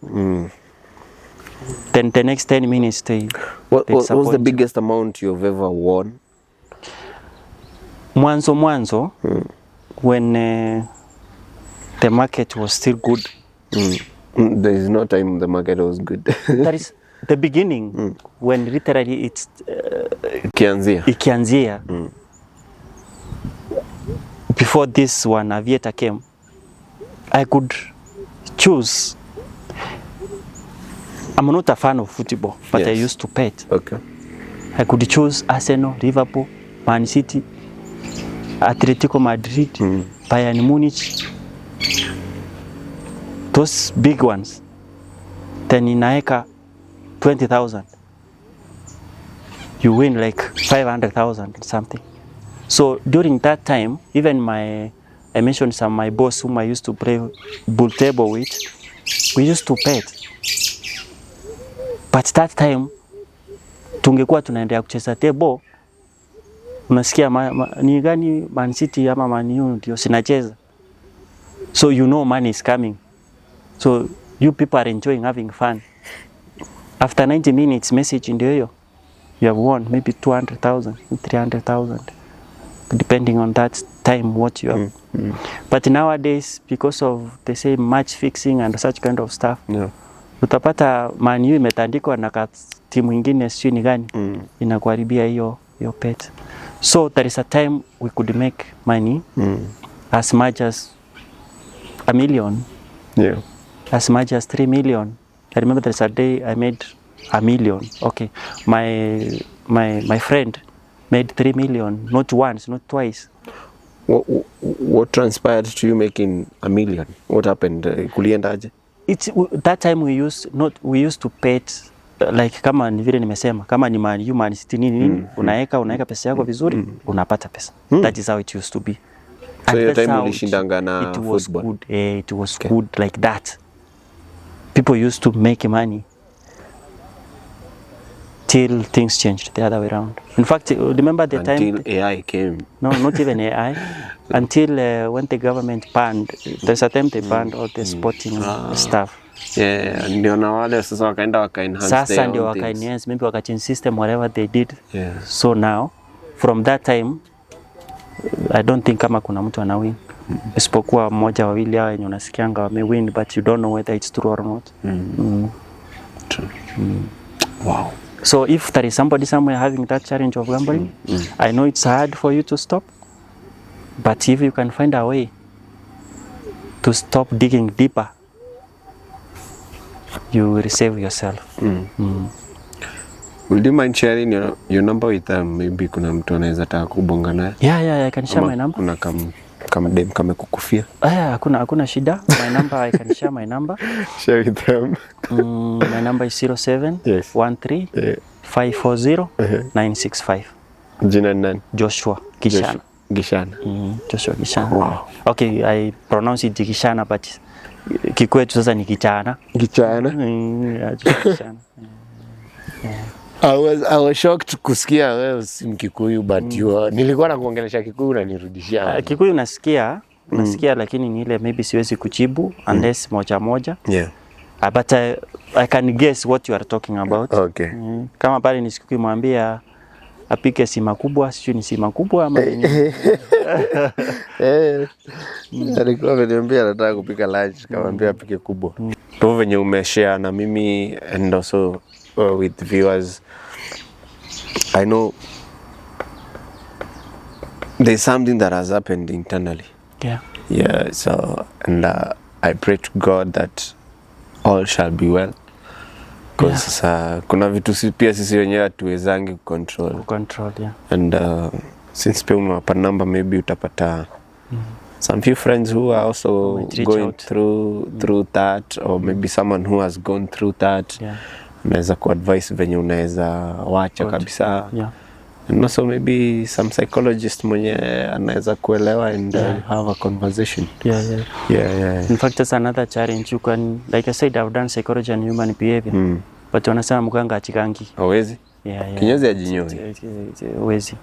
Then the next 10 minutes what was the biggest amount you've ever won? Mwanzo, when the market was still good. There is no time the market was good. That is the beginning, when literally it's ikianzia. Before this one, Aviator came, I could choose. I'm not a fan of football, but I used to bet. Okay. I could choose Arsenal, Liverpool, Man City, Atletico Madrid, Bayern Munich. Those big ones. Then inaeka 20,000. You win like 500,000 something. So during that time, even I mentioned my boss whom I used to play bull table with, we used to bet. But that time, tungekuwa tunaendelea kucheza table, unasikia ni gani Man City ama Man U ndio sinacheza. So you know money is coming. So you people are enjoying having fun. After 90 minutes, message ndio hiyo. You have won maybe 200,000, 300,000, depending on that time what you have. But nowadays, because of the same match fixing and such kind of stuff, utapata Man U imetandikwa na timu ingine sio ni gani, inakuharibia hiyo pet. So there is a time we could make money as much as $1 million, as much as 3 million. I remember there's a day I made $1 million. Okay, my friend made 3 million, not once, not twice. What transpired to you making $1 million? What happened? Kuliendaje? It's that time we used to bet like kama ni vile nimesema, kama ni Man City nini, unaeka pesa yako vizuri, unapata pesa. That is how it used to be. So your time ulishindanga na football. Good. It was good like that. People used to make money till things changed the other way around. In fact, remember the until time AI came. No, not even AI. Until when the government banned, there's a time they banned all the sporting stuff. Yeah, ndio na wale sasa wakaenda waka-enhance their Sasa ndio own things. waka-enhance, maybe waka-change system, whatever they did. Yeah. So now, from that time, I don't think kama kuna mtu ana win. Isipokuwa mmoja wawili hao wenye unasikianga wame win, but you don't know whether it's true or not. True. Wow. So if there is somebody somewhere having that challenge of gambling, I know it's hard for you to stop, but if you can find a way to stop digging deeper, you will save yourself. Would you mind sharing your number with them? Maybe kuna mtu anaweza taka kubonga naye. Yeah, I can share my number. Kuna kama dem kamekukufia. Hakuna shida. My number, I can share my number. Share with them. My number is 0713 540 965. Jina nani? Joshua Gishana. Joshua Gishana. Wow. Okay, I pronounce it Gishana, but kikwetu sasa ni Gichana. Gichana? Gishana. I was shocked kusikia wewe si Mkikuyu, but nilikuwa nakuongelesha Kikuyu na nirudishia. Kikuyu nasikia lakini ni ile maybe siwezi kujibu unless moja. Yeah. But I can guess what you are talking about. Okay. Kama pale nisikie mwambia apike sima kubwa, sio ni sima kubwa ama nini. Alikuwa ameniambia anataka kupika lunch, kamwambia apike kubwa. Kwa venye umeshare na mimi and also with viewers, I know there's something that has happened internally. Yeah, so and I pray to God that all shall be well. Because kuna vitu pia sisi wenyewe hatuwezangi control, yeah. And since pia umewapa number, maybe utapata some few friends who are also going through that, or maybe someone who has gone through that. Unaweza kuadvise venye unaweza wacha kabisa. And also maybe some psychologist mwenye anaweza kuelewa and have a conversation. Yeah. In fact, that's another challenge. You can, like I said, I've done psychology and human behavior. But wanasema mganga achikangi. Hawezi? Kinyozi ajinyozi. Hawezi.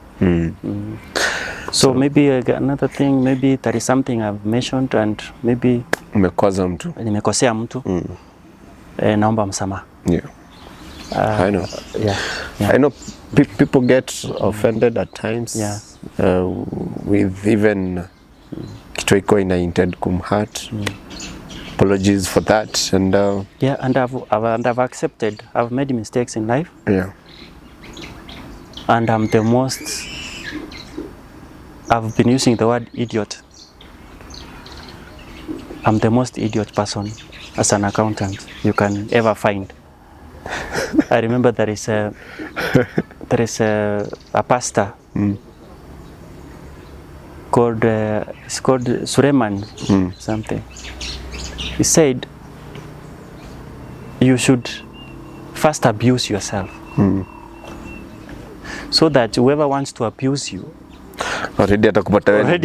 So maybe another thing, maybe there is something I've mentioned and maybe umekwaza mtu. Nimekosea mtu. Naomba msamaha. Yeah. I know. I know people get offended at times. With even kitu iko inainted kumhurt. Apologies for that. And and I've accepted. I've made mistakes in life. And I've been using the word idiot. I'm the most idiot person as an accountant you can ever find. I remember there is a pastor called Suleiman something. He said you should first abuse yourself so that whoever wants to abuse you already atakupata wewe.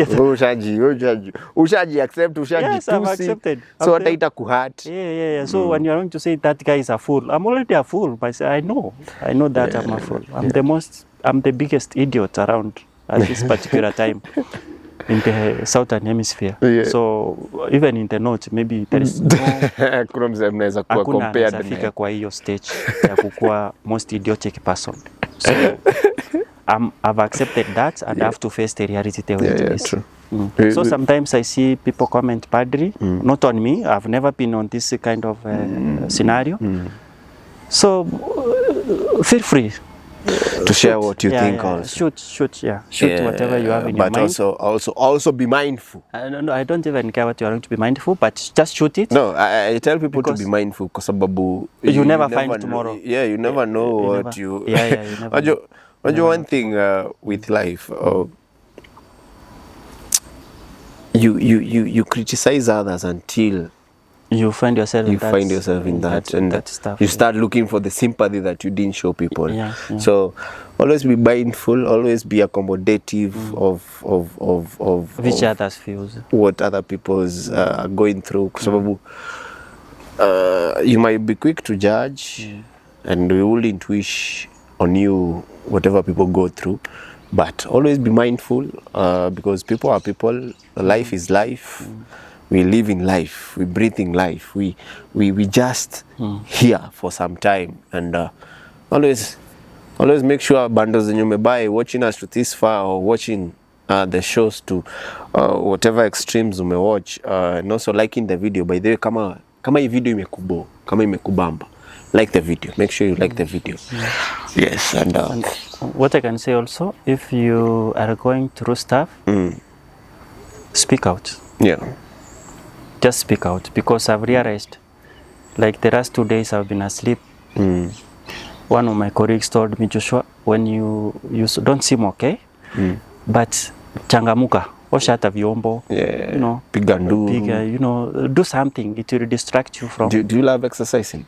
Ushaji accept, yes, I've accepted. So ataita kuhurt. Yeah. So when you are going to say that guy is a fool, I'm already a fool, but I know that I'm a fool. I'm the biggest idiot around at this particular time in the southern hemisphere. So even in the north, maybe there is no kuna mzee mnaweza kuwa compared na fika kwa hiyo stage ya kukuwa most idiotic person. So I've accepted that and I have to face the reality the way it is. True. So sometimes I see people comment badly, not on me. I've never been on this kind of scenario. So feel free to share what you think also. Shoot whatever you have in your mind. But also be mindful. No, I don't even care what you are going to be mindful, but just shoot it. No, I tell people to be mindful because you never find tomorrow. You never know what you... you never know. One thing with life, you criticize others until you find yourself in that and that stuff, you start looking for the sympathy that you didn't show people. So always be mindful, always be accommodative of which others feels, what other people's are going through. Sababu you might be quick to judge, and we wouldn't wish on you whatever people go through, but always be mindful, because people are people, life is life. We live in life, we breathe in life, we just here for some time, and always make sure bundles zenye umebuy watching us to this far, or watching the shows to whatever extremes umewatch, and also liking the video. By the way, kama hii video imekubo, kama imekubamba, like the video, make sure you like the video. Yes, and what I can say also, if you are going through stuff, speak out. Yeah. Just speak out, because I've realized, like the last 2 days I've been asleep. One of my colleagues told me, Joshua, when you don't seem okay, but changamuka, osha hata vyombo, you know, piga nduru, you know, do something. It will distract you from. Do you love exercising?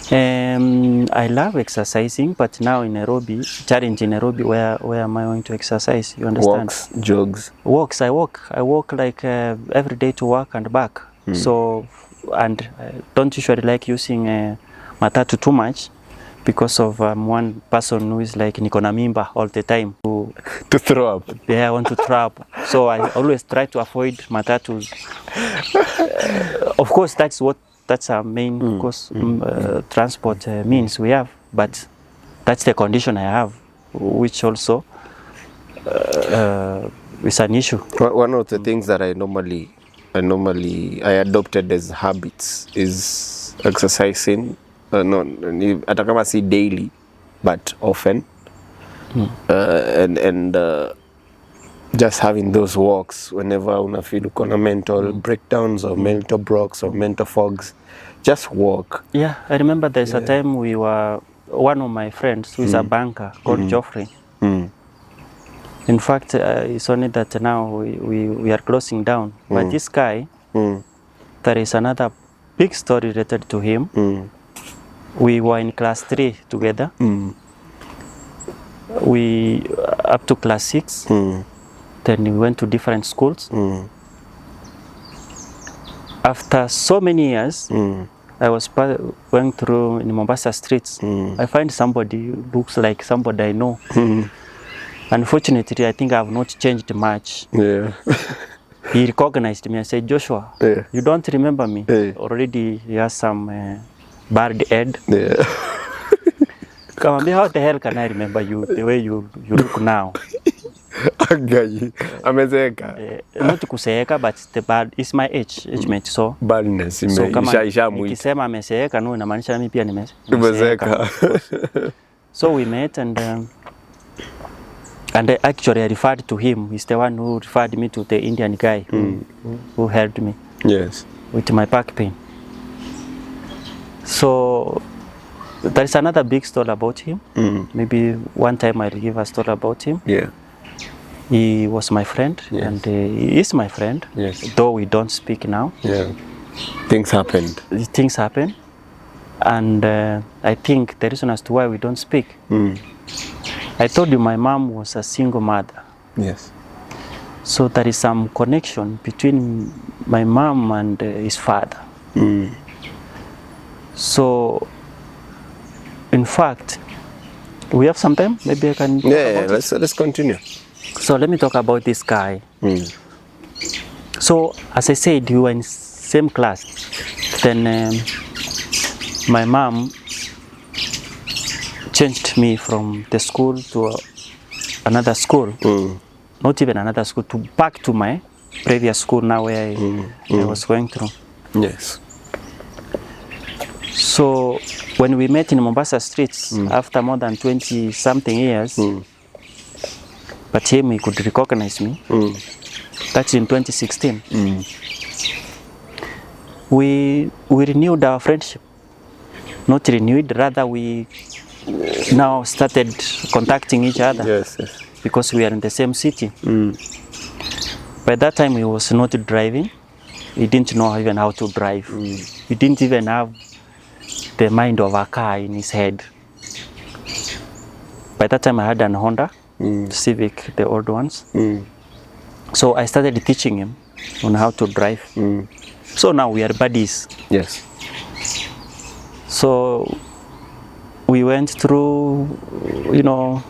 I love exercising, but now in Nairobi, challenge in Nairobi, where am I going to exercise? You understand? Walks, jogs. Walks. I walk like every day to work and back. So, and I don't usually like using matatu too much, because of one person who is like nikona mimba all the time. To throw up. Yeah, I want to throw up. So I always try to avoid matatus. Of course, that's our main transport means we have, but that's the condition I have, which also is an issue. One of the things that I adopted as habits is exercising. Hata kama si daily, but often, and just having those walks whenever una feel uko na mental breakdowns or mental blocks or mental fogs, just walk. Yeah, I remember there's a time we were, one of my friends who is a banker called Geoffrey. In fact, it's only that now we are closing down. But this guy, there is another big story related to him. We were in class 3 together. We up to class 6. Then we went to different schools. After so many years, I was going through in Mombasa streets. I find somebody who looks like somebody I know. Unfortunately, I think I have not changed much. Yeah. He recognized me. I said, Joshua, you don't remember me? Already he has some bald head. Yeah. Come on, how the hell can I remember you the way you look now? Agayi, amezeeka. Not kuseeka, but the bald is my age mate, so baldness so kama isha nikisema ameseeka, no inamaanisha mimi pia nimezeeka. So we met, and actually I referred to him. He's the one who referred me to the Indian guy who helped me. Yes. With my back pain. So there is another big story about him. Maybe one time I'll give a story about him. Yeah. He was my friend, and he is my friend. Yes. Though we don't speak now. Yeah. Things happened. Things happen, and I think the reason as to why we don't speak. I told you my mom was a single mother. Yes. So there is some connection between my mom and his father. So, in fact, we have some time. Maybe I can. Yeah, let's continue. So let me talk about this guy. So as I said, we were in same class. Then my mom changed me from the school to another school. Not even another school, back to my previous school now where I was going through. Yes. So when we met in Mombasa streets after more than 20 something years, but him, he could recognize me. That's in 2016. We renewed our friendship. Not renewed, rather we now started contacting each other. Yes. Because we are in the same city. By that time, he was not driving. He didn't know even how to drive. He didn't even have the mind of a car in his head. By that time, I had an Honda Civic, the old ones. So I started teaching him on how to drive. So now we are buddies. Yes. So we went through, you know,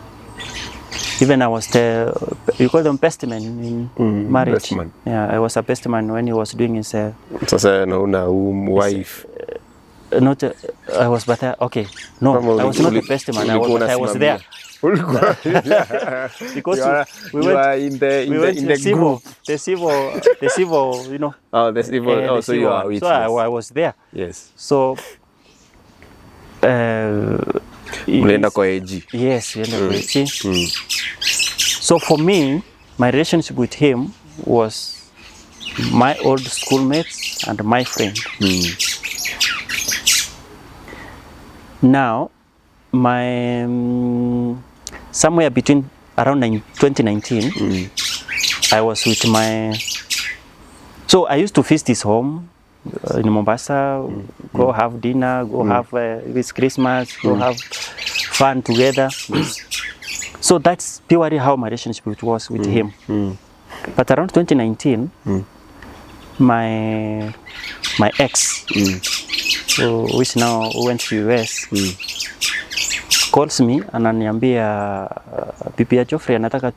even I was the, you call them bestman in marriage. Bestman. Yeah, I was a bestman when he was doing his. Sasa naona wife. Not, I was, but okay, no, I was not the bestman. I was there. Because we went in the civil, group. the civil, you know. Oh, the civil. So you are witness. So I was there. Yes. So. Ulienda kwa AG. Yes, So for me, my relationship with him was my old schoolmates and my friend. Now, my somewhere between around 2019, I was with my. So I used to visit his home in Mombasa, go have dinner, go have this Christmas, go have fun together. So that's purely how my relationship was with him. But around 2019, my ex, which now went to US, calls me ananiambia bibi ya Geoffrey anataka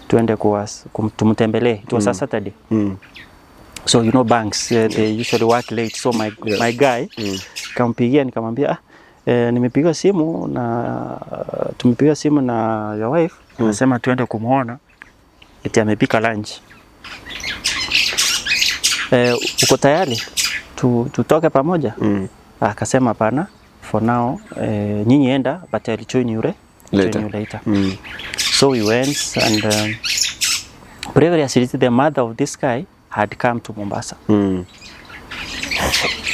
tuende tumtembelee. It was a Saturday. So you know banks, they usually work late. So my guy kampigia nikamwambia nimepiga simu na your wife, anasema tuende kumuona eti amepika lunch. Uko tayari tutoke pamoja? Akasema hapana, for now nyinyi enda, but I'll join you later. So we went, and previously the mother of this guy had come to Mombasa.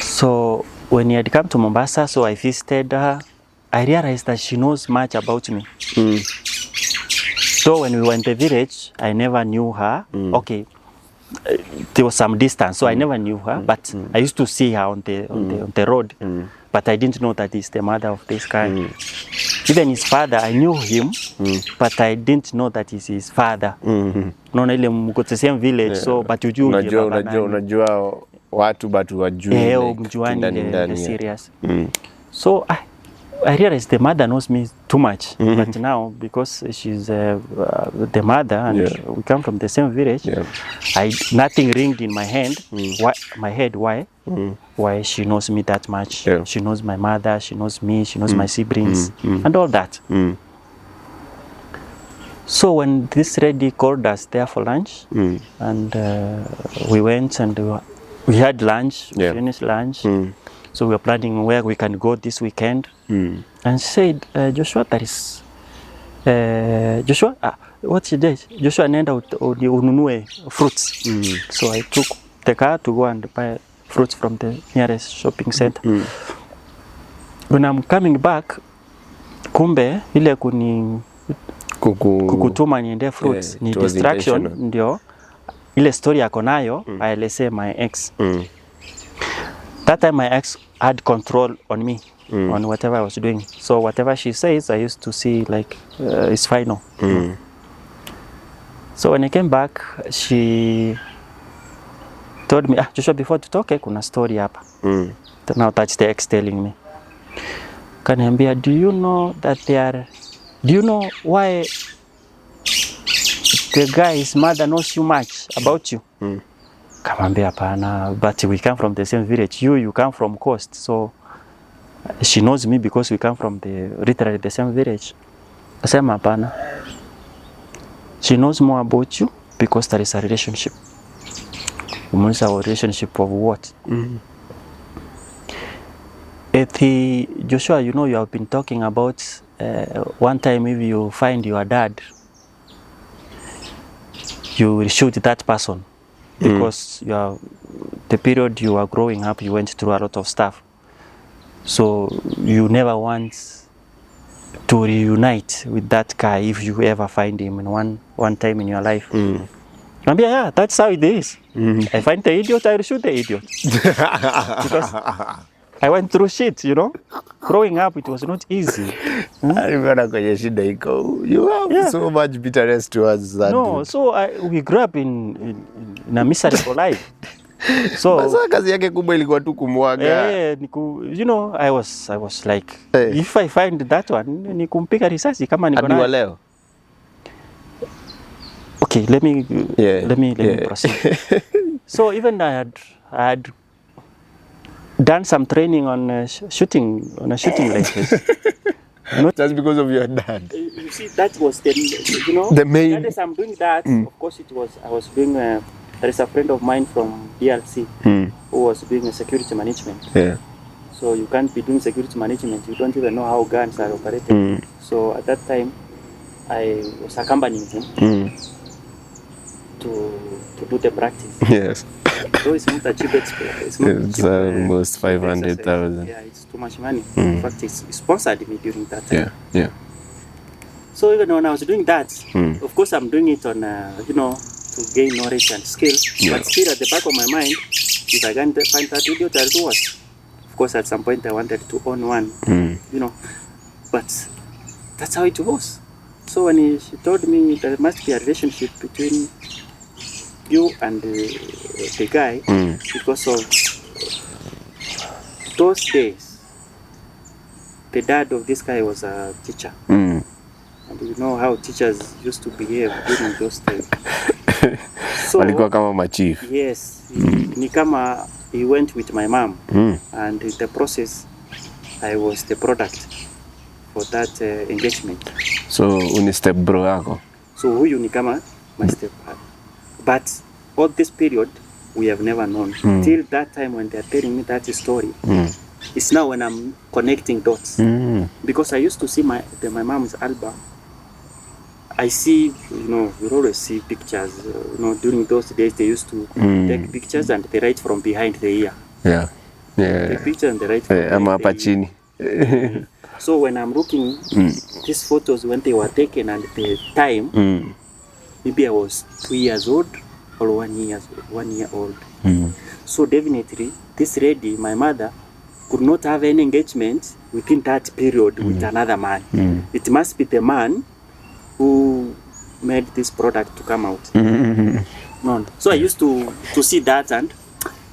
So when he had come to Mombasa, so I visited her. I realized that she knows much about me. So when we were in the village, I never knew her. Okay, there was some distance, so I never knew her, but I used to see her on the road. But I didn't know that it's the mother of this guy. Even his father, I knew him, but I didn't know that he's his father. Naona ile mko the same village, so but unajua watu but wajui mjuani the serious. So I realized the mother knows me too much, but now because she's the mother and we come from the same village, nothing ringed in my head. Why she knows me that much? She knows my mother, she knows me, she knows my siblings, and all that. So when this lady called us there for lunch, and we went and we had lunch, finished lunch. So we were planning where we can go this weekend. And she said, Joshua, that is... Joshua, what's your date? Joshua, nenda ununue fruits. So I took the car to go and buy fruits from the nearest shopping center. When I'm coming back, kumbe ile kukutuma niende fruits ni distraction, ndio ile story yako nayo aelezee my ex. That time my ex had control on me, on whatever I was doing. So whatever she says, I used to see like it's final. So when I came back, she told me, Joshua, before tutoke, kuna story hapa. Now that's the ex telling me. Kaniambia, do you know why the guy's mother knows you much about you? Kamwambia hapana, but we come from the same village. You come from coast, so she knows me because we come from literally the same village. Asema hapana. She knows more about you because there is a relationship. Umeonyesha a relationship of what? Joshua, you know, you have been talking about one time if you find your dad, you will shoot that person. Because the period you are growing up, you went through a lot of stuff. So you never want to reunite with that guy if you ever find him in one time in your life. Yeah, that's how it is. I find the idiot, I will shoot the idiot. Because I went through shit, you know. Growing up, it was not easy. I remember kwenye shida iko. You have so much bitterness towards that. No, dude. So we grew up in a miserable life. So Sasa kazi yake kubwa ilikuwa tu kumwaga. you know, I was like, Eh. if I find that one, ni kumpiga risasi kama niko Hadi wa naye. leo. Okay, let me Yeah. proceed. So even I had done some training on shooting on a shooting like this. Just because of your dad. You see, that was the, you know, The main- that is I'm doing that. Of course, I was doing. There is a friend of mine from DLC who was doing a security management. Yeah. So you can't be doing security management. You don't even know how guns are operated. So at that time, I was accompanying him to do the practice. Yes. So it's not a cheap expense. It's almost 500,000. Yeah, it's too much money. In fact, it's sponsored me during that time. Yeah. So even when I was doing that, of course I'm doing it on, you know, to gain knowledge and skill. Yeah. But still at the back of my mind, if I can find that idiot, I'll do what? Of course at some point I wanted to own one, you know, but that's how it was. So when she told me there must be a relationship between you and the guy, because of those days, the dad of this guy was a teacher. And you know how teachers used to behave during those days. So, walikuwa kama machief. Yes, ni kama he went with my mom, and in the process I was the product for that engagement. So uni step bro yako. So huyu ni kama my stepfather. But all this period we have never known till that time when they are telling me that story. It's now when I'm connecting dots, because I used to see my mom's album. I see, you know, we always see pictures. You know, during those days they used to take pictures and they write from behind the ear. Yeah. The picture and they write from behind Ama hapa the chini. ear. So when I'm looking these photos when they were taken and the time, maybe I was 2 years old or 1 year old. So definitely this lady, my mother, could not have any engagement within that period with another man. It must be the man who made this product to come out. No. So I used to see that and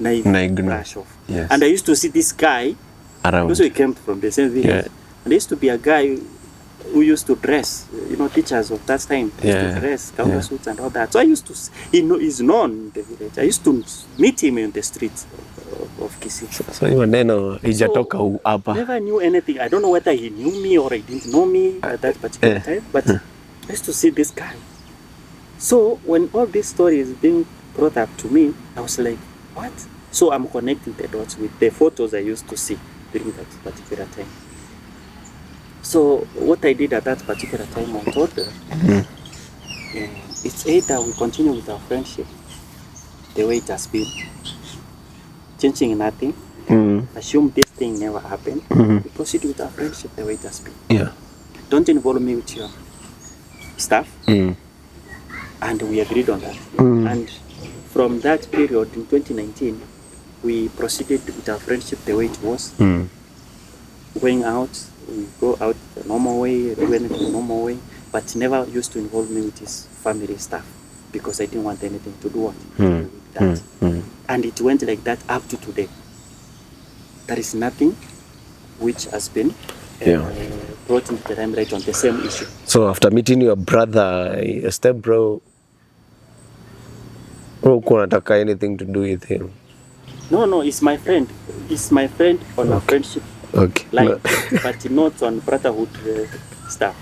I brush off. Yes. And I used to see this guy, Around. also he came from the same village. Yeah. And there used to be a guy who used to dress, you know, teachers of that time used to dress, counter suits and all that. So I used to, he's known in the village. I used to meet him in the streets of Kisii. So hiyo neno ijatoka hapa. Never knew anything. I don't know whether he knew me or he didn't know me at that particular time, but I used to see this guy. So when all this story is being brought up to me, I was like, what? So I'm connecting the dots with the photos I used to see during that particular time. So what I did at that particular time, I told her, it's either we continue with our friendship the way it has been, changing nothing, assume this thing never happened, we proceed with our friendship the way it has been. Yeah. Don't involve me with your stuff. And we agreed on that. And from that period in 2019, we proceeded with our friendship the way it was. Going out, we go out the normal way, do anything the normal way, but never used to involve me with his family stuff because I didn't want anything to do with that. And it went like that up to today. There is nothing which has been brought into the limelight on the same issue. So after meeting your brother, your step bro, unataka anything to do with him? No, he's my friend. He's my friend on a friendship line, but not on brotherhood stuff.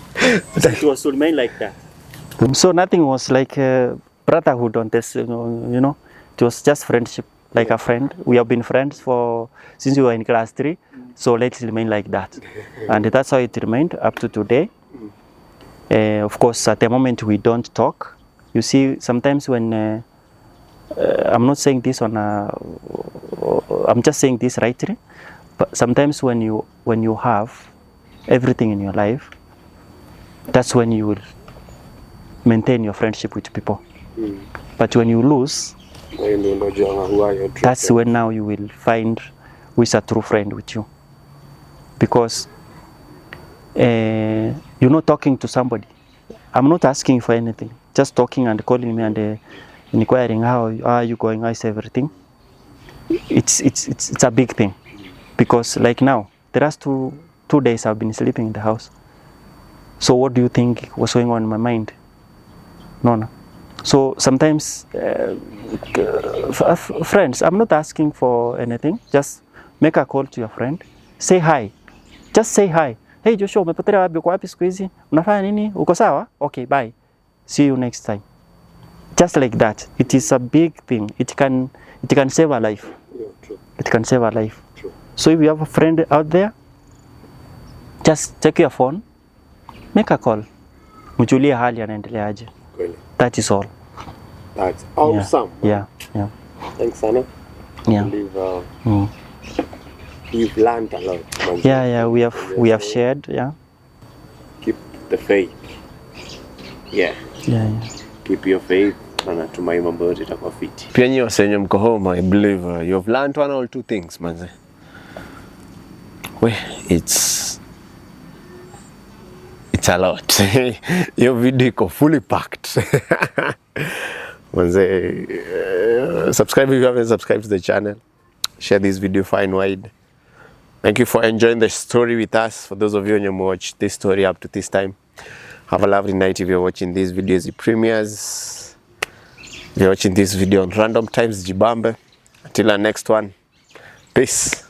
So it was remain like that. So nothing was like brotherhood on this, you know. It was just friendship, like a friend. We have been friends since we were in class 3, so let it remain like that. And that's how it remained up to today. Of course, at the moment we don't talk. You see, sometimes when I'm not saying this I'm just saying this rightly, but sometimes when you have everything in your life, that's when you will maintain your friendship with people. But when you lose, that's when now you will find who is a true friend with you. Because you're not talking to somebody. I'm not asking for anything. Just talking and calling me and inquiring how are you going, how is everything. it's a big thing, because like now the last two days I've been sleeping in the house. So what do you think was going on in my mind? No. So sometimes friends, I'm not asking for anything, just make a call to your friend, say hi, just say hi. Hey Joshua, umepotelea wapi? Uko wapi siku hizi? Unafanya nini? Uko sawa? Okay, bye, see you next time. Just like that. It is a big thing. It can save a life. Yeah, true. It can save a life. True. So if you have a friend out there, just take your phone, make a call, mjulie hali anaendeleaje. Really? That is all. That's awesome. Yeah. Thanks, Anna. Yeah. I believe we've learned a lot. Yeah. We have shared. Yeah. Keep the faith. Yeah. Keep your faith. Na natumai mambo yote itakuwa fiti. Pia nyinyi wasenye mko home, I believe you've learned one or two things, manze. It's a lot. Your video iko fully packed. Manze, subscribe if you haven't subscribed to the channel. Share this video far and wide. Thank you for enjoying the story with us. For those of you who watched this story up to this time, have a lovely night. If you're watching this video as it premieres, if you're watching this video on random times, jibambe. Until our next one, peace.